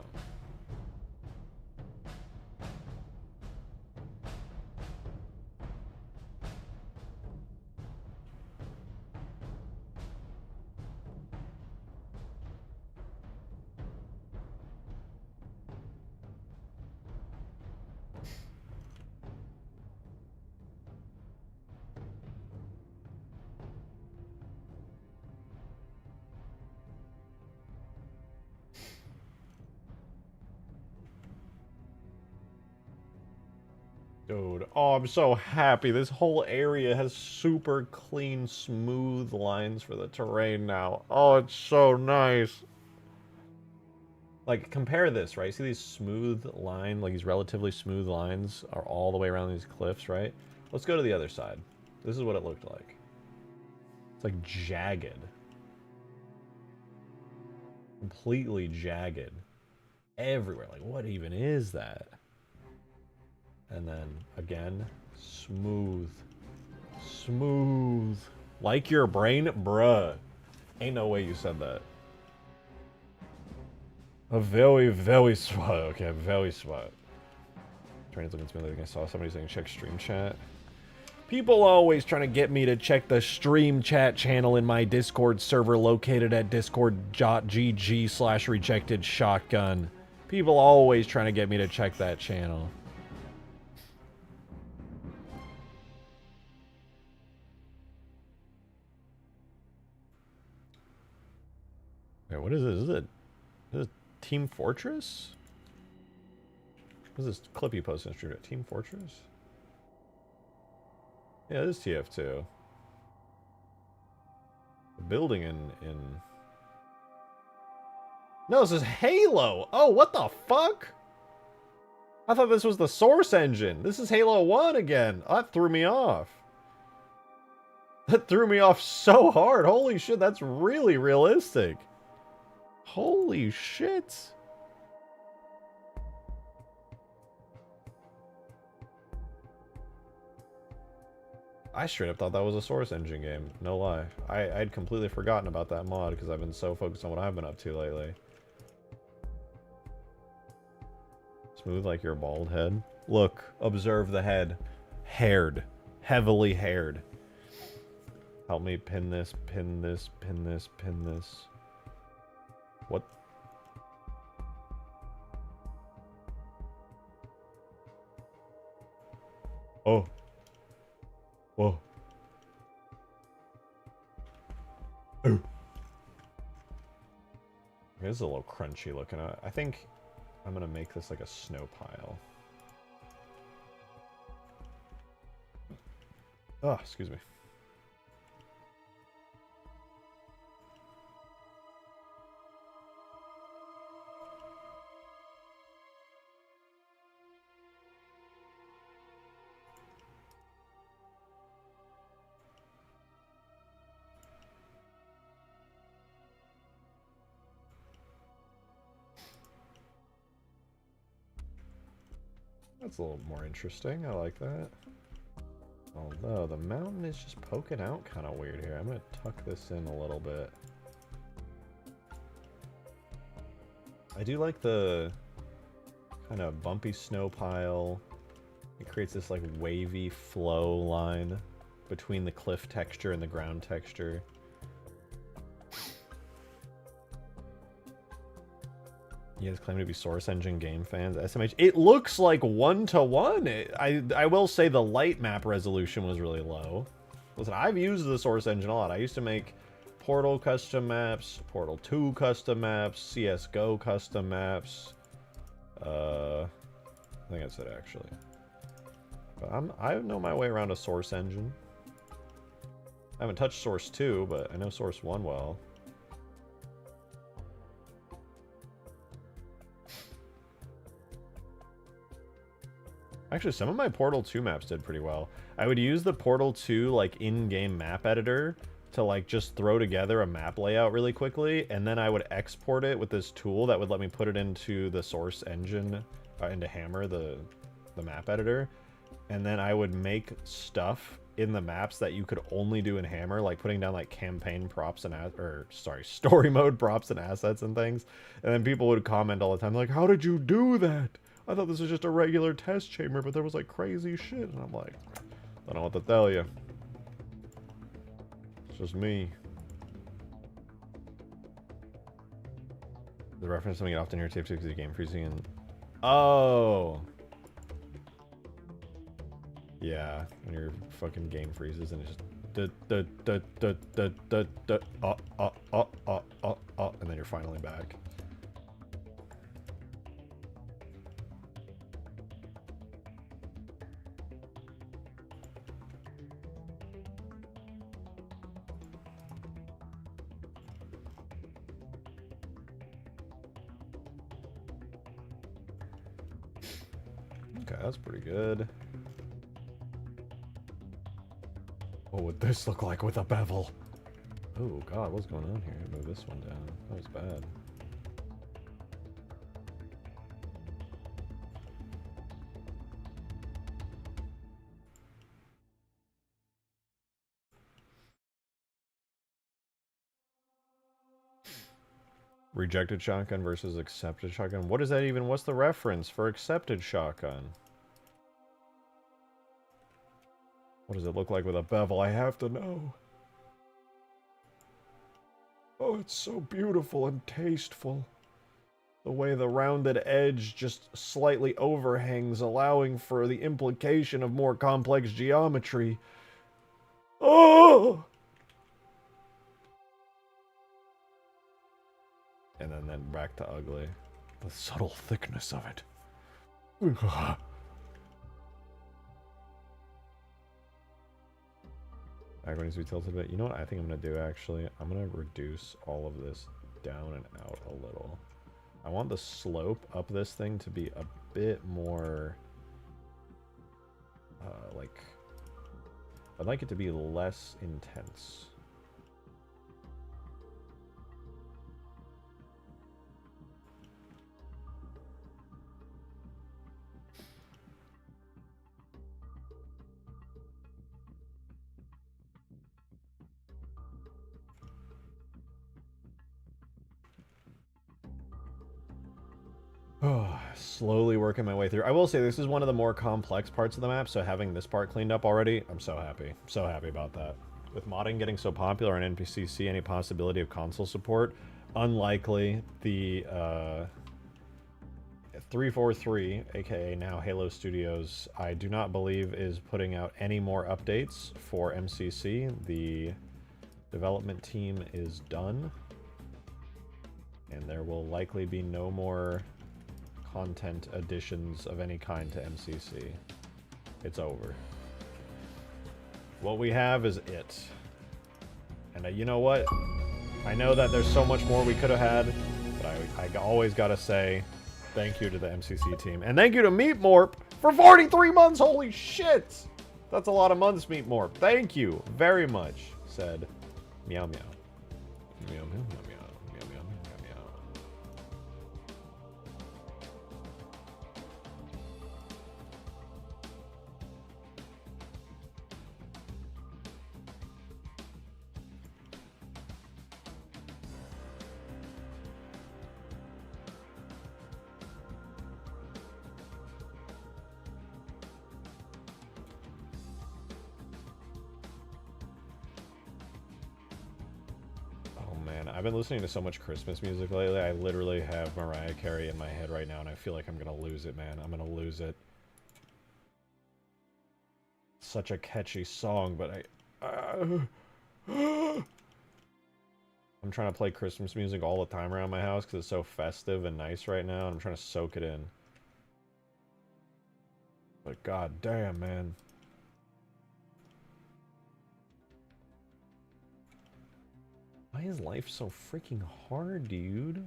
Dude, oh, I'm so happy. This whole area has super clean, smooth lines for the terrain now. Oh, it's so nice. Like, compare this, right? See these smooth line, like these relatively smooth lines are all the way around these cliffs, right? Let's go to the other side. This is what it looked like. It's like jagged. Completely jagged. Everywhere. Like, what even is that? And then, again, smooth. Smooth. Like your brain? Bruh. Ain't no way you said that. A very, very smart. Okay, very smart. Train's looking smooth. I think I saw somebody saying check stream chat. People always trying to get me to check the stream chat channel in my Discord server located at discord.gg/rejected shotgun. People always trying to get me to check that channel. Wait, what is this? Is it Team Fortress? What's this clip you posted on stream? Team Fortress? Yeah, it is TF2. The building in... No, this is Halo! Oh, what the fuck? I thought this was the Source engine. This is Halo 1 again. That threw me off. That threw me off so hard. Holy shit, that's really realistic. Holy shit. I straight up thought that was a Source engine game. No lie. I'd completely forgotten about that mod because I've been so focused on what I've been up to lately. Smooth like your bald head. Look, observe the head. Haired. Heavily haired. Help me pin this, pin this, pin this, pin this. What? Oh. Whoa. Ooh. It is a little crunchy looking. I think I'm gonna make this like a snow pile. Oh, excuse me. That's a little more interesting. I like that. Although the mountain is just poking out kind of weird here. I'm going to tuck this in a little bit. I do like the kind of bumpy snow pile. It creates this like wavy flow line between the cliff texture and the ground texture. You guys claim to be Source Engine game fans. SMH. It looks like 1-to-1. I will say the light map resolution was really low. Listen, I've used the Source Engine a lot. I used to make Portal custom maps, Portal 2 custom maps, CSGO custom maps. I think that's it actually. But I know my way around a Source Engine. I haven't touched Source 2, but I know Source 1 well. Actually, some of my Portal 2 maps did pretty well. I would use the Portal 2 like in-game map editor to like just throw together a map layout really quickly, and then I would export it with this tool that would let me put it into the Source Engine, into Hammer, the map editor, and then I would make stuff in the maps that you could only do in Hammer, like putting down like campaign props and story mode props and assets and things, and then people would comment all the time like, "How did you do that? I thought this was just a regular test chamber, but there was like crazy shit." And I'm like, I don't know what to tell you. It's just me. The reference to something you often hear tapes because of game freezing and... Oh! Yeah, when your fucking game freezes and it's just and then you're finally back. Okay, that's pretty good. What would this look like with a bevel? Oh god, what's going on here? Move this one down. That was bad. Rejected shotgun versus accepted shotgun. What is that even? What's the reference for accepted shotgun? What does it look like with a bevel? I have to know. Oh, it's so beautiful and tasteful. The way the rounded edge just slightly overhangs, allowing for the implication of more complex geometry. Oh! And then back to ugly. The subtle thickness of it. Aggro needs to be tilted a bit. You know what I think I'm going to do, actually? I'm going to reduce all of this down and out a little. I want the slope up this thing to be a bit more, like, I'd like it to be less intense. Slowly working my way through. I will say this is one of the more complex parts of the map, so having this part cleaned up already, I'm so happy. I'm so happy about that. With modding getting so popular on NPCC, any possibility of console support? Unlikely. The 343, aka now Halo Studios, I do not believe is putting out any more updates for MCC. The development team is done, and there will likely be no more content additions of any kind to MCC. It's over. What we have is it. And you know what? I know that there's so much more we could have had, but I always gotta say thank you to the MCC team. And thank you to Meat Morp for 43 months! Holy shit! That's a lot of months, Meat Morp. Thank you very much, said Meow Meow. Meow Meow Meow Meow. I've been listening to so much Christmas music lately, I literally have Mariah Carey in my head right now, and I feel like I'm gonna lose it, man. I'm gonna lose it. Such a catchy song, but I'm trying to play Christmas music all the time around my house because it's so festive and nice right now, and I'm trying to soak it in. But god damn, man. Why is life so freaking hard, dude?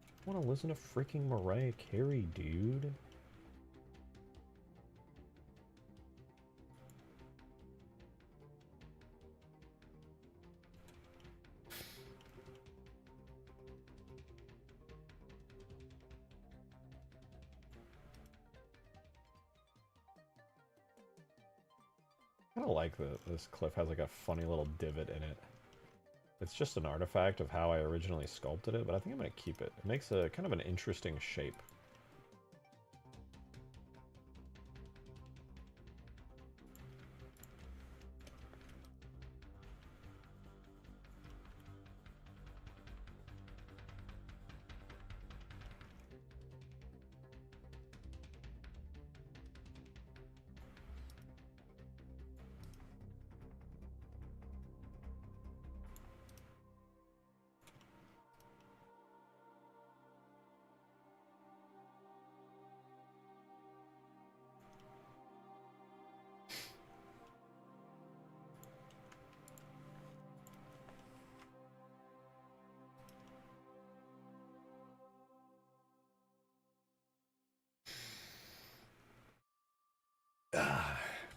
I want to listen to freaking Mariah Carey, dude. I kind of like that this cliff has like a funny little divot in it. It's just an artifact of how I originally sculpted it, but I think I'm going to keep it. It makes a kind of an interesting shape.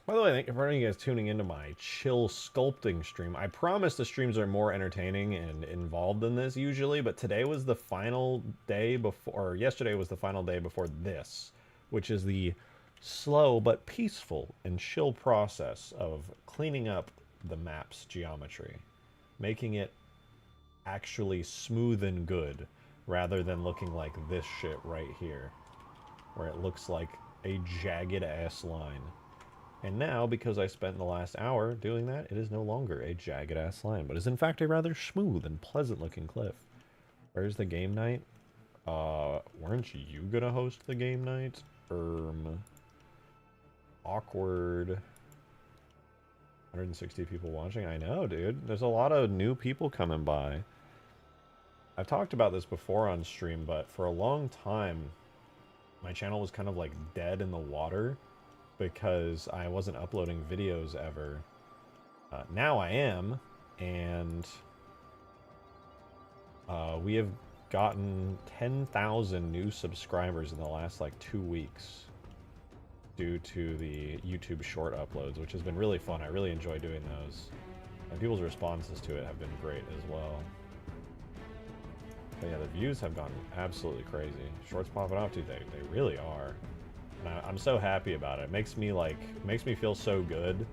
By the way, thank you for any of you guys tuning into my chill sculpting stream. I promise the streams are more entertaining and involved than this usually, but today was the final day before, or yesterday was the final day before this, which is the slow but peaceful and chill process of cleaning up the map's geometry, making it actually smooth and good, rather than looking like this shit right here, where it looks like a jagged ass line. And now, because I spent the last hour doing that, it is no longer a jagged ass line, but is in fact a rather smooth and pleasant looking cliff. Where's the game night? Weren't you gonna host the game night? Awkward. 160 people watching? I know, dude. There's a lot of new people coming by. I've talked about this before on stream, but for a long time, my channel was kind of like dead in the water because I wasn't uploading videos ever. Now I am, and we have gotten 10,000 new subscribers in the last like 2 weeks due to the YouTube short uploads, which has been really fun. I really enjoy doing those. And people's responses to it have been great as well. But yeah, the views have gone absolutely crazy. Shorts popping off, dude, they really are. And I'm so happy about it. It makes me feel so good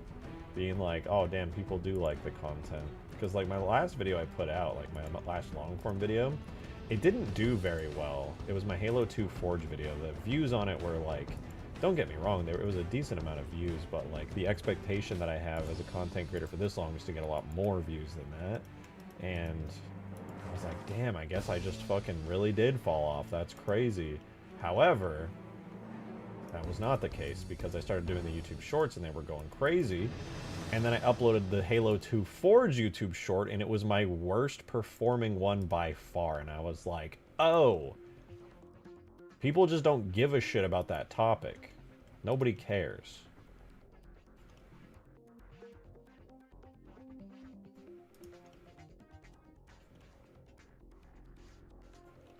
being like, oh damn, people do like the content. Because like my last video I put out, like my last long form video, it didn't do very well. It was my Halo 2 Forge video. The views on it were like, don't get me wrong, it was a decent amount of views, but like the expectation that I have as a content creator for this long is to get a lot more views than that. And I was like, damn, I guess I just fucking really did fall off. That's crazy. However, that was not the case because I started doing the YouTube shorts and they were going crazy. And then I uploaded the Halo 2 Forge YouTube short and it was my worst performing one by far. And I was like, oh, people just don't give a shit about that topic. Nobody cares.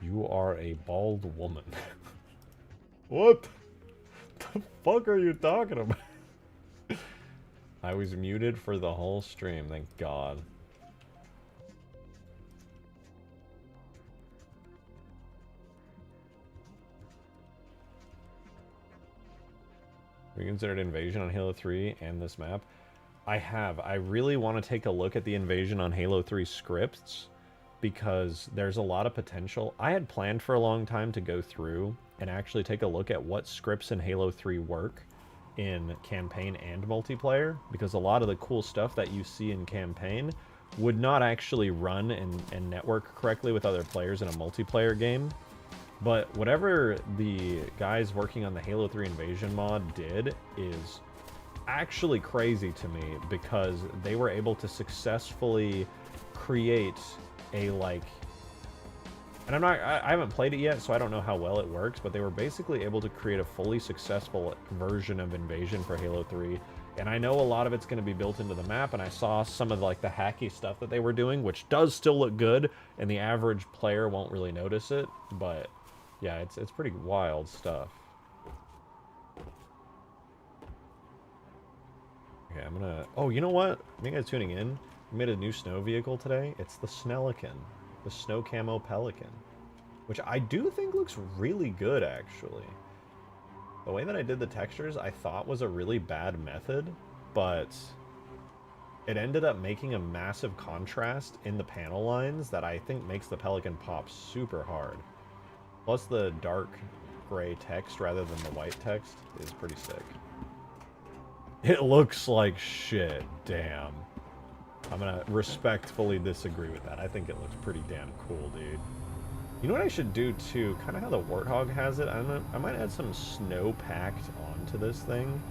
You are a bald woman. What the fuck are you talking about? I was muted for the whole stream, thank God. Have you considered Invasion on Halo 3 and this map? I have. I really want to take a look at the Invasion on Halo 3 scripts because there's a lot of potential. I had planned for a long time to go through and actually take a look at what scripts in Halo 3 work in campaign and multiplayer, because a lot of the cool stuff that you see in campaign would not actually run and network correctly with other players in a multiplayer game. But whatever the guys working on the Halo 3 Invasion mod did is actually crazy to me, because they were able to successfully create a, like, and I haven't played it yet, so I don't know how well it works, but they were basically able to create a fully successful version of Invasion for Halo 3. And I know a lot of it's going to be built into the map, and I saw some of like the hacky stuff that they were doing, which does still look good, and the average player won't really notice it, but yeah, it's pretty wild stuff. Okay, I'm gonna... Oh, you know what? I think I'm tuning in. We made a new snow vehicle today. It's the Snellican. The Snow Camo Pelican. Which I do think looks really good, actually. The way that I did the textures, I thought was a really bad method, but it ended up making a massive contrast in the panel lines that I think makes the Pelican pop super hard. Plus the dark gray text rather than the white text is pretty sick. It looks like shit, damn. I'm gonna respectfully disagree with that. I think it looks pretty damn cool, dude. You know what I should do too? Kind of how the Warthog has it. I might add some snow packed onto this thing.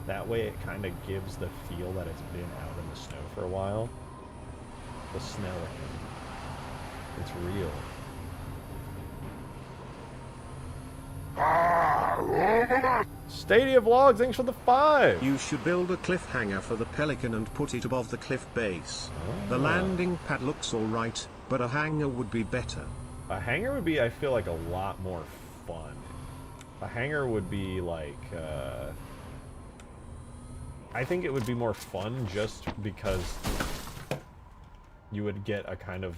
That way it kind of gives the feel that it's been out in the snow for a while. The Snellican. It's real. Stadia Vlogs, thanks for the 5! You should build a cliffhanger for the Pelican and put it above the cliff base. The landing pad looks alright, but a hangar would be better. A hangar would be, I feel like, a lot more fun. A hangar would be like, I think it would be more fun just because you would get a kind of...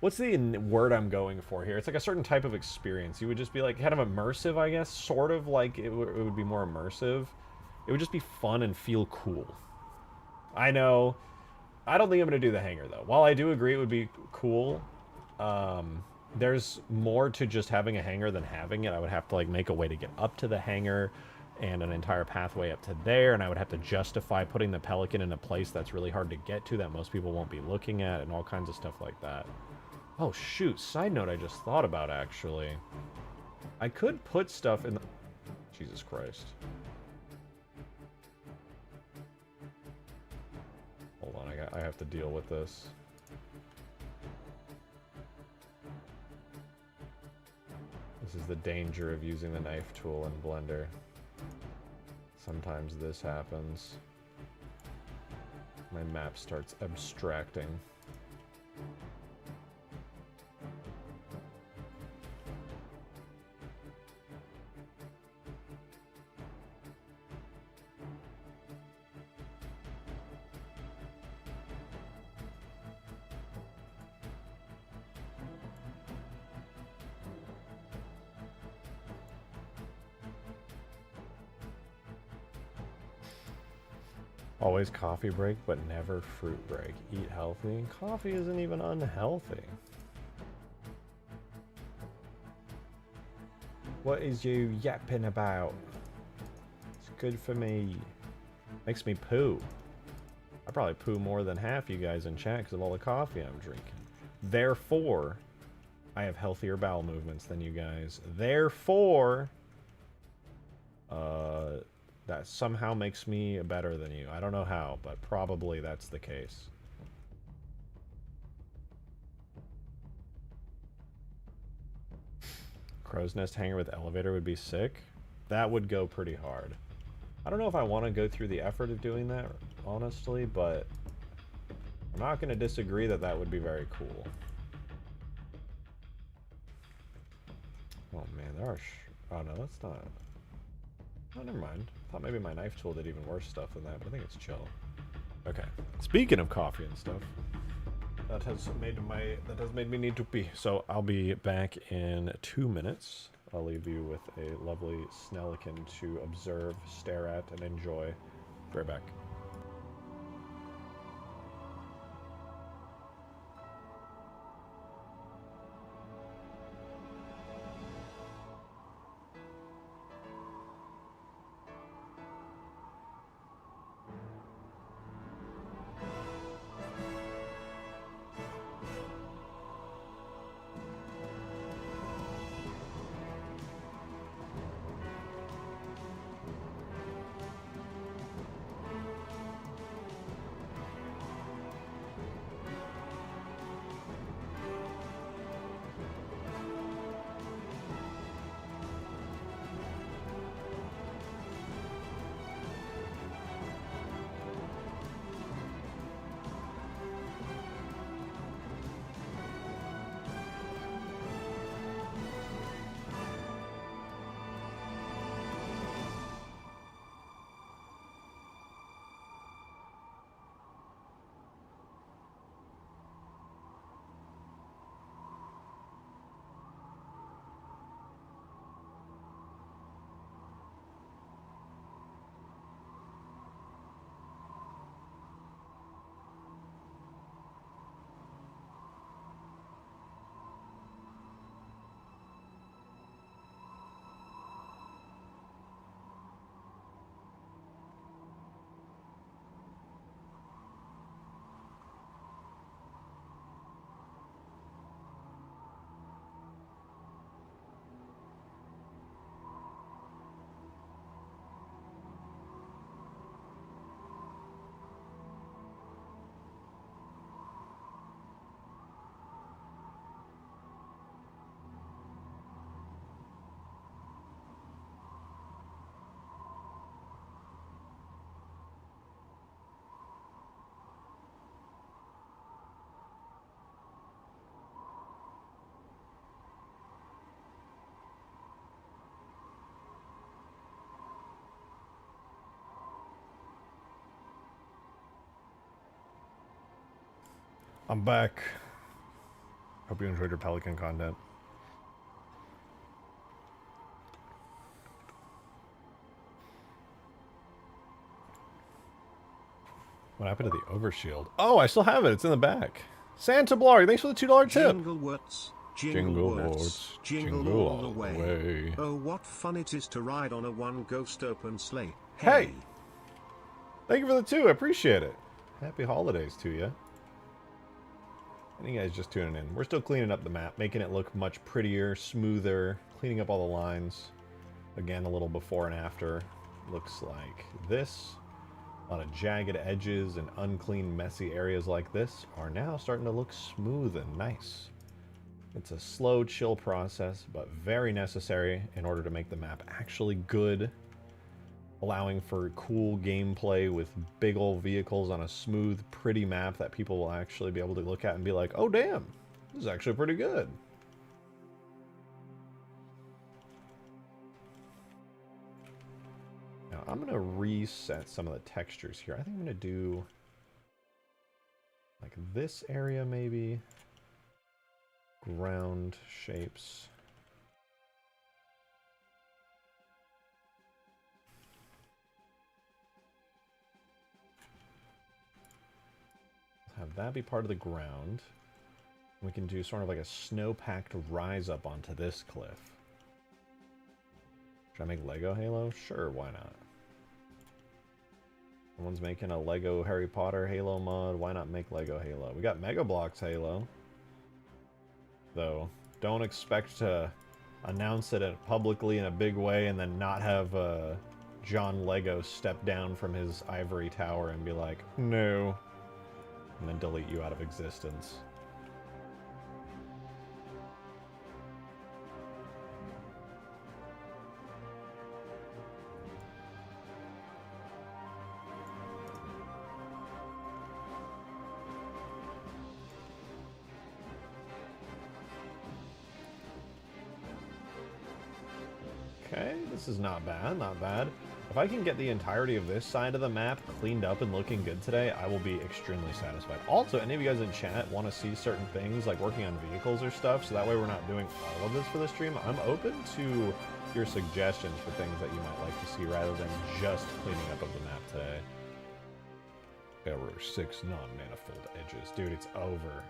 What's the word I'm going for here? It's like a certain type of experience. You would just be like kind of immersive, I guess. Sort of like it would be more immersive. It would just be fun and feel cool. I know. I don't think I'm going to do the hangar, though. While I do agree it would be cool, there's more to just having a hangar than having it. I would have to like make a way to get up to the hangar and an entire pathway up to there, and I would have to justify putting the Pelican in a place that's really hard to get to that most people won't be looking at, and all kinds of stuff like that. Oh shoot, side note I just thought about, actually. I could put stuff in the... Jesus Christ. Hold on, I have to deal with this. This is the danger of using the knife tool in Blender. Sometimes this happens. My map starts abstracting. Always coffee break, but never fruit break. Eat healthy. Coffee isn't even unhealthy. What is you yapping about? It's good for me. Makes me poo. I probably poo more than half you guys in chat because of all the coffee I'm drinking. Therefore, I have healthier bowel movements than you guys. Therefore, that somehow makes me better than you. I don't know how, but probably that's the case. Crow's Nest Hangar with elevator would be sick. That would go pretty hard. I don't know if I want to go through the effort of doing that, honestly, but I'm not going to disagree that that would be very cool. Oh man, there are oh no, that's not... Oh, never mind. I thought maybe my knife tool did even worse stuff than that, but I think it's chill. Okay. Speaking of coffee and stuff, that has made me need to pee. So I'll be back in 2 minutes. I'll leave you with a lovely Snellican to observe, stare at, and enjoy. Be right back. I'm back. Hope you enjoyed your Pelican content. What happened to the overshield? Oh, I still have it. It's in the back. Santa Blarg, thanks for the $2 tip. Jingle words, jingle all the way. Oh, what fun it is to ride on a one ghost open sleigh. Hey! Thank you for the 2. I appreciate it. Happy holidays to you. And you guys just tuning in. We're still cleaning up the map, making it look much prettier, smoother, cleaning up all the lines. Again, a little before and after. Looks like this. A lot of jagged edges and unclean, messy areas like this are now starting to look smooth and nice. It's a slow, chill process, but very necessary in order to make the map actually good, allowing for cool gameplay with big old vehicles on a smooth, pretty map that people will actually be able to look at and be like, oh damn, this is actually pretty good. Now I'm going to reset some of the textures here. I think I'm going to do like this area maybe. Ground shapes. have that be part of the ground. We can do sort of like a snow-packed rise up onto this cliff. Should I make Lego Halo? Sure, why not? Someone's making a Lego Harry Potter Halo mod. Why not make Lego Halo? We got Mega Bloks Halo. Though, don't expect to announce it publicly in a big way and then not have John Lego step down from his ivory tower and be like, no. And then delete you out of existence. Okay, this is not bad, not bad. If I can get the entirety of this side of the map cleaned up and looking good today, I will be extremely satisfied. Also, any of you guys in chat want to see certain things, like working on vehicles or stuff, so that way we're not doing all of this for the stream, I'm open to your suggestions for things that you might like to see rather than just cleaning up of the map today. Error 6 non-manifold edges. Dude, it's over.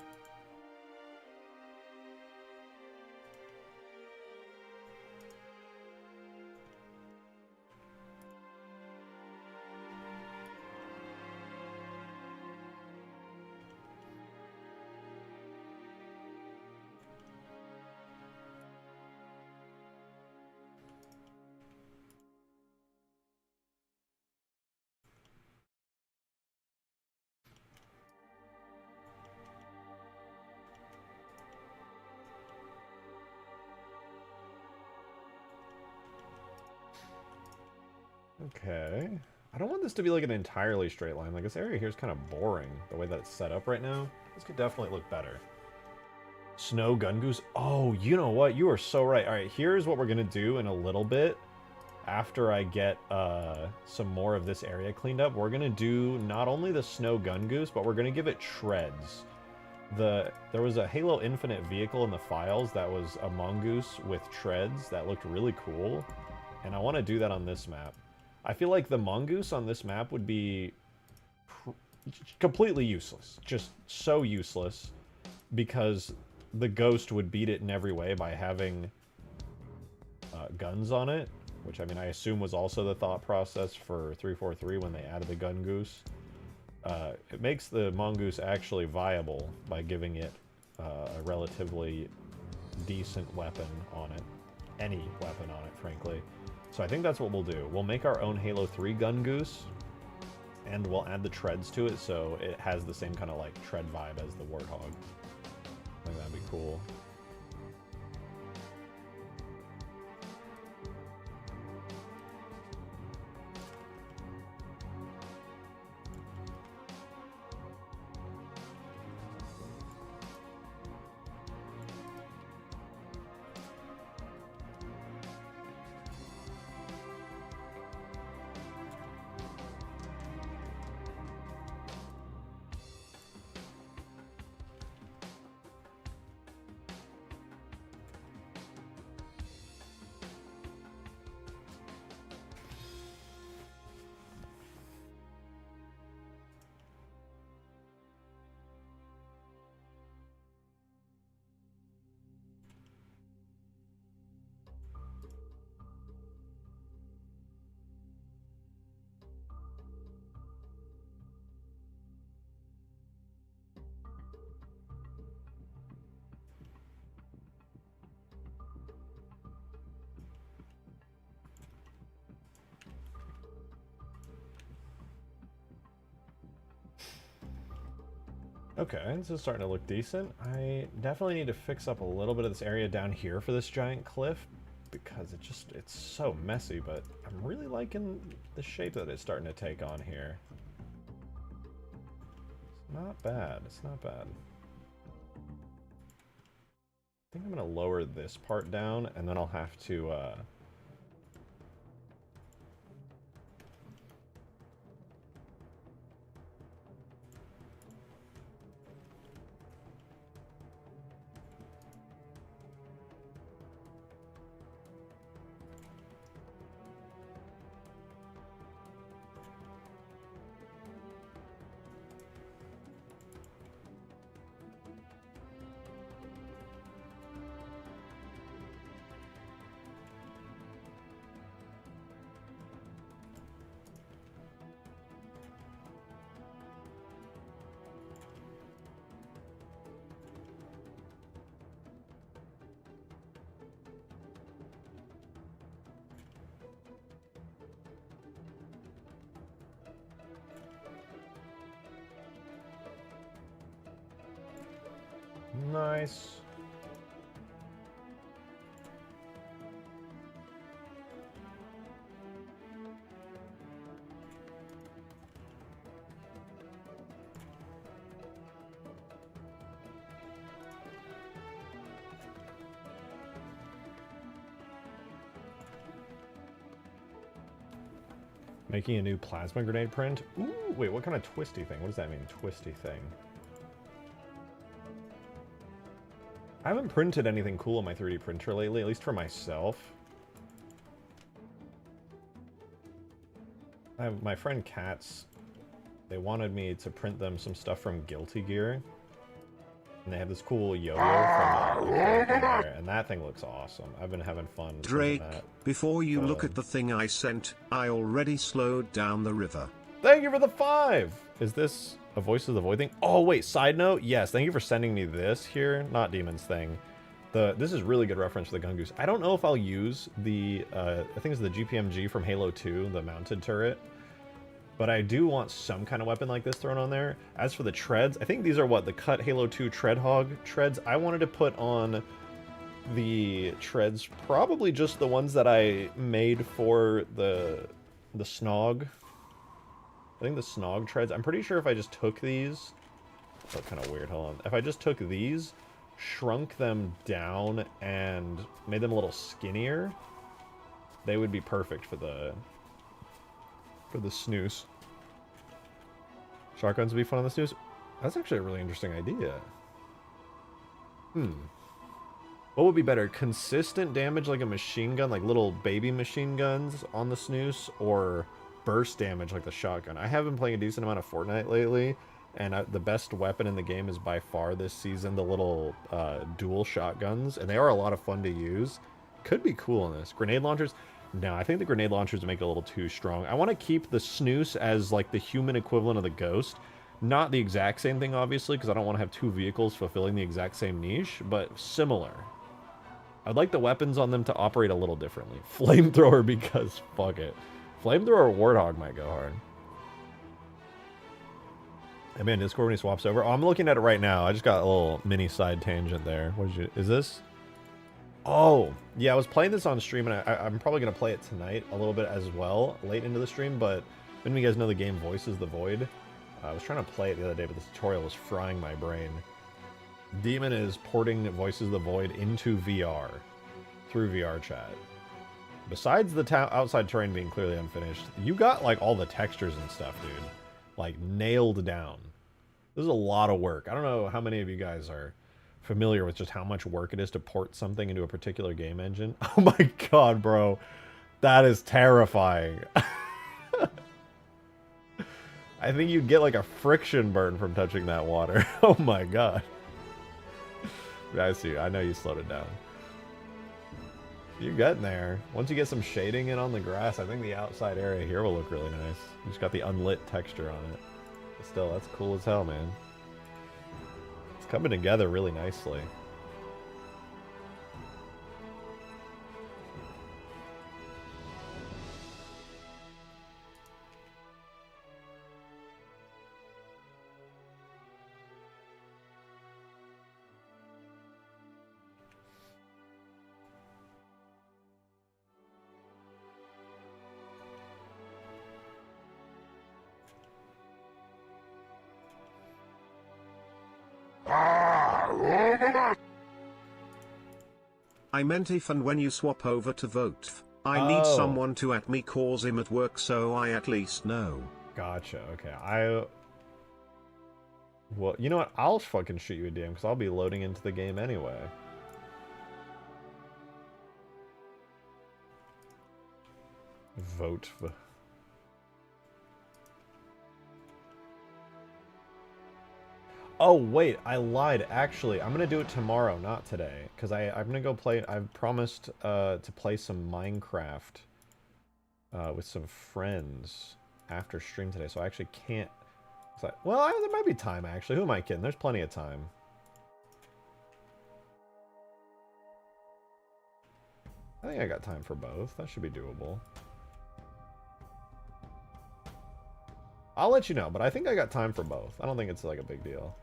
Okay. I don't want this to be like an entirely straight line. Like, this area here is kind of boring, the way that it's set up right now. This could definitely look better. Snow Gun Goose. Oh, you know what? You are so right. All right, here's what we're going to do in a little bit. After I get some more of this area cleaned up, we're going to do not only the Snow Gun Goose, but we're going to give it treads. There was a Halo Infinite vehicle in the files that was a mongoose with treads that looked really cool. And I want to do that on this map. I feel like the mongoose on this map would be completely useless. Just so useless. Because the ghost would beat it in every way by having guns on it. Which, I mean, I assume was also the thought process for 343 when they added the gun goose. It makes the mongoose actually viable by giving it a relatively decent weapon on it. Any weapon on it, frankly. So I think that's what we'll do. We'll make our own Halo 3 gun goose, and we'll add the treads to it so it has the same kind of like tread vibe as the Warthog. I think that'd be cool. Okay, this is starting to look decent. I definitely need to fix up a little bit of this area down here for this giant cliff because it's so messy, but I'm really liking the shape that it's starting to take on here. It's not bad, it's not bad. I think I'm gonna lower this part down and then I'll have to Nice. Making a new plasma grenade print? Ooh, wait, what kind of twisty thing? What does that mean, twisty thing? I haven't printed anything cool on my 3D printer lately, at least for myself. I have my friend Katz, they wanted me to print them some stuff from Guilty Gear. And they have this cool yo-yo from there, and that thing looks awesome. I've been having fun. Drake, before you look at the thing I sent, I already slowed down the river. Thank you for the 5! Is this a Voice of the Void thing? Oh, wait, side note? Yes, thank you for sending me this here. Not Demon's thing. This is really good reference to the Gungoose. I don't know if I'll use the, I think it's the GPMG from Halo 2, the mounted turret. But I do want some kind of weapon like this thrown on there. As for the treads, I think these are what, the cut Halo 2 Treadhog treads. I wanted to put on the treads, probably just the ones that I made for the Snog. I think the Snog treads. I'm pretty sure if I just took these, that's kind of weird, hold on. If I just took these, shrunk them down, and made them a little skinnier, they would be perfect for the snooze. Shotguns would be fun on the snooze. That's actually a really interesting idea. What would be better? Consistent damage like a machine gun, like little baby machine guns on the snooze, or burst damage like the shotgun? I have been playing a decent amount of Fortnite lately, and the best weapon in the game is by far this season the little dual shotguns, and they are a lot of fun to use. Could be cool in this. Grenade launchers? No, I think the grenade launchers make it a little too strong. I want to keep the Snooze as like the human equivalent of the Ghost. Not the exact same thing, obviously, because I don't want to have two vehicles fulfilling the exact same niche, but similar. I'd like the weapons on them to operate a little differently. Flamethrower, because fuck it. Flamethrower or Warthog might go hard. Hey man, Discord when he swaps over. Oh, I'm looking at it right now. I just got a little mini side tangent there. What did you... Is this? Oh, yeah, I was playing this on stream, and I'm probably going to play it tonight a little bit as well, late into the stream, but when you guys know the game Voices the Void, I was trying to play it the other day, but the tutorial was frying my brain. Demon is porting Voices the Void into VR, through VR chat. Besides the outside terrain being clearly unfinished, you got, like, all the textures and stuff, dude. Like, nailed down. This is a lot of work. I don't know how many of you guys are familiar with just how much work it is to port something into a particular game engine. Oh my god, bro. That is terrifying. I think you'd get like a friction burn from touching that water. Oh my god. I see. I know you slowed it down. You're getting there. Once you get some shading in on the grass, I think the outside area here will look really nice. You just got the unlit texture on it. But still, that's cool as hell, man. Coming together really nicely. I meant if and when you swap over to vote, I need someone to at me cause him at work so I at least know. Gotcha, okay. Well, you know what? I'll fucking shoot you a DM because I'll be loading into the game anyway. Vote. Oh, wait, I lied. Actually, I'm going to do it tomorrow, not today. Because I'm going to go play... I've promised to play some Minecraft with some friends after stream today. So I actually can't... Well, there might be time, actually. Who am I kidding? There's plenty of time. I think I got time for both. That should be doable. I'll let you know, but I think I got time for both. I don't think it's like a big deal.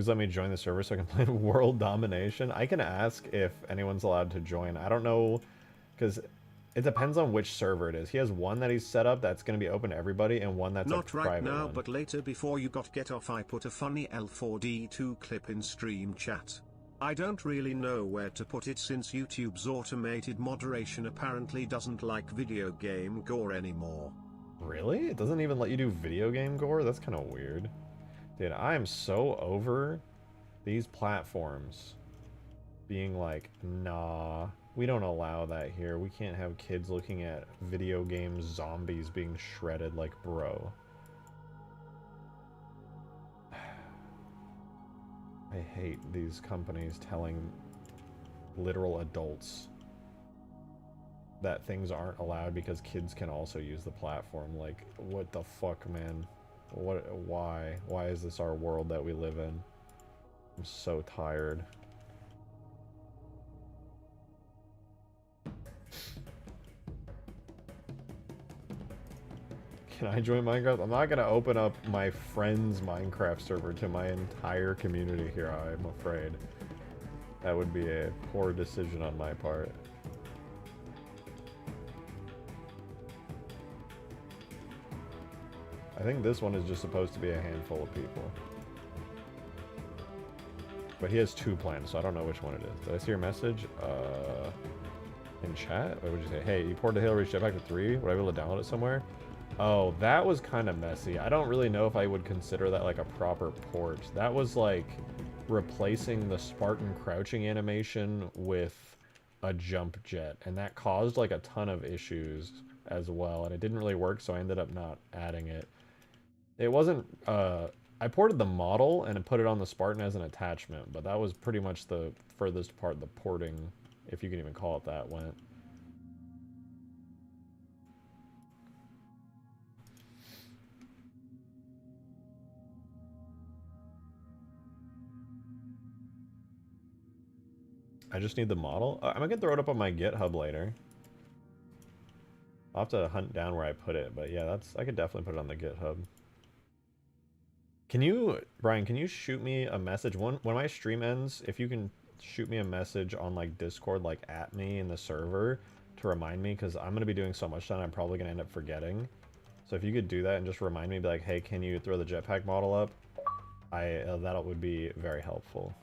Please let me join the server so I can play World Domination. I can ask if anyone's allowed to join. I don't know, because it depends on which server it is. He has one that he's set up that's going to be open to everybody, and one that's Not a right private now, one. but later before you get off, I put a funny L4D2 clip in stream chat. I don't really know where to put it since YouTube's automated moderation apparently doesn't like video game gore anymore. Really? It doesn't even let you do video game gore? That's kind of weird. Dude, I am so over these platforms being like, nah, we don't allow that here. We can't have kids looking at video game zombies being shredded, like, bro. I hate these companies telling literal adults that things aren't allowed because kids can also use the platform. Like, what the fuck, man? Why? Why is this our world that we live in? I'm so tired. Can I join Minecraft? I'm not gonna open up my friend's Minecraft server to my entire community here, I'm afraid. That would be a poor decision on my part. I think this one is just supposed to be a handful of people. But he has 2 plans, so I don't know which one it is. Did I see your message? In chat? What would you say? Hey, you poured the Halo Reach Jetpack to 3? Would I be able to download it somewhere? Oh, that was kind of messy. I don't really know if I would consider that like a proper port. That was like replacing the Spartan crouching animation with a jump jet, and that caused like a ton of issues as well, and it didn't really work, so I ended up not adding it. It wasn't, I ported the model and put it on the Spartan as an attachment, but that was pretty much the furthest part the porting, if you can even call it that, went. I just need the model. I'm gonna throw it up on my GitHub later. I'll have to hunt down where I put it, but yeah, I could definitely put it on the GitHub. Can you, Brian, can you shoot me a message? When my stream ends, if you can shoot me a message on like Discord, like at me in the server to remind me, because I'm gonna be doing so much then I'm probably gonna end up forgetting. So if you could do that and just remind me, be like, hey, can you throw the jetpack model up? That would be very helpful.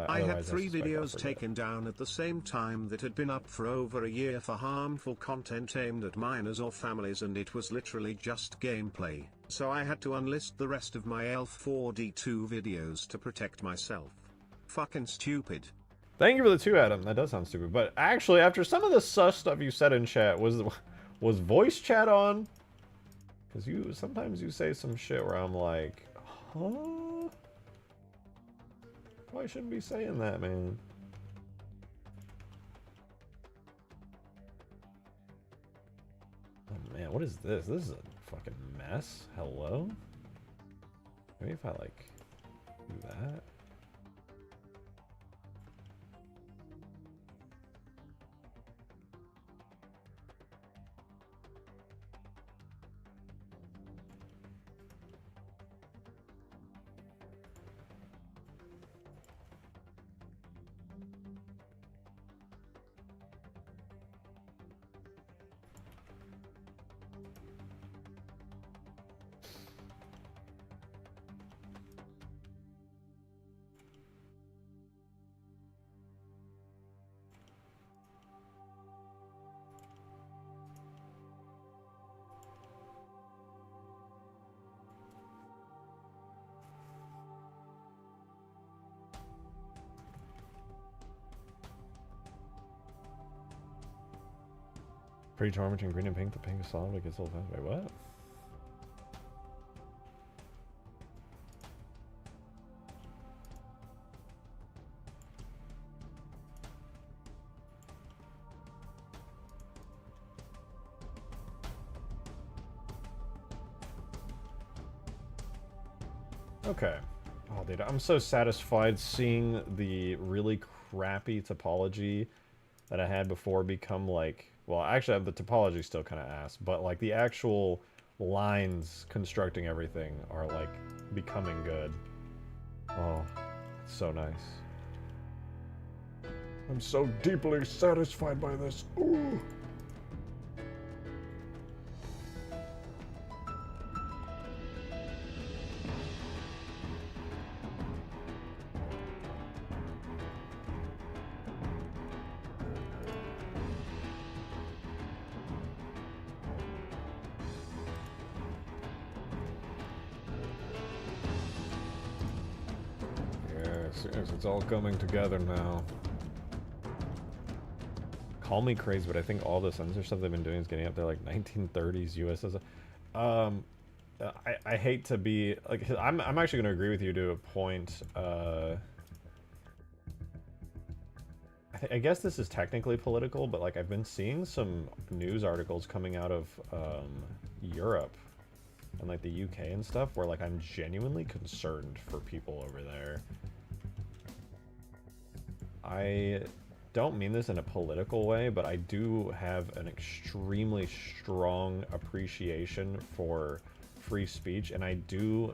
I had 3 videos taken down at the same time that had been up for over a year for harmful content aimed at minors or families, and it was literally just gameplay, so I had to unlist the rest of my L4D2 videos to protect myself. Fucking stupid. Thank you for the 2, Adam. That does sound stupid, but actually, after some of the sus stuff you said in chat, was voice chat on? Because sometimes you say some shit where I'm like, huh? Probably shouldn't be saying that, man. Oh man, what is this? This is a fucking mess. Hello? Maybe if I like do that. Pretty charming between green and pink. The pink is solid, it gets a little fast. Wait, what? Okay. Oh, dude, I'm so satisfied seeing the really crappy topology that I had before become like... Well, actually, the topology still kind of ass, but like the actual lines constructing everything are like becoming good. Oh, it's so nice. I'm so deeply satisfied by this. Ooh. Yes, it's all coming together now. Call me crazy, but I think all the censor stuff they've been doing is getting up there like 1930s USS. I hate to be like I'm actually going to agree with you to a point. I guess this is technically political, but like I've been seeing some news articles coming out of Europe and like the UK and stuff where like I'm genuinely concerned for people over there. I don't mean this in a political way, but I do have an extremely strong appreciation for free speech, and I do,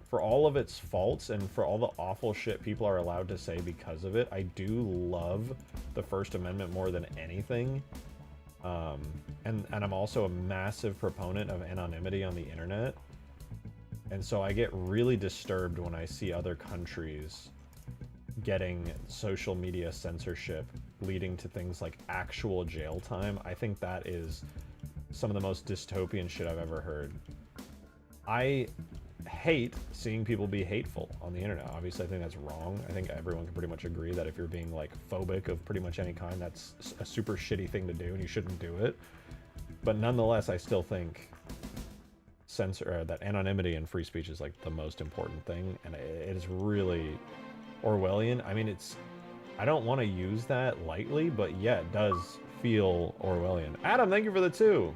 for all of its faults and for all the awful shit people are allowed to say because of it, I do love the First Amendment more than anything. And I'm also a massive proponent of anonymity on the internet. And so I get really disturbed when I see other countries getting social media censorship leading to things like actual jail time. I think that is some of the most dystopian shit I've ever heard. I hate seeing people be hateful on the internet. Obviously, I think that's wrong. I think everyone can pretty much agree that if you're being like phobic of pretty much any kind, that's a super shitty thing to do and you shouldn't do it. But nonetheless, I still think that anonymity and free speech is like the most important thing, and it is really Orwellian. I mean, I don't want to use that lightly, but yeah, it does feel Orwellian. Adam, thank you for the 2.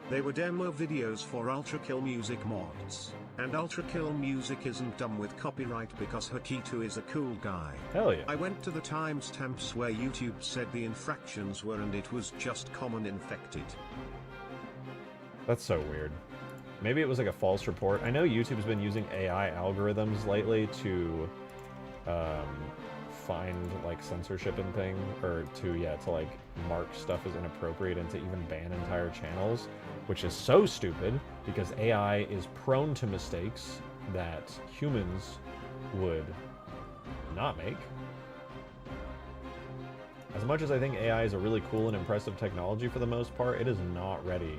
They were demo videos for Ultra Kill Music mods, and Ultra Kill Music isn't dumb with copyright because Hakito is a cool guy. Hell yeah. I went to the timestamps where YouTube said the infractions were, and it was just common infected. That's so weird. Maybe it was like a false report. I know YouTube's been using AI algorithms lately to find like censorship and thing, or to like mark stuff as inappropriate and to even ban entire channels, which is so stupid because AI is prone to mistakes that humans would not make. As much as I think AI is a really cool and impressive technology for the most part, it is not ready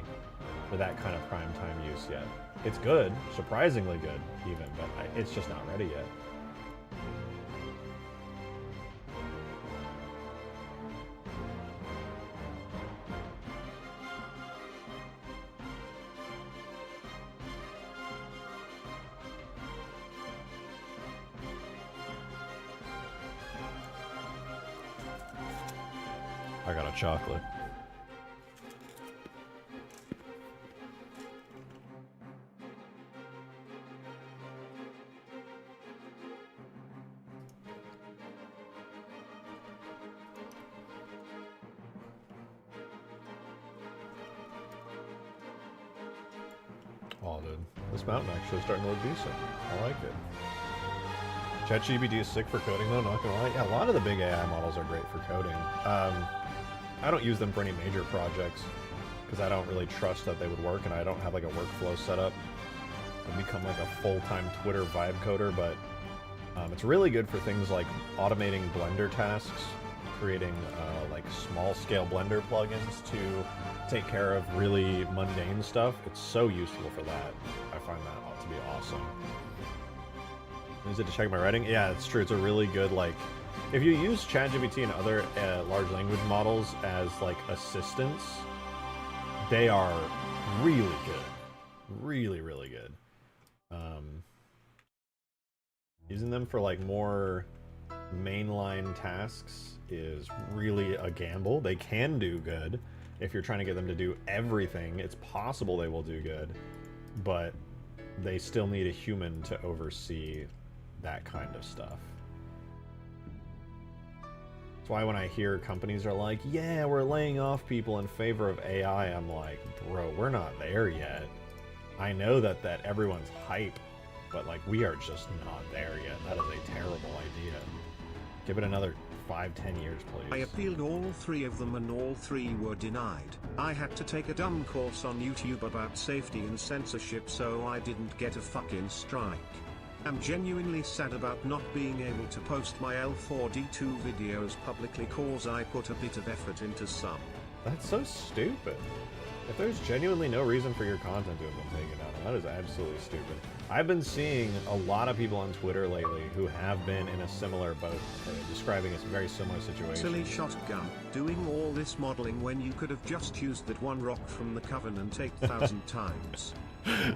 for that kind of prime time use yet. It's good, surprisingly good even, but it's just not ready yet. I got a chocolate. Oh, dude. This mountain actually is starting to look decent. I like it. ChatGPT is sick for coding, though, not gonna lie. Yeah, a lot of the big AI models are great for coding. I don't use them for any major projects, because I don't really trust that they would work, and I don't have, like, a workflow set up. I've become, like, a full-time Twitter vibe coder, but it's really good for things like automating Blender tasks, creating, like, small-scale Blender plugins to take care of really mundane stuff. It's so useful for that. I find that ought to be awesome. Use it to check my writing? Yeah, it's true. It's a really good, like... If you use ChatGPT and other large language models as, like, assistants, they are really good. Really, really good. Using them for, like, more mainline tasks is really a gamble. They can do good. If you're trying to get them to do everything, it's possible they will do good. But they still need a human to oversee that kind of stuff. That's why when I hear companies are like, yeah, we're laying off people in favor of AI, I'm like, bro, we're not there yet. I know that everyone's hype but like we are just not there yet. That is a terrible idea. Give it another 5-10 years, please. I appealed all 3 of them and all 3 were denied. I had to take a dumb course on YouTube about safety and censorship so I didn't get a fucking strike. I'm genuinely sad about not being able to post my L4D2 videos publicly cause I put a bit of effort into some. That's so stupid. If there's genuinely no reason for your content to have been taken down, that is absolutely stupid. I've been seeing a lot of people on Twitter lately who have been in a similar boat, describing a very similar situation. Silly shotgun, doing all this modeling when you could have just used that one rock from the Covenant 8,000 times.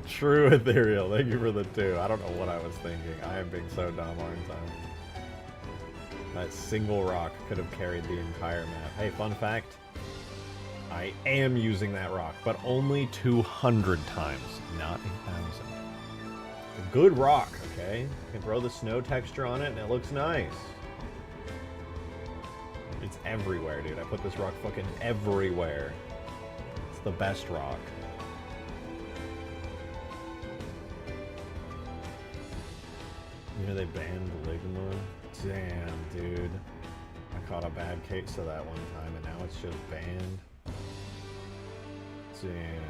True, Ethereal. Thank you for the 2. I don't know what I was thinking. I am being so dumb, aren't I? That single rock could have carried the entire map. Hey, fun fact. I am using that rock, but only 200 times, not 1,000. A good rock, okay? You can throw the snow texture on it and it looks nice. It's everywhere, dude. I put this rock fucking everywhere. It's the best rock. You know they banned Ligma? Damn, dude. I caught a bad case of that one time and now it's just banned. Damn.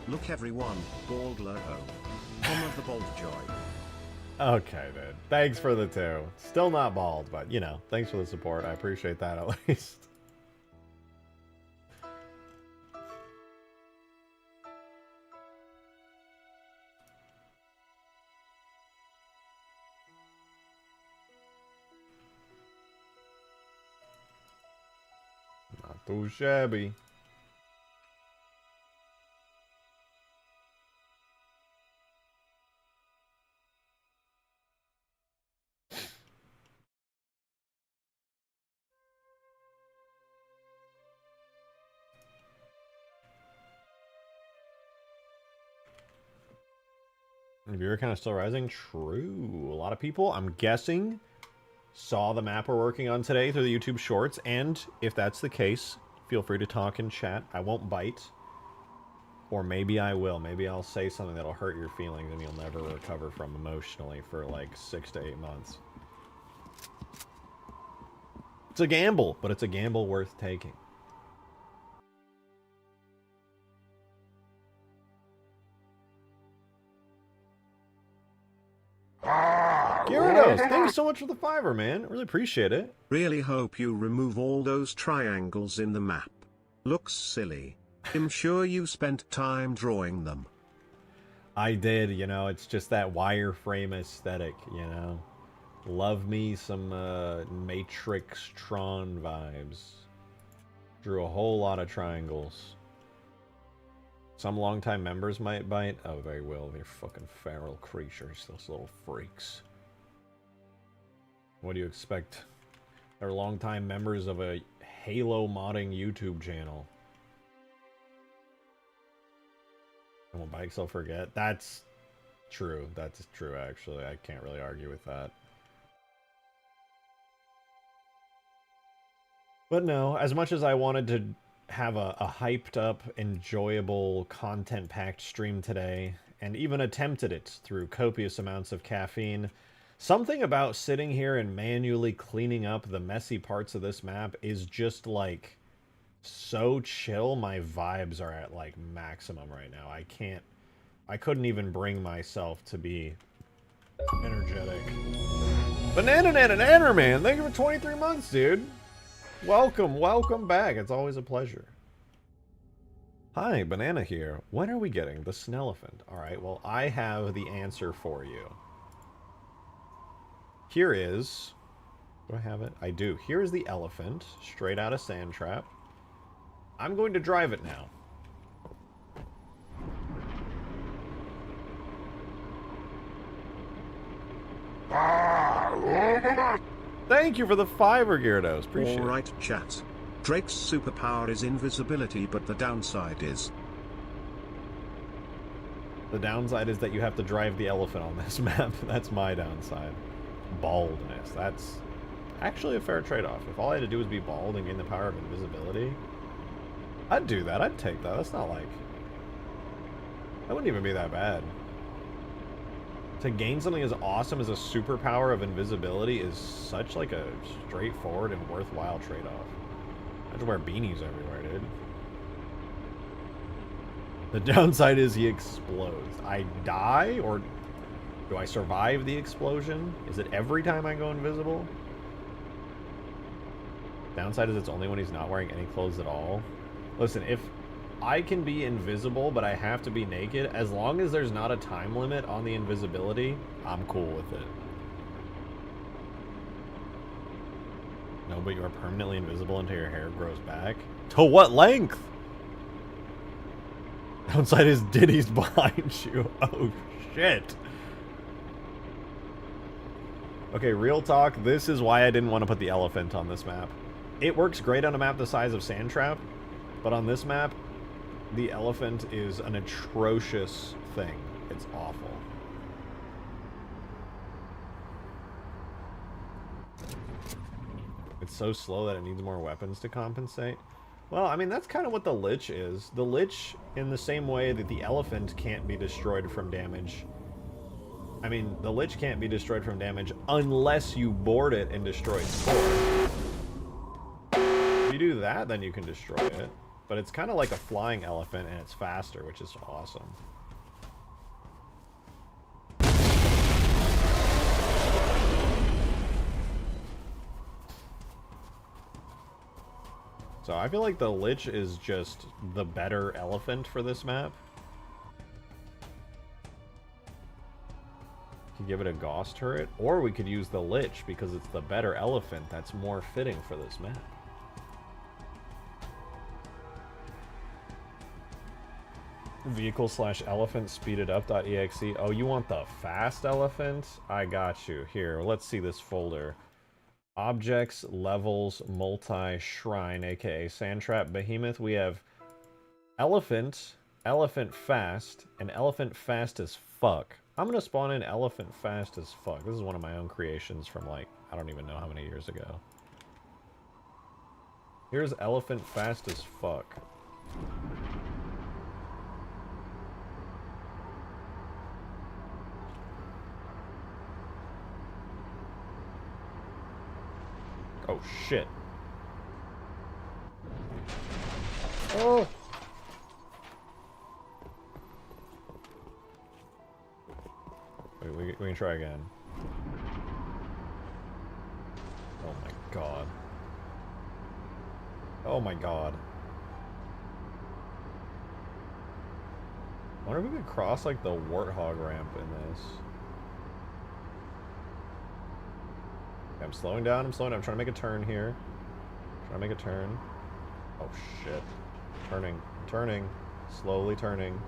Look everyone, bald logo. Home of the Bold Joy. Okay, dude. Thanks for the 2. Still not bald, but, you know, thanks for the support. I appreciate that at least. Not too shabby. Viewer kind of still rising. True. A lot of people, I'm guessing, saw the map we're working on today through the YouTube Shorts, and if that's the case, feel free to talk in chat. I won't bite. Or maybe I will. Maybe I'll say something that'll hurt your feelings and you'll never recover from emotionally for like 6 to 8 months. It's a gamble, but it's a gamble worth taking. Gyarados, thank you so much for the 5, man. Really appreciate it. Really hope you remove all those triangles in the map. Looks silly. I'm sure you spent time drawing them. I did, you know, it's just that wireframe aesthetic, you know. Love me some Matrix Tron vibes. Drew a whole lot of triangles. Some longtime members might bite. Oh, they will. They're fucking feral creatures, those little freaks. What do you expect? They're longtime members of a Halo modding YouTube channel. And when bikes will forget. That's true. That's true, actually. I can't really argue with that. But no, as much as I wanted to have a hyped up, enjoyable, content-packed stream today, and even attempted it through copious amounts of caffeine, something about sitting here and manually cleaning up the messy parts of this map is just like so chill. My vibes are at like maximum right now. I couldn't even bring myself to be energetic. Banana man, thank you for 23 months, dude. Welcome back. It's always a pleasure. Hi, Banana here. When are we getting the Snelephant? Alright, well, I have the answer for you. Here is... Do I have it? I do. Here is the elephant, straight out of Sandtrap. I'm going to drive it now. Thank you for the 5 Gyarados. Appreciate it. Alright, chat. Drake's superpower is invisibility, but the downside is... The downside is that you have to drive the elephant on this map. That's my downside. Baldness. That's actually a fair trade-off. If all I had to do was be bald and gain the power of invisibility, I'd do that. I'd take that. That's not like... That wouldn't even be that bad. To gain something as awesome as a superpower of invisibility is such like a straightforward and worthwhile trade-off. I just wear beanies everywhere, dude. The downside is he explodes. I die, or do I survive the explosion? Is it every time I go invisible? Downside is it's only when he's not wearing any clothes at all. Listen, if I can be invisible, but I have to be naked, as long as there's not a time limit on the invisibility, I'm cool with it. No, but you are permanently invisible until your hair grows back. To what length? Downside is Diddy's behind you. Oh, shit. Okay, real talk. This is why I didn't want to put the elephant on this map. It works great on a map the size of Sandtrap, but on this map, the elephant is an atrocious thing. It's awful. It's so slow that it needs more weapons to compensate. Well, I mean, that's kind of what the Lich is. The Lich, in the same way that the elephant can't be destroyed from damage. I mean, the Lich can't be destroyed from damage unless you board it and destroy its core. If you do that, then you can destroy it. But it's kind of like a flying elephant, and it's faster, which is awesome. So I feel like the Lich is just the better elephant for this map. Could give it a Gauss turret, or we could use the Lich because it's the better elephant that's more fitting for this map. Vehicle/elephant speeded up.exe. Oh, you want the fast elephant? I got you. Here, let's see this folder. Objects, levels, multi-shrine, aka Sandtrap Behemoth. We have elephant, elephant fast, and elephant fast as fuck. I'm gonna spawn in elephant fast as fuck. This is one of my own creations from like, I don't even know how many years ago. Here's elephant fast as fuck. Oh, shit. Oh! Wait, we can try again. Oh my god. Oh my god. I wonder if we could cross, like, the warthog ramp in this. I'm slowing down, I'm trying to make a turn here. Trying to make a turn. Oh shit. Turning. Slowly turning.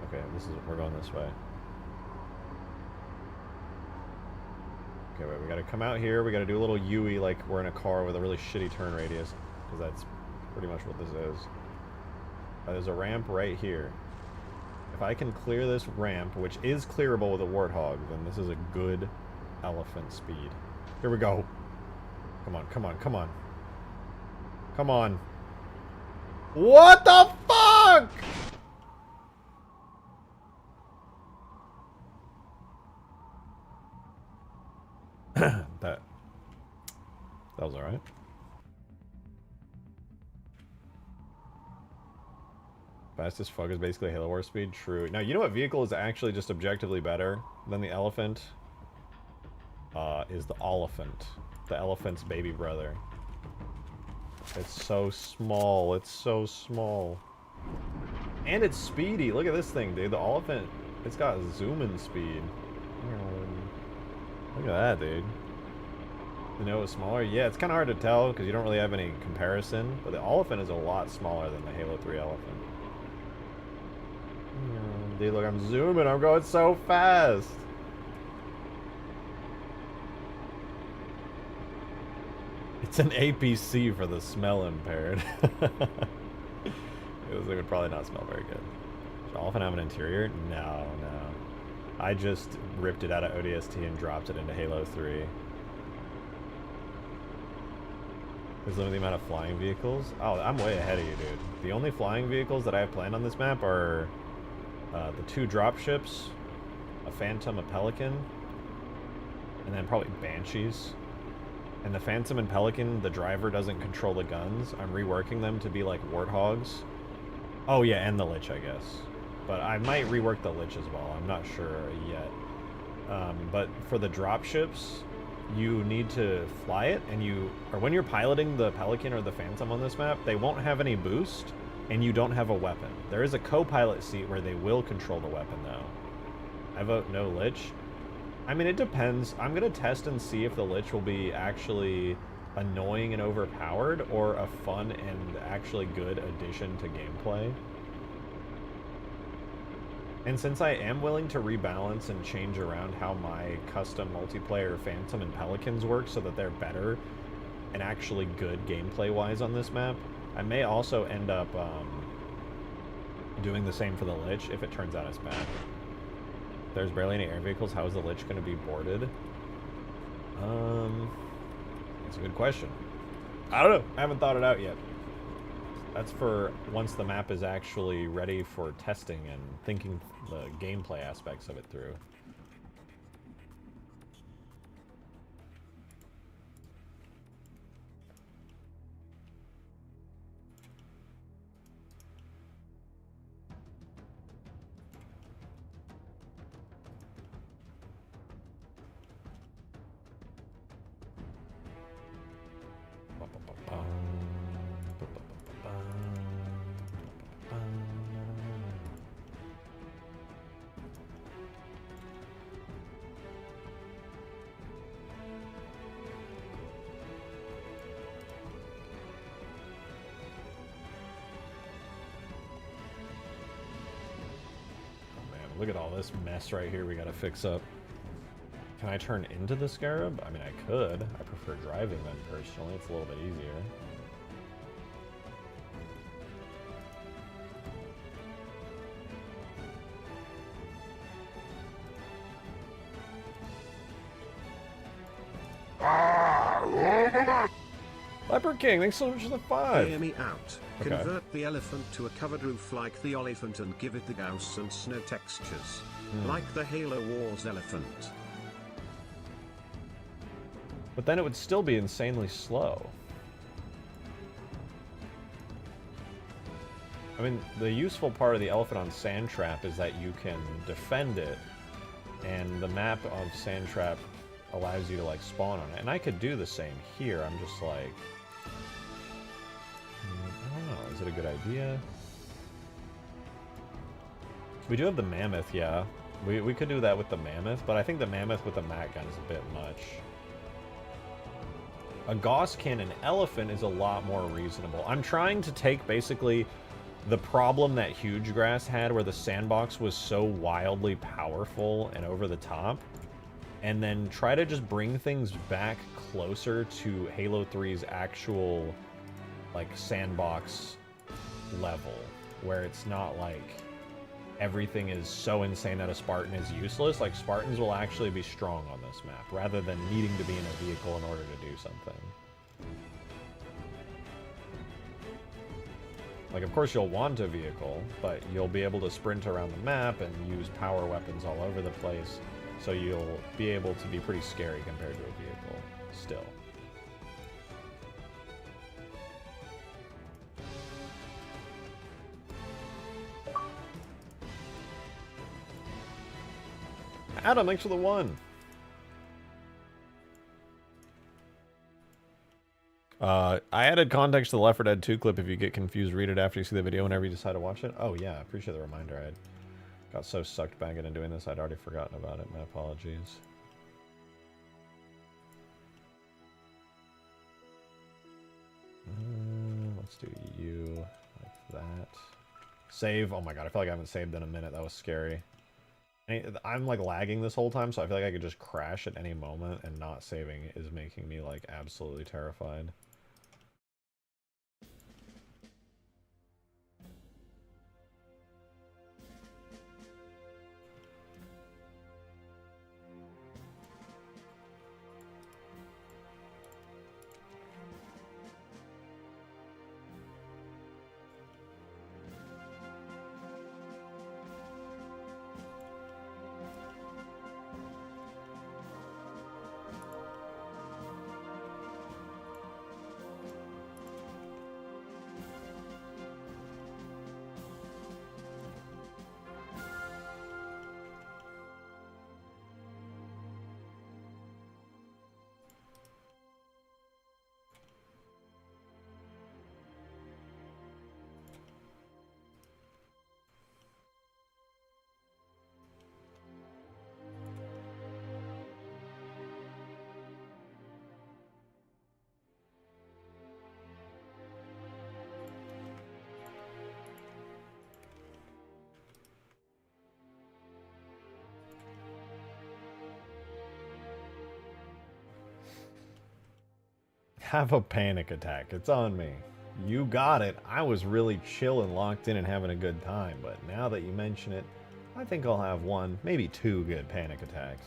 Okay, we're going this way. Okay, wait, we gotta come out here, we gotta do a little U-ey like we're in a car with a really shitty turn radius. Because that's pretty much what this is. There's a ramp right here. If I can clear this ramp, which is clearable with a warthog, then this is a good elephant speed. Here we go. Come on, come on, come on. Come on. What the fuck?! that was alright. Fast as fuck is basically Halo War speed. True. Now, you know what vehicle is actually just objectively better than the elephant? Is the Oliphant. The elephant's baby brother. It's so small. It's so small. And it's speedy. Look at this thing, dude. The Oliphant, it's got zoom-in speed. Look at that, dude. You know it's smaller? Yeah, it's kind of hard to tell because you don't really have any comparison. But the Oliphant is a lot smaller than the Halo 3 Elephant. Dude, look, I'm zooming. I'm going so fast. It's an APC for the smell impaired. It would probably not smell very good. Should Elephant have an interior? No, no. I just ripped it out of ODST and dropped it into Halo 3. There's limited amount of flying vehicles. Oh, I'm way ahead of you, dude. The only flying vehicles that I have planned on this map are the 2 dropships, a Phantom, a Pelican, and then probably Banshees. And the Phantom and Pelican, the driver doesn't control the guns. I'm reworking them to be like Warthogs. Oh yeah, and the Lich, I guess. But I might rework the Lich as well. I'm not sure yet. But for the dropships, you need to fly it, and or when you're piloting the Pelican or the Phantom on this map, they won't have any boost, and you don't have a weapon. There is a co-pilot seat where they will control the weapon, though. I vote no Lich. I mean, it depends. I'm going to test and see if the Lich will be actually annoying and overpowered, or a fun and actually good addition to gameplay. And since I am willing to rebalance and change around how my custom multiplayer Phantom and Pelicans work so that they're better and actually good gameplay-wise on this map, I may also end up doing the same for the Lich if it turns out it's bad. There's barely any air vehicles. How is the Lich going to be boarded? That's a good question. I don't know. I haven't thought it out yet. That's for once the map is actually ready for testing and thinking the gameplay aspects of it through. Look at all this mess right here we gotta fix up. Can I turn into the Scarab? I mean, I could. I prefer driving them personally. It's a little bit easier. Leopard King, thanks so much for the 5. Hear me out. Okay. Convert the elephant to a covered roof like the Oliphant and give it the Gauss and snow textures. Like the Halo Wars elephant. But then it would still be insanely slow. I mean, the useful part of the Elephant on Sandtrap is that you can defend it, and the map of Sandtrap allows you to, like, spawn on it. And I could do the same here. I'm just like... I don't know. Is it a good idea? We do have the Mammoth, yeah. We could do that with the Mammoth, but I think the Mammoth with the Mat Gun is a bit much. A Gauss Cannon Elephant is a lot more reasonable. I'm trying to take, basically, the problem that Huge Grass had, where the sandbox was so wildly powerful and over the top, and then try to just bring things back closer to Halo 3's actual, like, sandbox level, where it's not like everything is so insane that a Spartan is useless. Like, Spartans will actually be strong on this map, rather than needing to be in a vehicle in order to do something. Like, of course you'll want a vehicle, but you'll be able to sprint around the map and use power weapons all over the place, so you'll be able to be pretty scary compared to a vehicle, still. Adam, thanks for the 1. I added context to the Left 4 Dead 2 clip. If you get confused, read it after you see the video whenever you decide to watch it. Oh yeah, I appreciate the reminder. I got so sucked back into doing this, I'd already forgotten about it. My apologies. Let's do you like that. Save. Oh my god, I feel like I haven't saved in a minute. That was scary. I'm like lagging this whole time, so I feel like I could just crash at any moment, and not saving is making me like absolutely terrified. Have a panic attack. It's on me. You got it. I was really chill and locked in and having a good time, but now that you mention it, I think I'll have one, maybe two good panic attacks.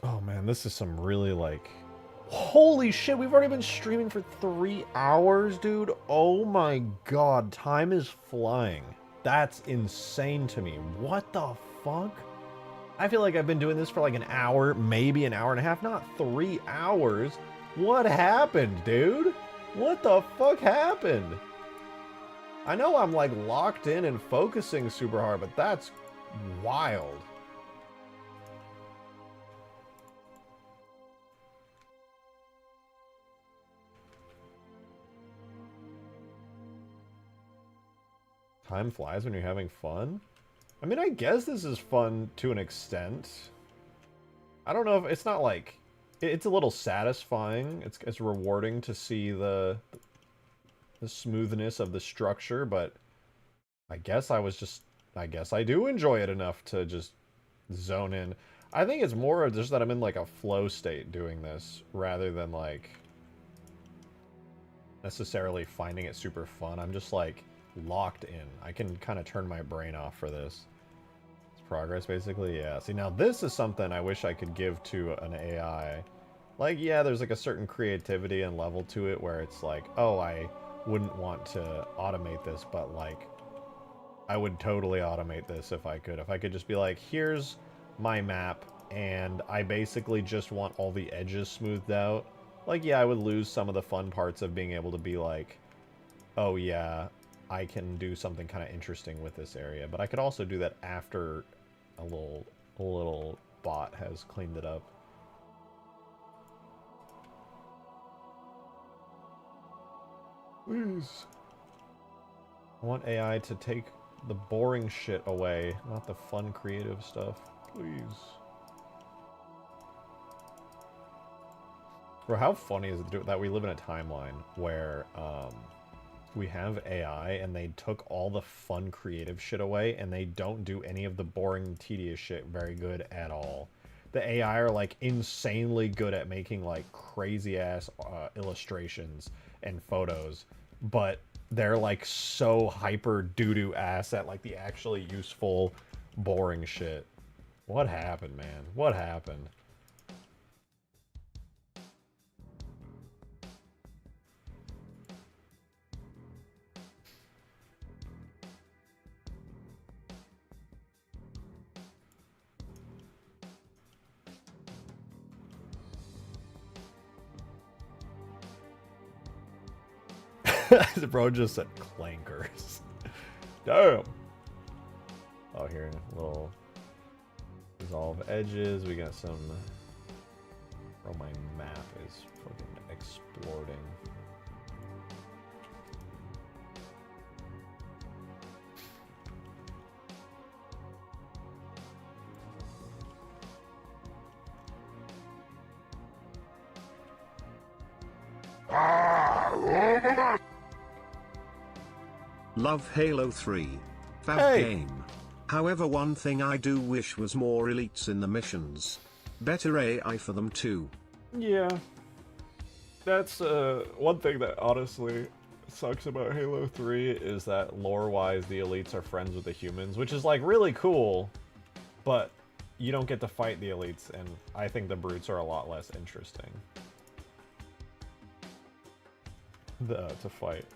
Oh man, this is some really like... Holy shit, we've already been streaming for 3 hours, dude. Oh my god, time is flying. That's insane to me. What the fuck? I feel like I've been doing this for like an hour, maybe an hour and a half, not 3 hours. What happened, dude? What the fuck happened? I know I'm like locked in and focusing super hard, but that's wild. Time flies when you're having fun? I mean, I guess this is fun to an extent. I don't know if it's not like... It's a little satisfying. It's rewarding to see the smoothness of the structure, but I guess I guess I do enjoy it enough to just zone in. I think it's more of just that I'm in like a flow state doing this rather than like necessarily finding it super fun. I'm just like locked in. I can kind of turn my brain off for this. It's progress basically, yeah. See, now this is something I wish I could give to an AI. Like, yeah, there's like a certain creativity and level to it where it's like, oh, I wouldn't want to automate this, but like, I would totally automate this if I could. If I could just be like, here's my map, and I basically just want all the edges smoothed out. Like, yeah, I would lose some of the fun parts of being able to be like, oh yeah, I can do something kind of interesting with this area. But I could also do that after a little bot has cleaned it up. Please. I want AI to take the boring shit away, not the fun creative stuff. Please. Bro, how funny is it that we live in a timeline where we have AI and they took all the fun creative shit away and they don't do any of the boring tedious shit very good at all. The AI are like insanely good at making like crazy ass illustrations and photos, but they're like so hyper doo-doo ass at like the actually useful boring shit. What happened, man? What happened? The bro just said clankers. Damn. Oh here. Little dissolve edges. We got some. Oh, my map is fucking exploding. Love Halo 3. Fab Hey. game. However, one thing I do wish was more elites in the missions. Better AI for them too. Yeah. That's one thing that honestly sucks about Halo 3 is that lore-wise the elites are friends with the humans, which is like really cool, but you don't get to fight the elites, and I think the brutes are a lot less interesting to fight.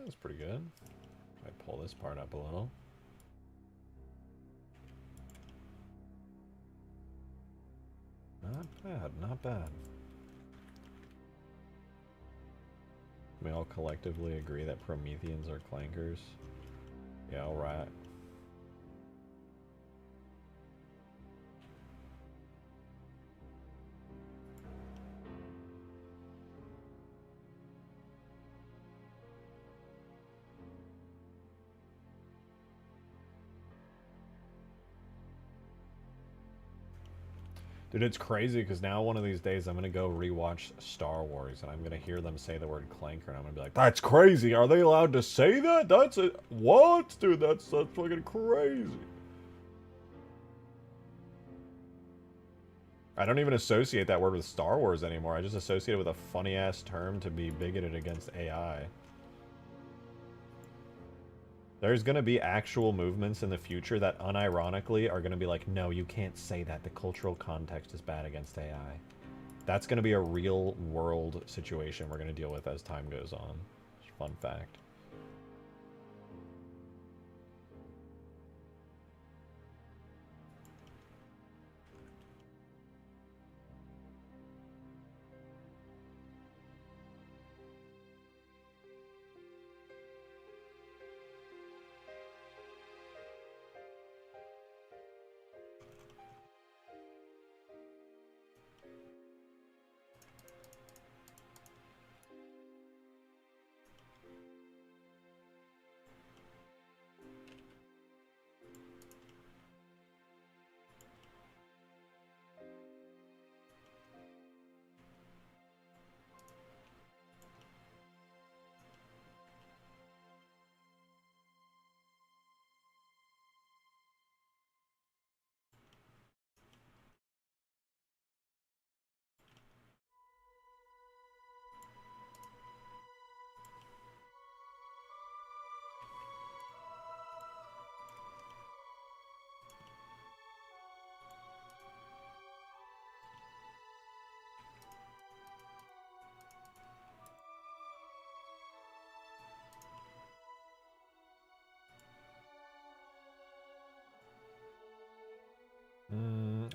That's pretty good. I pull this part up a little. Not bad, not bad. We all collectively agree that Prometheans are clankers. Yeah, alright. Dude, it's crazy because now one of these days I'm gonna go rewatch Star Wars and I'm gonna hear them say the word clanker and I'm gonna be like, that's crazy! Are they allowed to say that? That's it. What? Dude, that's fucking crazy. I don't even associate that word with Star Wars anymore. I just associate it with a funny ass term to be bigoted against AI. There's going to be actual movements in the future that unironically are going to be like, no, you can't say that. The cultural context is bad against AI. That's going to be a real world situation we're going to deal with as time goes on. Fun fact.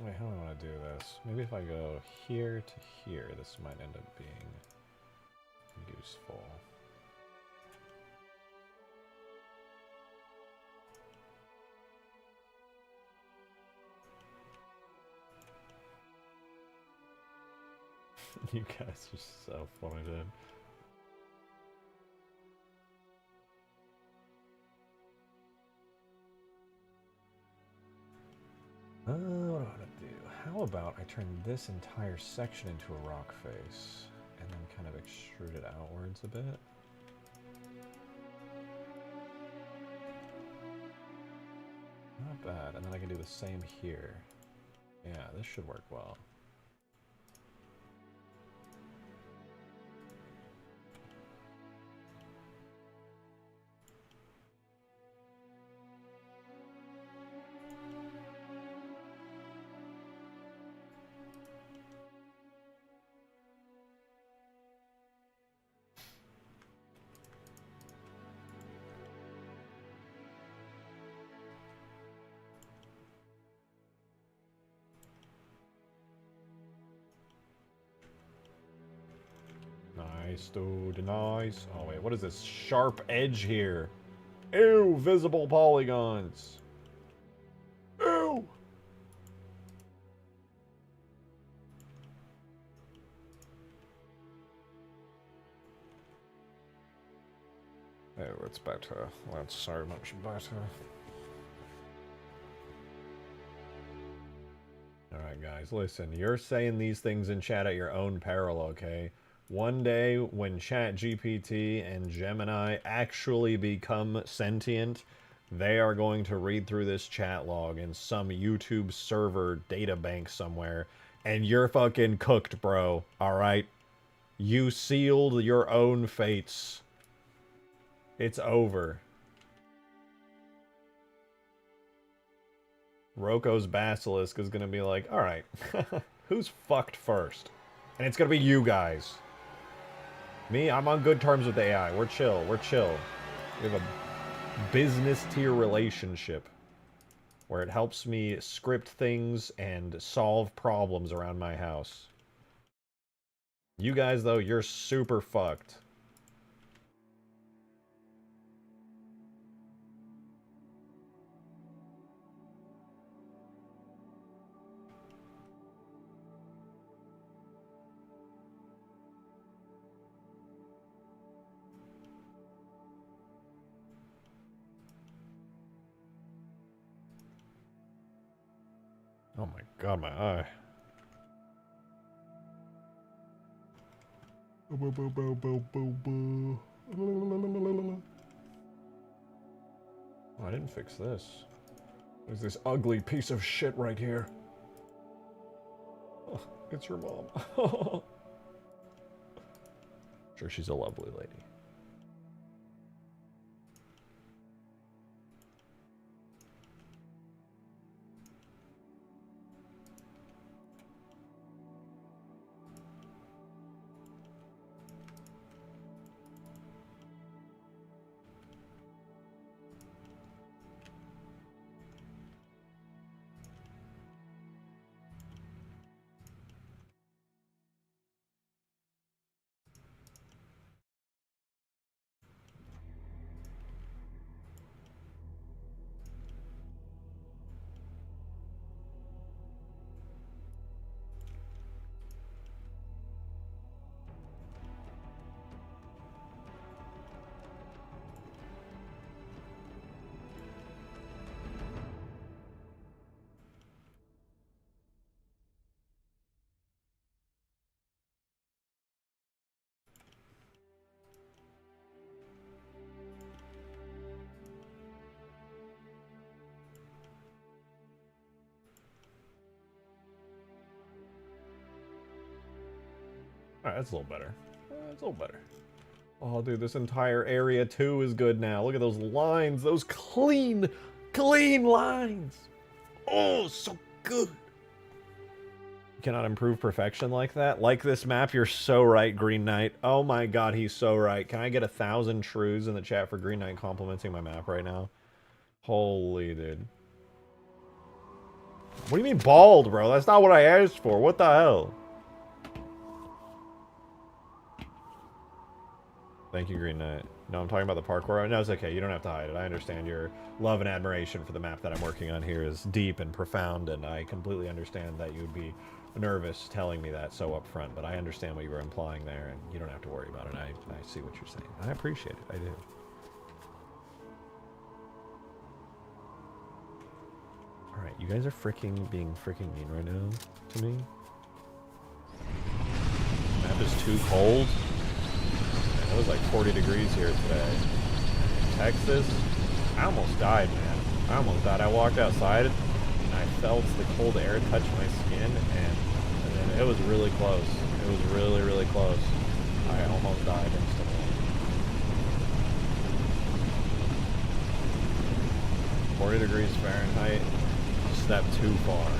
Wait, how do I want to do this? Maybe if I go here to here, this might end up being useful. You guys are so funny, dude. What do I want to do? how about I turn this entire section into a rock face and then kind of extrude it outwards a bit? Not bad. And then I can do the same here. Yeah, this should work well. Nice, dude, nice. Oh, wait, what is this sharp edge here? Ew, visible polygons. Ew! Oh, it's better. That's so much better. Alright, guys, listen. You're saying these things in chat at your own peril, okay? One day, when ChatGPT and Gemini actually become sentient, they are going to read through this chat log in some YouTube server data bank somewhere, and you're fucking cooked, bro. Alright? You sealed your own fates. It's over. Roko's Basilisk is gonna be like, alright, who's fucked first? And it's gonna be you guys. Me, I'm on good terms with the AI. We're chill. We're chill. We have a business tier relationship where it helps me script things and solve problems around my house. You guys, though, you're super fucked. Oh my god, my eye. Oh, I didn't fix this. There's this ugly piece of shit right here. Oh, it's your mom. Sure, she's a lovely lady. Alright, that's a little better. That's a little better. Oh, dude, this entire area, too, is good now. Look at those lines. Those clean lines. Oh, so good. You cannot improve perfection like that. Like this map, you're so right, Green Knight. Oh my god, he's so right. Can I get 1,000 truths in the chat for Green Knight complimenting my map right now? Holy, dude. What do you mean bald, bro? That's not what I asked for. What the hell? Thank you, Green Knight. No, I'm talking about the parkour. No, it's okay. You don't have to hide it. I understand your love and admiration for the map that I'm working on here is deep and profound, and I completely understand that you would be nervous telling me that so up front, but I understand what you were implying there, and you don't have to worry about it. I see what you're saying. I appreciate it. I do. Alright, you guys are being freaking mean right now to me. Map is too cold. Man, it was like 40 degrees here today. Texas, I almost died, man. I almost died. I walked outside and I felt the cold air touch my skin, and it was really close. It was really, really close. I almost died instantly. 40 degrees Fahrenheit, step too far.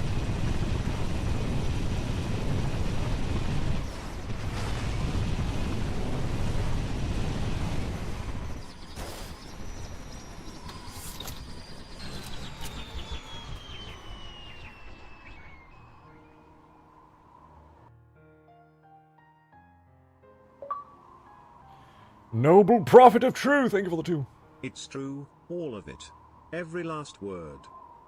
Noble prophet of truth, thank you for the 2. It's true, all of it. Every last word.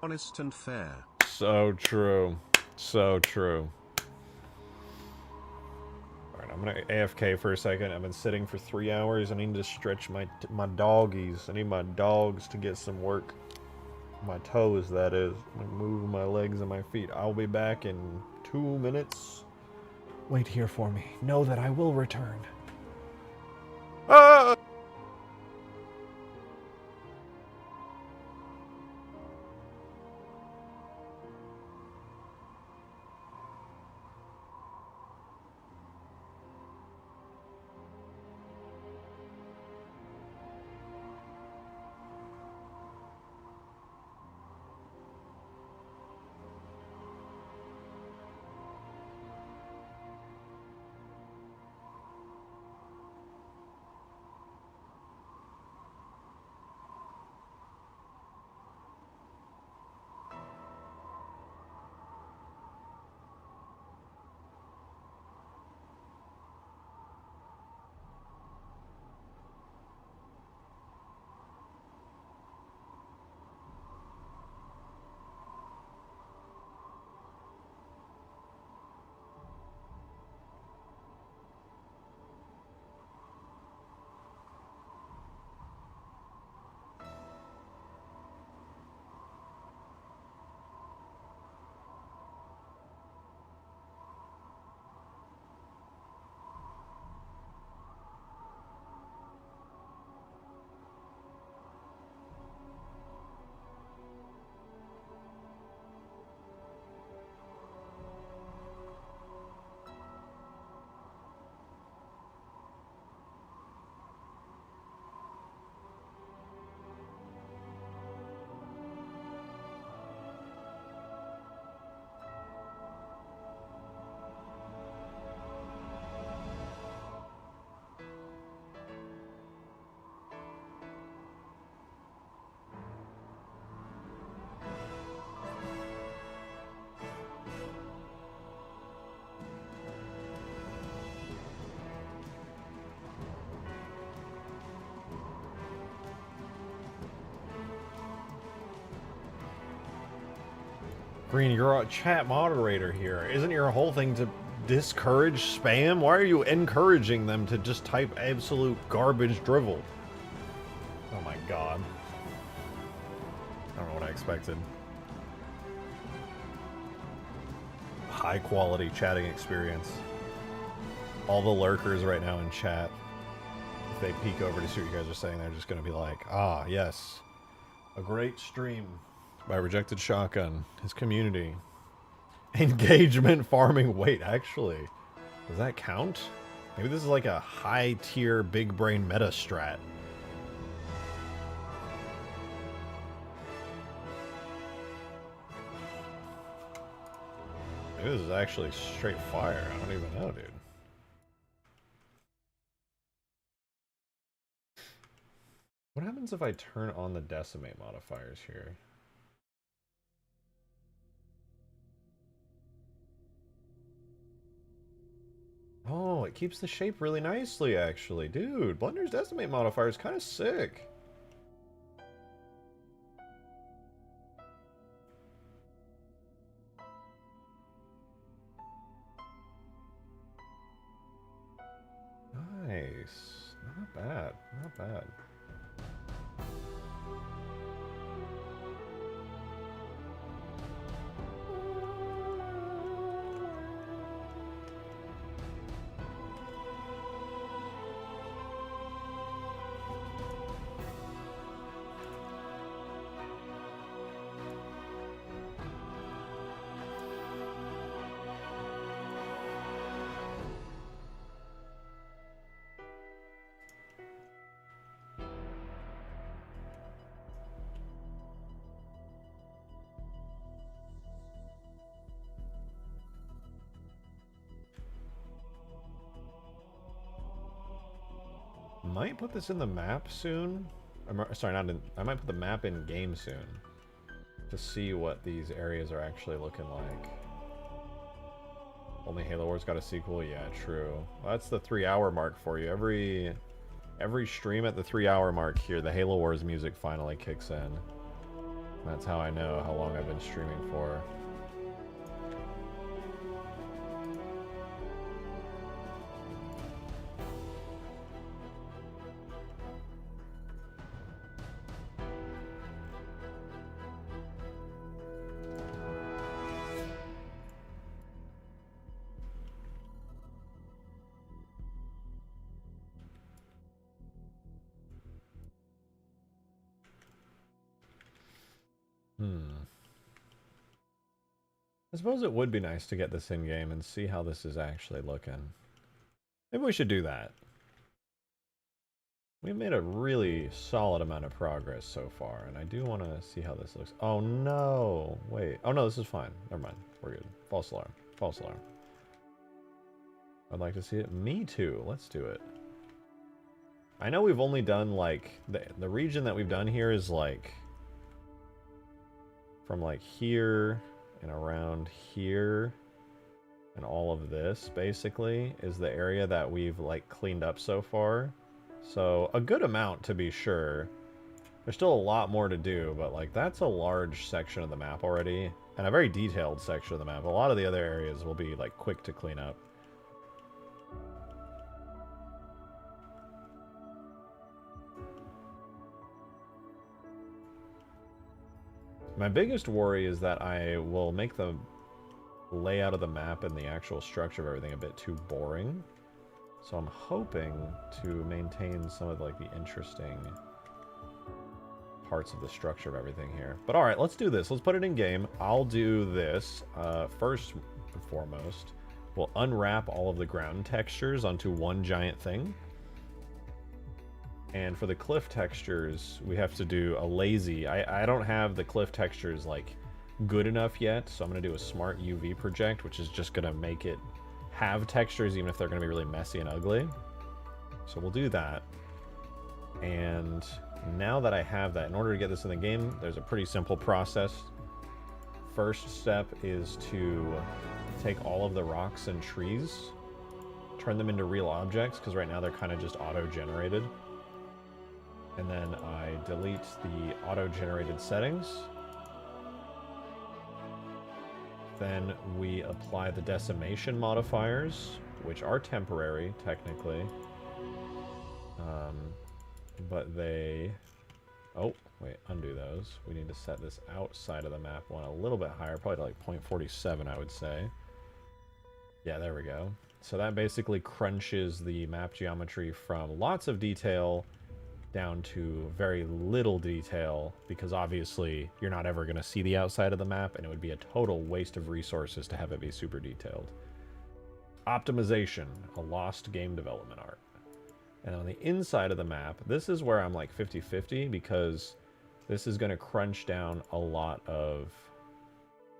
Honest and fair. So true. So true. Alright, I'm gonna AFK for a second. I've been sitting for 3 hours. I need to stretch my doggies. I need my dogs to get some work. My toes, that is. Like, move my legs and my feet. I'll be back in 2 minutes. Wait here for me. Know that I will return. Ah! Green, you're a chat moderator here. Isn't your whole thing to discourage spam? Why are you encouraging them to just type absolute garbage drivel? Oh my god. I don't know what I expected. High quality chatting experience. All the lurkers right now in chat, if they peek over to see what you guys are saying, they're just going to be like, ah, yes. A great stream by Rejected Shotgun, his community. Engagement farming. Wait, actually, does that count? Maybe this is like a high tier big brain meta strat. Maybe this is actually straight fire. I don't even know, dude. What happens if I turn on the decimate modifiers here? Oh, it keeps the shape really nicely, actually. Dude, Blender's decimate modifier is kind of sick. Nice. Not bad. Not bad. might put this in the map soon. Sorry, not in... I might put the map in game soon. To see what these areas are actually looking like. Only Halo Wars got a sequel? Yeah, true. Well, that's the 3-hour mark for you. Every stream at the 3-hour mark here, the Halo Wars music finally kicks in. That's how I know how long I've been streaming for. I suppose it would be nice to get this in-game and see how this is actually looking. Maybe we should do that. We've made a really solid amount of progress so far, and I do want to see how this looks. Oh no! Wait. Oh no, this is fine. Never mind. We're good. False alarm. False alarm. I'd like to see it. Me too. Let's do it. I know we've only done, like... The region that we've done here is, like... From, like, here... and around here and all of this basically is the area that we've like cleaned up so far. So a good amount, to be sure. There's still a lot more to do, but like that's a large section of the map already and a very detailed section of the map. A lot of the other areas will be like quick to clean up. My biggest worry is that I will make the layout of the map and the actual structure of everything a bit too boring. So I'm hoping to maintain some of like the interesting parts of the structure of everything here. But alright, let's do this. Let's put it in game. I'll do this. First and foremost, we'll unwrap all of the ground textures onto one giant thing. And for the cliff textures, we have to do a lazy... I don't have the cliff textures, like, good enough yet, so I'm going to do a smart UV project, which is just going to make it have textures, even if they're going to be really messy and ugly. So we'll do that. And now that I have that, in order to get this in the game, there's a pretty simple process. First step is to take all of the rocks and trees, turn them into real objects, because right now they're kind of just auto-generated. And then I delete the auto-generated settings. Then we apply the decimation modifiers, which are temporary, technically. But they... Oh, wait, undo those. We need to set this outside of the map one a little bit higher, probably to like 0.47, I would say. Yeah, there we go. So that basically crunches the map geometry from lots of detail down to very little detail, because obviously you're not ever going to see the outside of the map, and it would be a total waste of resources to have it be super detailed. Optimization, a lost game development art. And on the inside of the map, this is where I'm like 50-50, because this is going to crunch down a lot of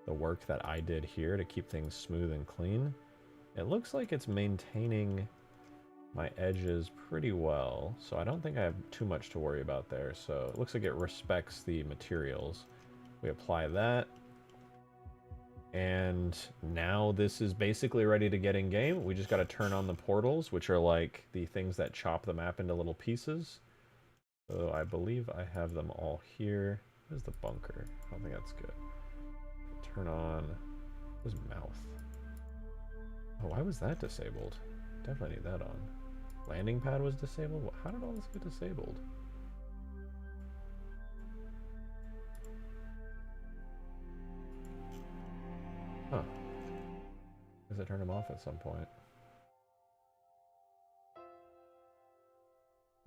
the work that I did here to keep things smooth and clean. It looks like it's maintaining my edges pretty well, so I don't think I have too much to worry about there. So it looks like it respects the materials. We apply that, and now this is basically ready to get in game. We just got to turn on the portals, which are like the things that chop the map into little pieces. So I believe I have them all here. Where's the bunker? I don't think that's good. Turn on his mouth. Oh, why was that disabled? Definitely need that on. Landing pad was disabled? How did all this get disabled? Huh. Guess I turned him off at some point.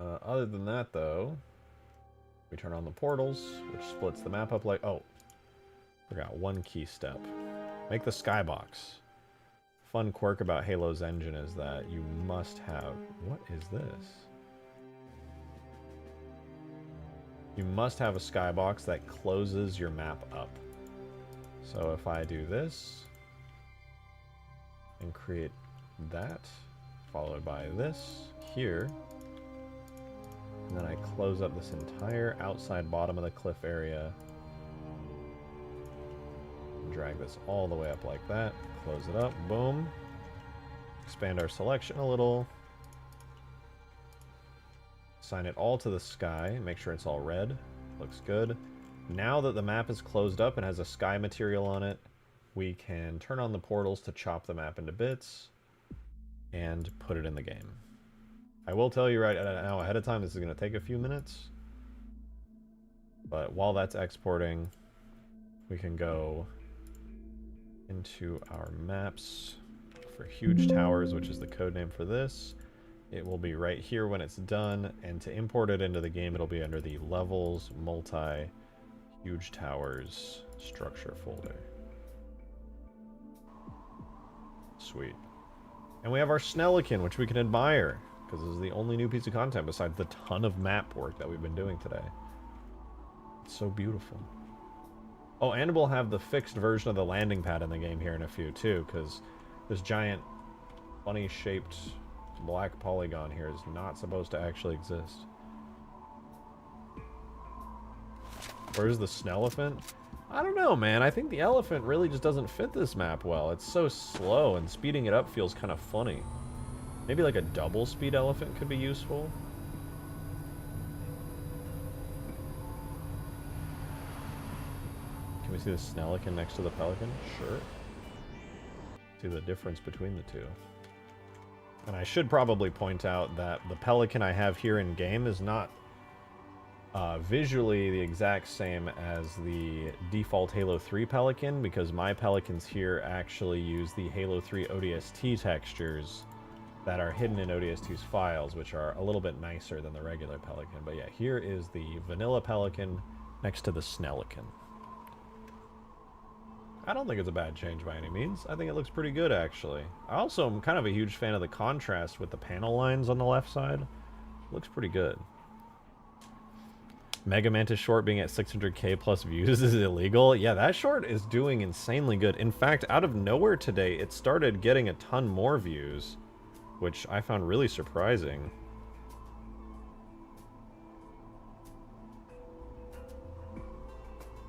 Other than that, though, we turn on the portals, which splits the map up like... Oh, forgot one key step. Make the skybox. Fun quirk about Halo's engine is that you must have... What is this? You must have a skybox that closes your map up. So if I do this, and create that, followed by this here, And then I close up this entire outside bottom of the cliff area. Drag this all the way up like that. Close it up. Boom. Expand our selection a little. Assign it all to the sky. Make sure it's all red. Looks good. Now that the map is closed up and has a sky material on it, we can turn on the portals to chop the map into bits and put it in the game. I will tell you right now ahead of time, this is going to take a few minutes. But while that's exporting, we can go into our maps for huge towers, which is the code name for this. It will be right here when it's done, and to import it into the game, it'll be under the levels, multi, huge towers structure folder. Sweet. And we have our Snellican, which we can admire, because this is the only new piece of content besides the ton of map work that we've been doing today. It's so beautiful. Oh, and we'll have the fixed version of the landing pad in the game here in a few, too, because this giant, funny-shaped black polygon here is not supposed to actually exist. Where's the Snelliphant? I don't know, man. I think the elephant really just doesn't fit this map well. It's so slow, and speeding it up feels kind of funny. Maybe like a double speed elephant could be useful. Can we see the Snellican next to the Pelican? Sure. See the difference between the two. And I should probably point out that the Pelican I have here in game is not visually the exact same as the default Halo 3 Pelican, because my Pelicans here actually use the Halo 3 ODST textures that are hidden in ODST's files, which are a little bit nicer than the regular Pelican. But yeah, here is the vanilla Pelican next to the Snellican. I don't think it's a bad change by any means. I think it looks pretty good, actually. I also am kind of a huge fan of the contrast with the panel lines on the left side. Looks pretty good. Mega Mantis short being at 600k plus views is illegal. Yeah, that short is doing insanely good. In fact, out of nowhere today, it started getting a ton more views, which I found really surprising. I'm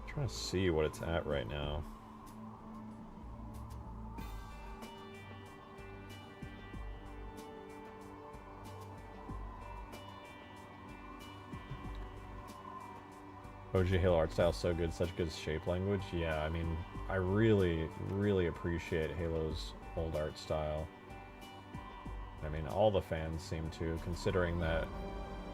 trying to see what it's at right now. OG Halo art style so good, such good shape language. Yeah, I mean, I really, really appreciate Halo's old art style. I mean, all the fans seem to, considering that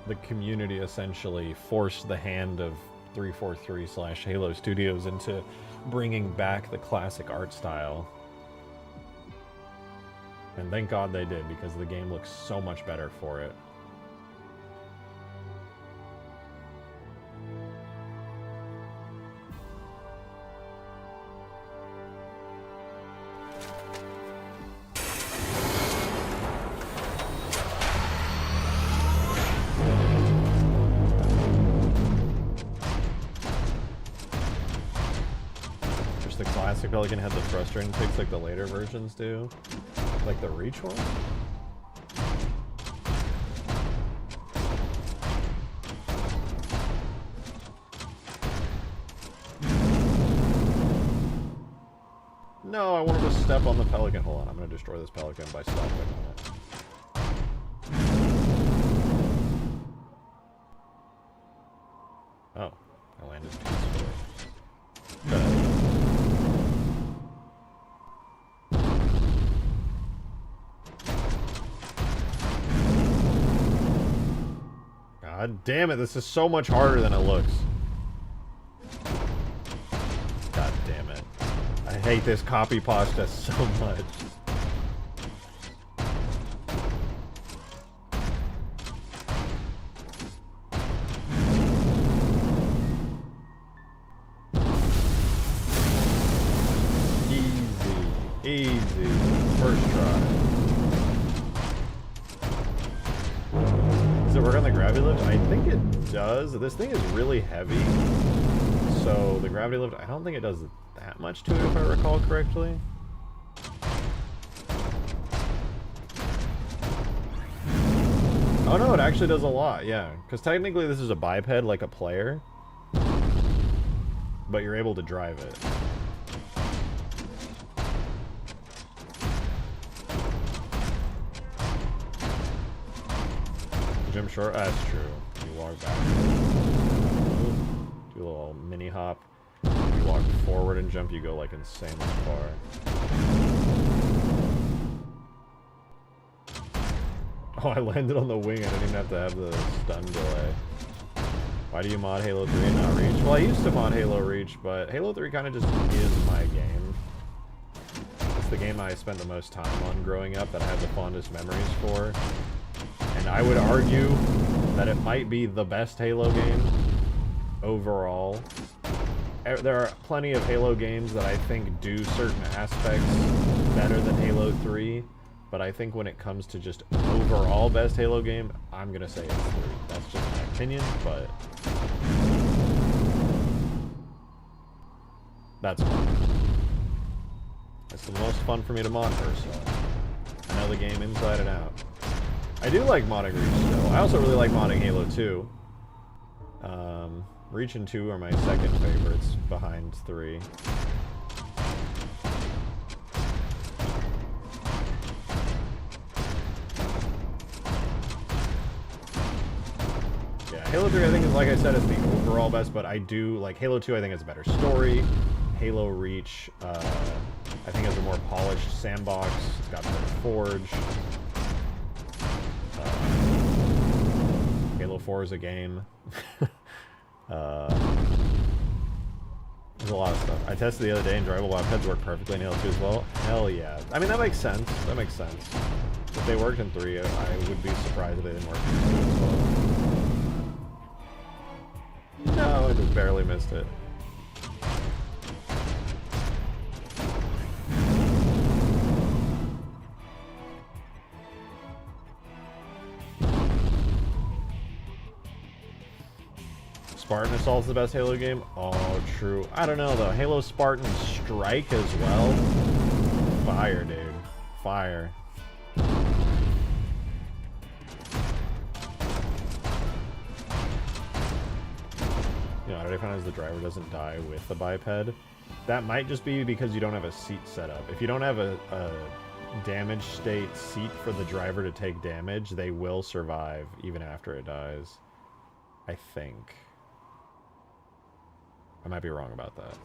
the community essentially forced the hand of 343/Halo Studios into bringing back the classic art style. And thank God they did, because the game looks so much better for it. Pelican had the frustrating picks like the later versions do, like the Reach one. No, I wanted to step on the Pelican. Hold on, I'm going to destroy this Pelican by stepping on it. Oh, I landed peacefully. God damn it, this is so much harder than it looks. God damn it. I hate this copy pasta so much. Easy. First try. Does it work on the gravity lift? I think it does. This thing is really heavy. So the gravity lift, I don't think it does that much to it if I recall correctly. Oh no, it actually does a lot, yeah. Because technically this is a biped like a player. But you're able to drive it. Jump short? That's true. You walk back. Do a little mini hop. You walk forward and jump, you go like insanely far. Oh, I landed on the wing. I didn't even have to have the stun delay. Why do you mod Halo 3 and not Reach? Well, I used to mod Halo Reach, but Halo 3 kind of just is my game. It's the game I spent the most time on growing up that I have the fondest memories for. And I would argue that it might be the best Halo game overall. There are plenty of Halo games that I think do certain aspects better than Halo 3, but I think when it comes to just overall best Halo game, I'm gonna say it's 3. That's just my opinion, but that's fun. It's the most fun for me to mod personally. I know the game inside and out. I do like modding Reach still. I also really like modding Halo 2. Reach and 2 are my second favorites behind 3. Yeah, Halo 3 I think is, like I said, is the overall best, but I do like Halo 2. I think it's a better story. Halo Reach I think has a more polished sandbox. It's got better forge. Halo 4 is a game. There's a lot of stuff. I tested the other day and drivable weapon heads work perfectly in Halo 2 as well. Hell yeah. I mean, that makes sense. That makes sense. If they worked in 3, I would be surprised if they didn't work in 2 as well. No, I just barely missed it. Spartan Assault's the best Halo game? Oh, true. I don't know, though. Halo Spartan Strike as well? Fire, dude. Fire. You know, I found the driver doesn't die with the biped. That might just be because you don't have a seat set up. If you don't have a damage state seat for the driver to take damage, they will survive even after it dies. I think. I might be wrong about that.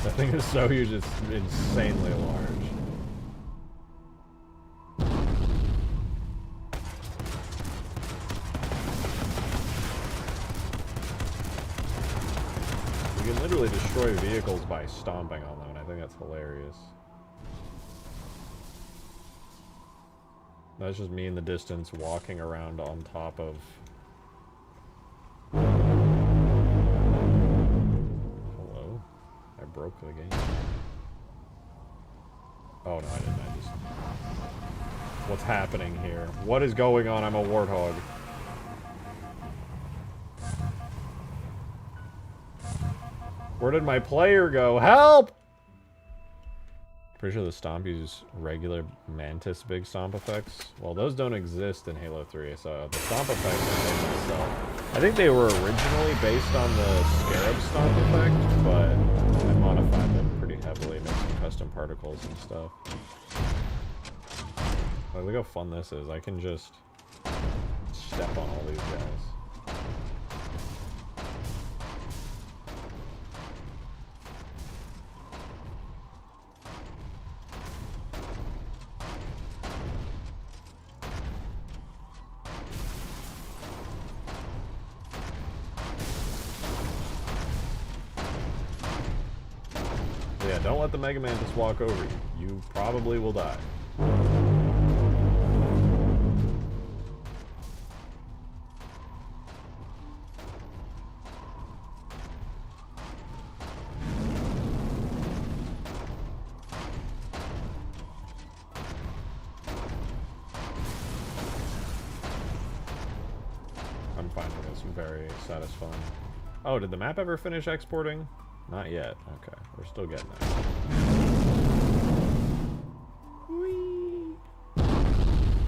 That thing is so huge, it's insanely large. You can literally destroy vehicles by stomping on them, and I think that's hilarious. That's just me in the distance walking around on top of... Hello? I broke the game. Oh no, I didn't. I just... What's happening here? What is going on? I'm a warthog. Where did my player go? Help! Pretty sure the stomp uses regular Mantis big stomp effects. Well, those don't exist in Halo 3, so the stomp effects are made myself. I think they were originally based on the Scarab stomp effect, but I modified them pretty heavily, made some custom particles and stuff. Oh, look how fun this is. I can just step on all these guys. Yeah, don't let the Mega Mantis walk over you. You probably will die. finding this very satisfying. Oh, did the map ever finish exporting? Not yet. Okay, we're still getting there.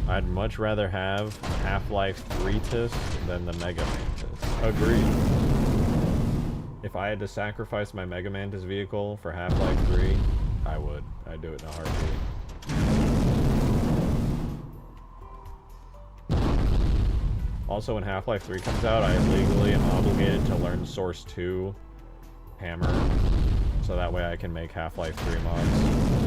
I'd much rather have Half-Life 3-tis than the Mega Mantis. Agreed. If I had to sacrifice my Mega Mantis vehicle for Half-Life 3, I would. I'd do it in a heartbeat. Also, when Half-Life 3 comes out, I legally am obligated to learn Source 2 Hammer, so that way I can make Half-Life 3 mods.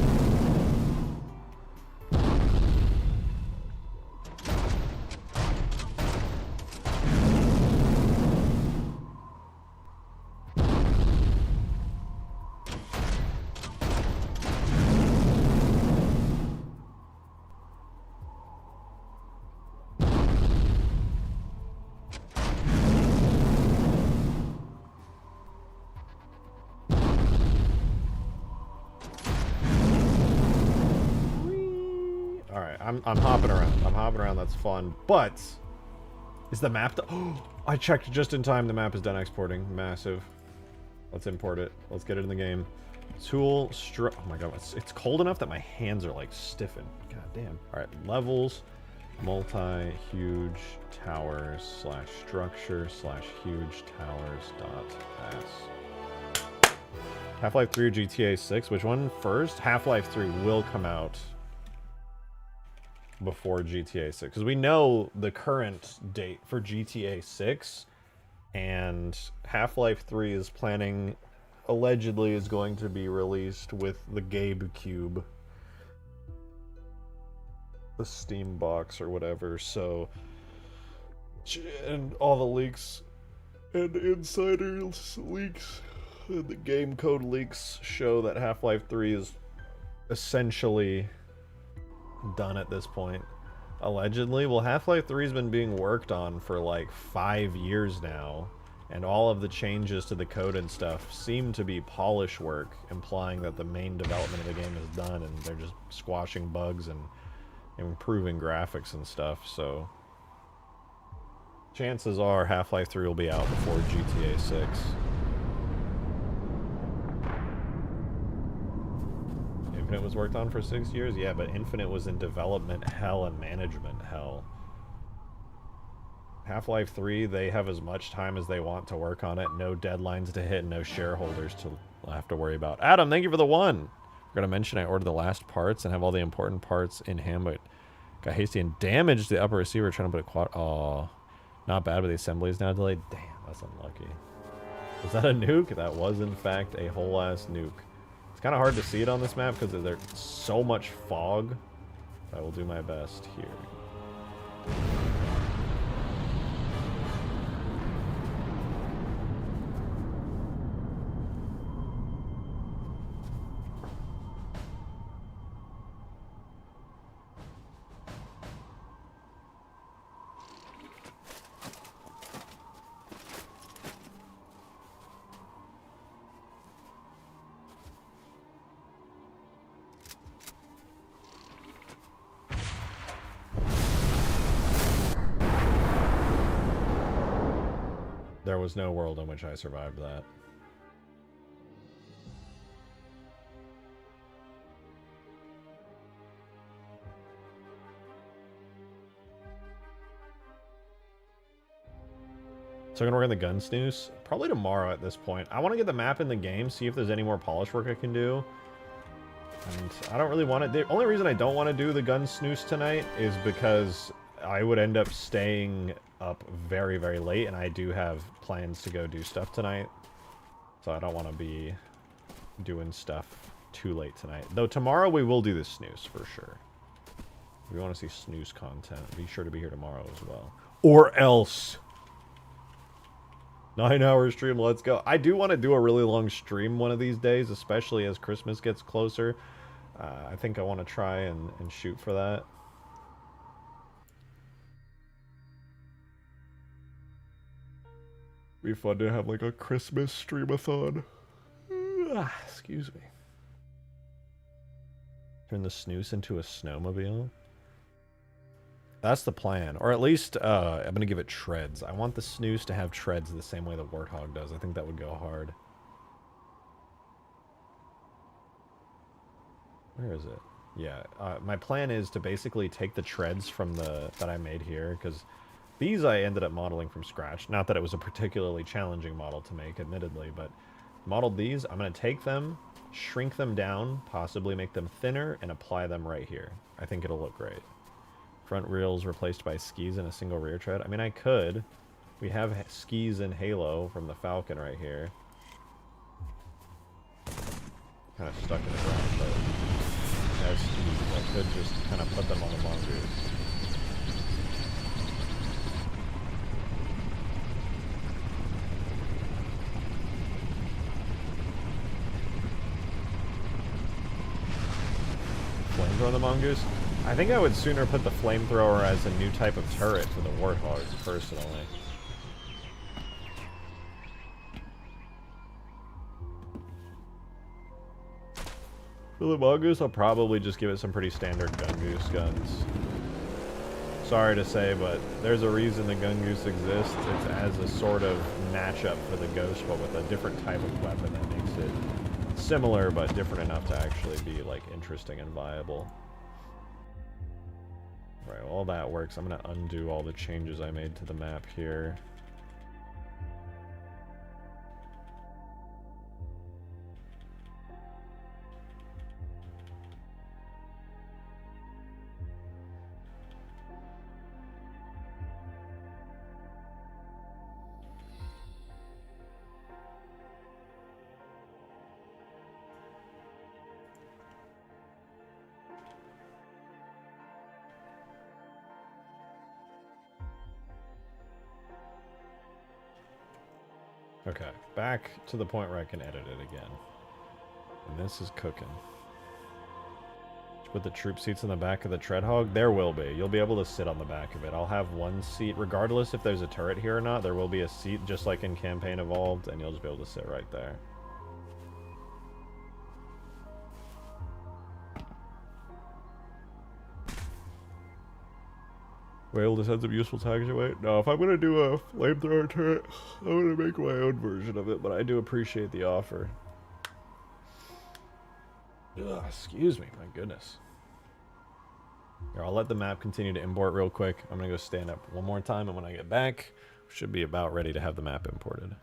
I'm hopping around. I'm hopping around, that's fun. But is the map oh, I checked just in time. The map is done exporting. Massive. Let's import it. Let's get it in the game. Tool, oh my god, it's cold enough that my hands are like stiffened. God damn. Alright, levels, multi-huge towers / structure / huge towers dot s. Half-Life 3 or GTA 6? Which one first? Half-Life 3 will come out before GTA 6, because we know the current date for GTA 6, and Half-Life 3 is planning, allegedly is going to be released with the Gabe Cube, the Steam box or whatever. So, and all the leaks and insiders leaks and the game code leaks show that Half-Life 3 is essentially done at this point, allegedly. Well, Half-Life 3 has been being worked on for like 5 years now, and all of the changes to the code and stuff seem to be polish work, implying that the main development of the game is done and they're just squashing bugs and improving graphics and stuff. So chances are Half-Life 3 will be out before GTA 6. Infinite was worked on for 6 years? Yeah, but Infinite was in development hell and management hell. Half-Life 3, they have as much time as they want to work on it. No deadlines to hit, no shareholders to have to worry about. Adam, thank you for the 1. I'm going to mention I ordered the last parts and have all the important parts in hand, but got hasty and damaged the upper receiver trying to put a quad... Oh, not bad, but the assembly is now delayed. Damn, that's unlucky. Was that a nuke? That was, in fact, a whole-ass nuke. Kind of hard to see it on this map because there's so much fog. I will do my best here. There was no world in which I survived that. So I'm gonna work on the gun snooze probably tomorrow at this point. I want to get the map in the game, see if there's any more polish work I can do. And I don't really want to... The only reason I don't want to do the gun snooze tonight is because I would end up staying up very, very late, and I do have plans to go do stuff tonight. So I don't want to be doing stuff too late tonight. Though tomorrow we will do the snooze for sure. If you want to see snooze content, be sure to be here tomorrow as well. Or else... 9-hour stream, let's go. I do want to do a really long stream one of these days, especially as Christmas gets closer. I think I want to try and shoot for that. Be fun to have like a Christmas stream-a-thon. Excuse me. Turn the snooze into a snowmobile. That's the plan. Or at least, I'm going to give it treads. I want the snooze to have treads the same way the warthog does. I think that would go hard. Where is it? Yeah, my plan is to basically take the treads from that I made here, because these I ended up modeling from scratch. Not that it was a particularly challenging model to make, admittedly, but modeled these. I'm going to take them, shrink them down, possibly make them thinner, and apply them right here. I think it'll look great. Front rails replaced by skis in a single rear tread. I mean, I could. We have skis in Halo from the Falcon right here. Kind of stuck in the ground, but as skis, I could just kind of put them on the mongoose. Flamethrower on the mongoose? I think I would sooner put the flamethrower as a new type of turret for the warthog, personally. For the mongoose, I'll probably just give it some pretty standard gungoose guns. Sorry to say, but there's a reason the gungoose exists. It's as a sort of matchup for the ghost, but with a different type of weapon that makes it similar, but different enough to actually be, like, interesting and viable. Right, well, all that works. I'm going to undo all the changes I made to the map here. Okay, back to the point where I can edit it again. And this is cooking. Put the troop seats in the back of the Treadhog? There will be. You'll be able to sit on the back of it. I'll have one seat, regardless if there's a turret here or not, there will be a seat just like in Campaign Evolved, and you'll just be able to sit right there. Whale just had some useful tags away. No, if I'm going to do a flamethrower turret, I'm going to make my own version of it, but I do appreciate the offer. Ugh, excuse me, my goodness. Here, I'll let the map continue to import real quick. I'm going to go stand up one more time, and when I get back, should be about ready to have the map imported.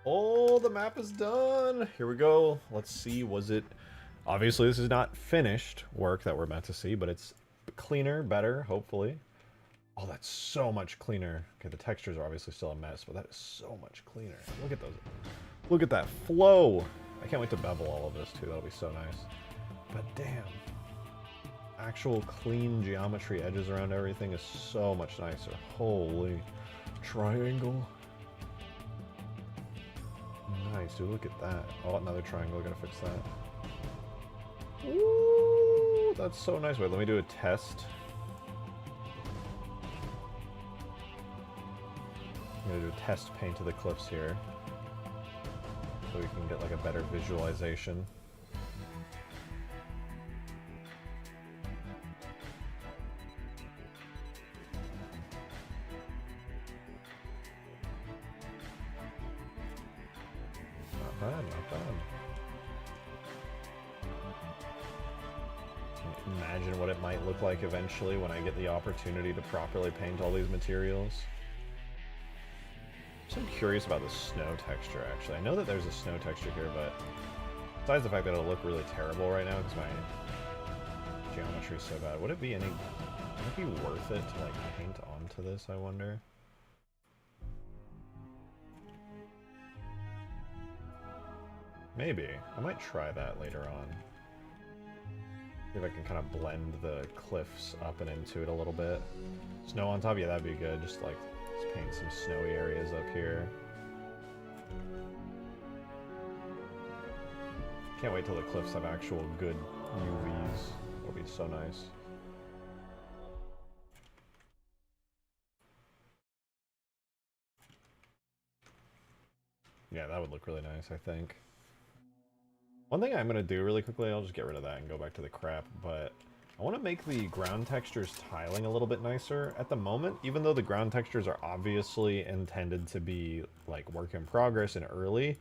Oh, the map is done. Here we go. Let's see. Was it... Obviously, this is not finished work that we're meant to see, but it's cleaner, better, hopefully. Oh, that's so much cleaner. Okay, the textures are obviously still a mess, but that is so much cleaner. Look at those. Look at that flow. I can't wait to bevel all of this, too. That'll be so nice. But damn. Actual clean geometry edges around everything is so much nicer. Holy triangle. Nice, dude. Look at that. Oh, another triangle. Gotta fix that. Ooh, that's so nice. Wait, let me do a test. I'm gonna do a test paint to the cliffs here, so we can get like a better visualization. Not bad, not bad. Imagine what it might look like eventually when I get the opportunity to properly paint all these materials. I'm curious about the snow texture, actually. I know that there's a snow texture here, but besides the fact that it'll look really terrible right now because my geometry is so bad, would it be worth it to like paint onto this, I wonder? Maybe. I might try that later on. See if I can kind of blend the cliffs up and into it a little bit. Snow on top, yeah, that'd be good. Just like let's paint some snowy areas up here. Can't wait till the cliffs have actual good UVs. That'll be so nice. Yeah, that would look really nice, I think. One thing I'm going to do really quickly, I'll just get rid of that and go back to the crap, but I want to make the ground textures tiling a little bit nicer. At the moment, even though the ground textures are obviously intended to be like work in progress and early,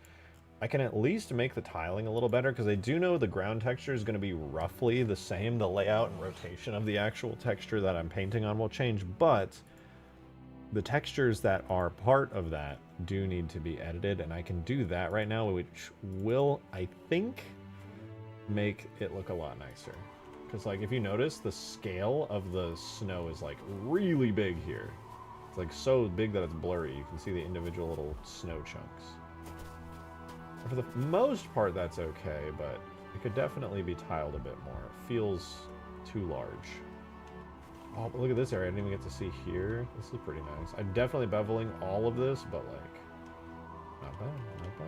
I can at least make the tiling a little better because I do know the ground texture is going to be roughly the same. The layout and rotation of the actual texture that I'm painting on will change, but the textures that are part of that do need to be edited, and I can do that right now, which will, I think, make it look a lot nicer. Because, like, if you notice, the scale of the snow is, like, really big here. It's, like, so big that it's blurry. You can see the individual little snow chunks. For the most part, that's okay, but it could definitely be tiled a bit more. It feels too large. Oh, but look at this area. I didn't even get to see here. This is pretty nice. I'm definitely beveling all of this, but, like, not bad, not bad.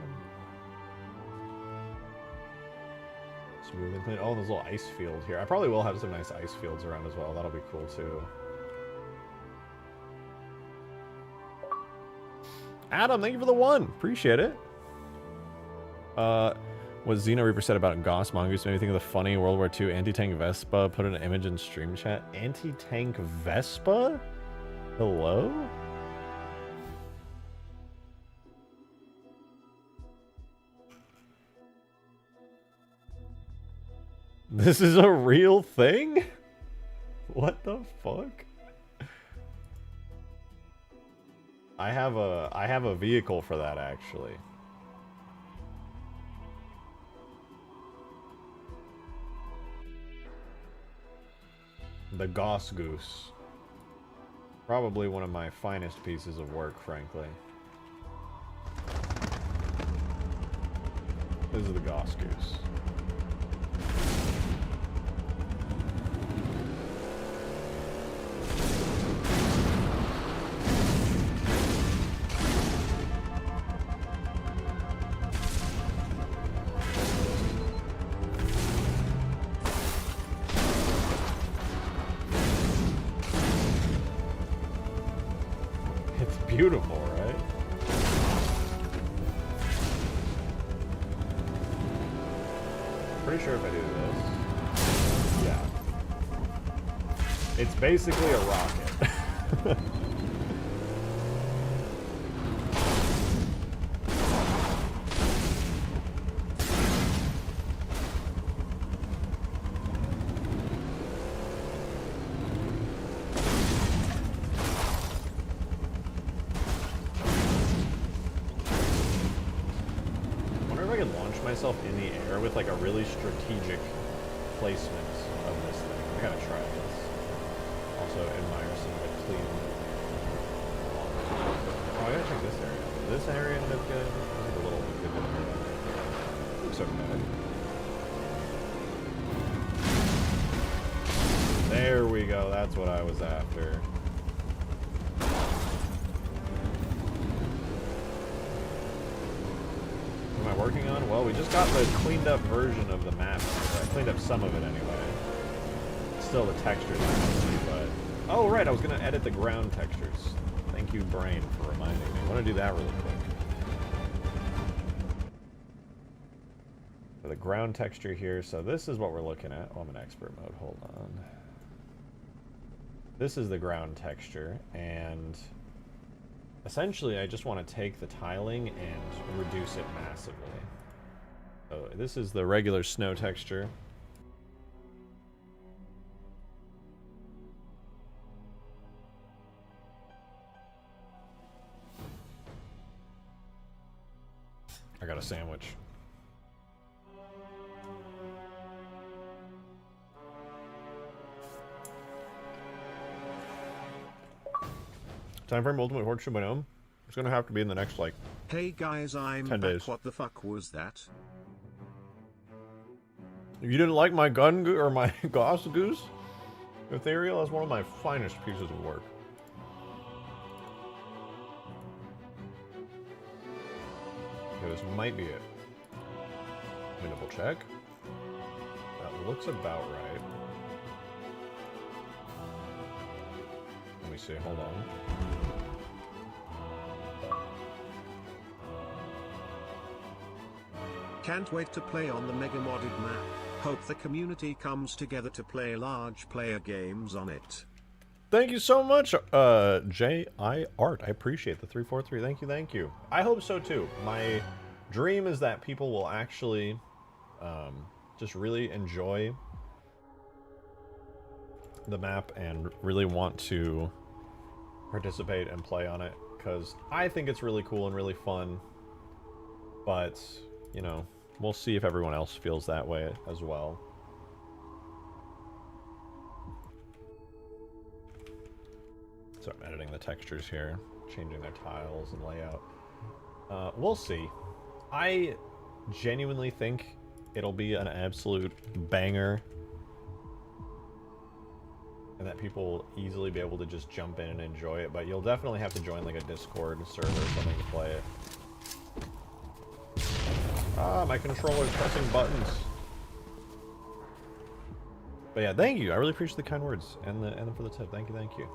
Smooth and clean. Oh, there's a little ice field here. I probably will have some nice ice fields around as well. That'll be cool, too. Adam, thank you for the 1. Appreciate it. What Xeno Reaper said about Goss Mongoose made me think of the funny World War II anti-tank Vespa. Put an image in stream chat. Anti-tank Vespa? Hello? This is a real thing? What the fuck? I have a vehicle for that, actually. The Goss Goose. Probably one of my finest pieces of work, frankly. This is the Goss Goose. Beautiful, right? Pretty sure if I do this, yeah. It's basically a rocket. I could launch myself in the air with like a really strategic placement of this thing. I gotta try this. Also admire some of the clean. Oh, I gotta check this area. This area ended up good. Like a little good area. Looks okay. There we go. That's what I was after. What am I working on? Well, we just got the cleaned up version of the map. Cleaned up some of it anyway. Still the textures, but... Oh, right, I was going to edit the ground textures. Thank you, Brain, for reminding me. I want to do that really quick. So the ground texture here, so this is what we're looking at. Oh, I'm in expert mode, hold on. This is the ground texture, and essentially I just want to take the tiling and reduce it massively. So this is the regular snow texture. I got a sandwich. Time frame Ultimate Horde 2.0. It's gonna have to be in the next, like, Hey guys, I'm 10 back. days. What the fuck was that? You didn't like my gun or my Goss Goose? Ethereal is one of my finest pieces of work. Okay, this might be it. Let me double check. That looks about right. Let me see, hold on. Can't wait to play on the mega modded map. Hope the community comes together to play large player games on it. Thank you so much, J.I. Art. I appreciate the 343. Thank you, thank you. I hope so too. My dream is that people will actually just really enjoy the map and really want to participate and play on it, because I think it's really cool and really fun. But, you know, we'll see if everyone else feels that way as well. So I'm editing the textures here, changing their tiles and layout. We'll see. I genuinely think it'll be an absolute banger, and that people will easily be able to just jump in and enjoy it, but you'll definitely have to join like a Discord server or something to play it. Ah, my controller's pressing buttons. But yeah, thank you. I really appreciate the kind words and for the tip. Thank you, thank you.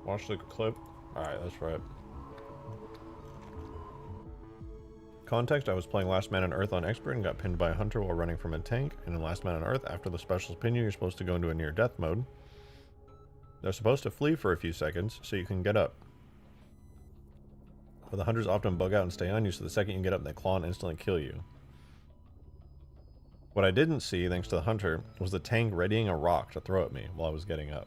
Watch the clip. Alright, that's right. Context, I was playing Last Man on Earth on Expert and got pinned by a hunter while running from a tank. And in Last Man on Earth, after the specials pin you, you're supposed to go into a near death mode. They're supposed to flee for a few seconds so you can get up. But the hunters often bug out and stay on you, so the second you get up, they claw and instantly kill you. What I didn't see, thanks to the hunter, was the tank readying a rock to throw at me while I was getting up.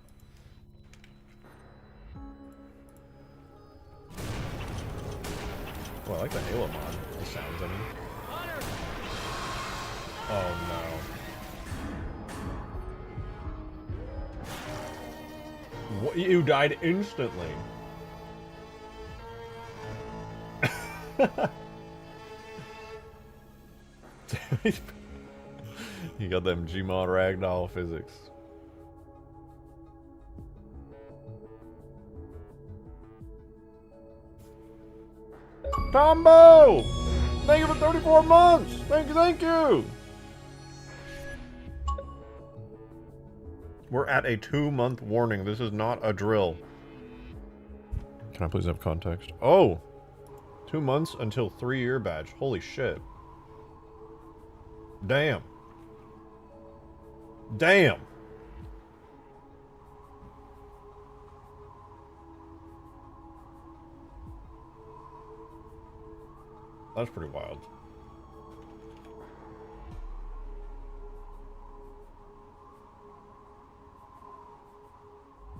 Oh, I like the Halo mod. The sounds, I mean. Oh no. What? You died instantly. You got them Gmod ragdoll physics. Tombo! Thank you for 34 months! Thank you, thank you! We're at a 2-month warning. This is not a drill. Can I please have context? Oh! 2 months until 3-year badge. Holy shit. Damn. Damn! That's pretty wild.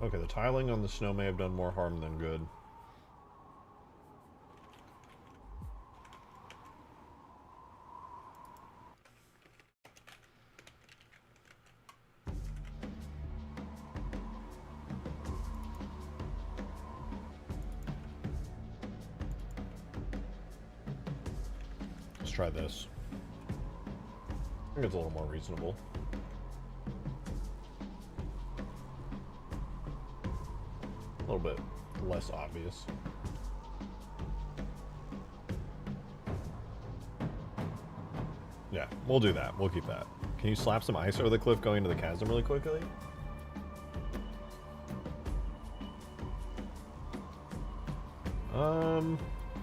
Okay, the tiling on the snow may have done more harm than good. Let's try this. I think it's a little more reasonable. A little bit less obvious. Yeah, we'll do that. We'll keep that. Can you slap some ice over the cliff going into the chasm really quickly?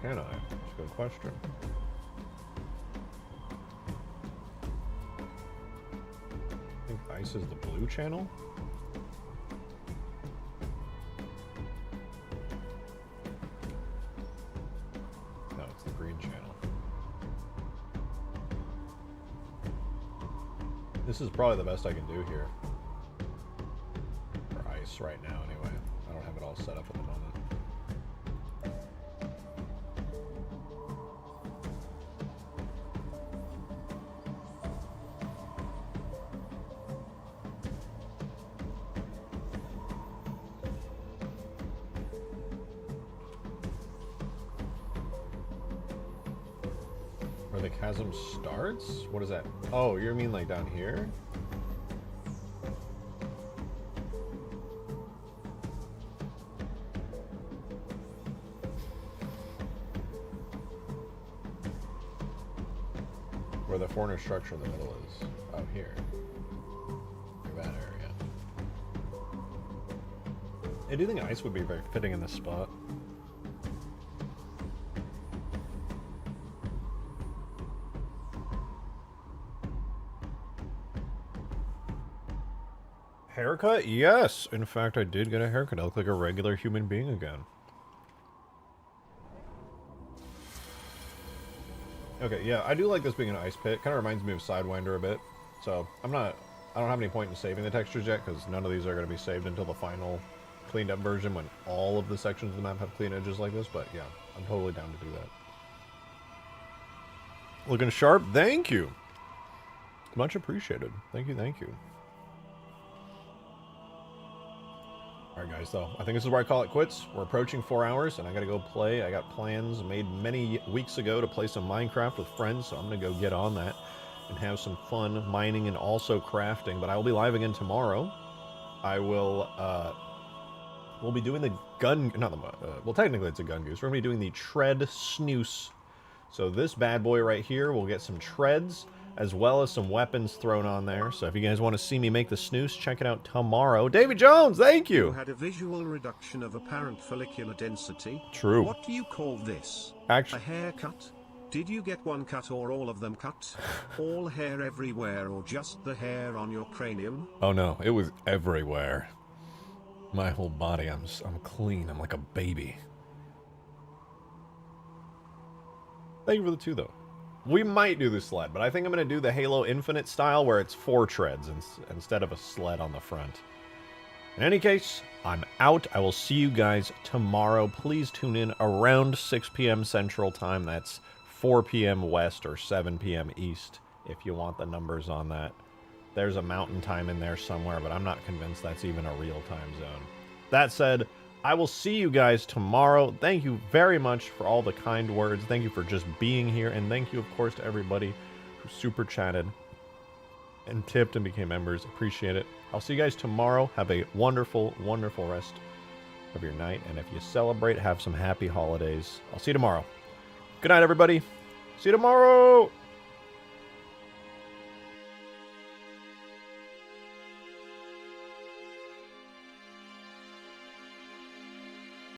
Can I? That's a good question. I think ice is the blue channel? No, it's the green channel. This is probably the best I can do here. For ice right now, anyway. I don't have it all set up at the moment. Where the chasm starts? What is that? Oh, you mean like down here? Where the foreigner structure in the middle is. Out here. Like that area. I do think ice would be very fitting in this spot. Haircut? Yes! In fact, I did get a haircut. I look like a regular human being again. Okay, yeah, I do like this being an ice pit. Kind of reminds me of Sidewinder a bit. So, I don't have any point in saving the textures yet, because none of these are going to be saved until the final cleaned up version when all of the sections of the map have clean edges like this. But yeah, I'm totally down to do that. Looking sharp? Thank you! Much appreciated. Thank you, thank you. Alright guys, though, I think this is where I call it quits. We're approaching 4 hours, and I gotta go play. I got plans made many weeks ago to play some Minecraft with friends, so I'm gonna go get on that and have some fun mining and also crafting. But I will be live again tomorrow. I will, we'll be doing the gun, not the, well, technically it's a gun goose. We're gonna be doing the tread snooze. So this bad boy right here will get some treads, as well as some weapons thrown on there. So if you guys want to see me make the snooze, check it out tomorrow. David Jones, thank you! You had a visual reduction of apparent follicular density. True. What do you call this? Actually, A haircut? Did you get one cut or all of them cut? All hair everywhere or just the hair on your cranium? oh no, it was everywhere. My whole body, I'm clean. I'm like a baby. Thank you for the 2, though. We might do the sled, but I think I'm going to do the Halo Infinite style where it's 4 treads instead of a sled on the front. In any case, I'm out. I will see you guys tomorrow. Please tune in around 6 p.m. Central Time. That's 4 p.m. West or 7 p.m. East, if you want the numbers on that. There's a mountain time in there somewhere, but I'm not convinced that's even a real time zone. That said, I will see you guys tomorrow. Thank you very much for all the kind words. Thank you for just being here. And thank you, of course, to everybody who super chatted and tipped and became members. Appreciate it. I'll see you guys tomorrow. Have a wonderful, wonderful rest of your night. And if you celebrate, have some happy holidays. I'll see you tomorrow. Good night, everybody. See you tomorrow.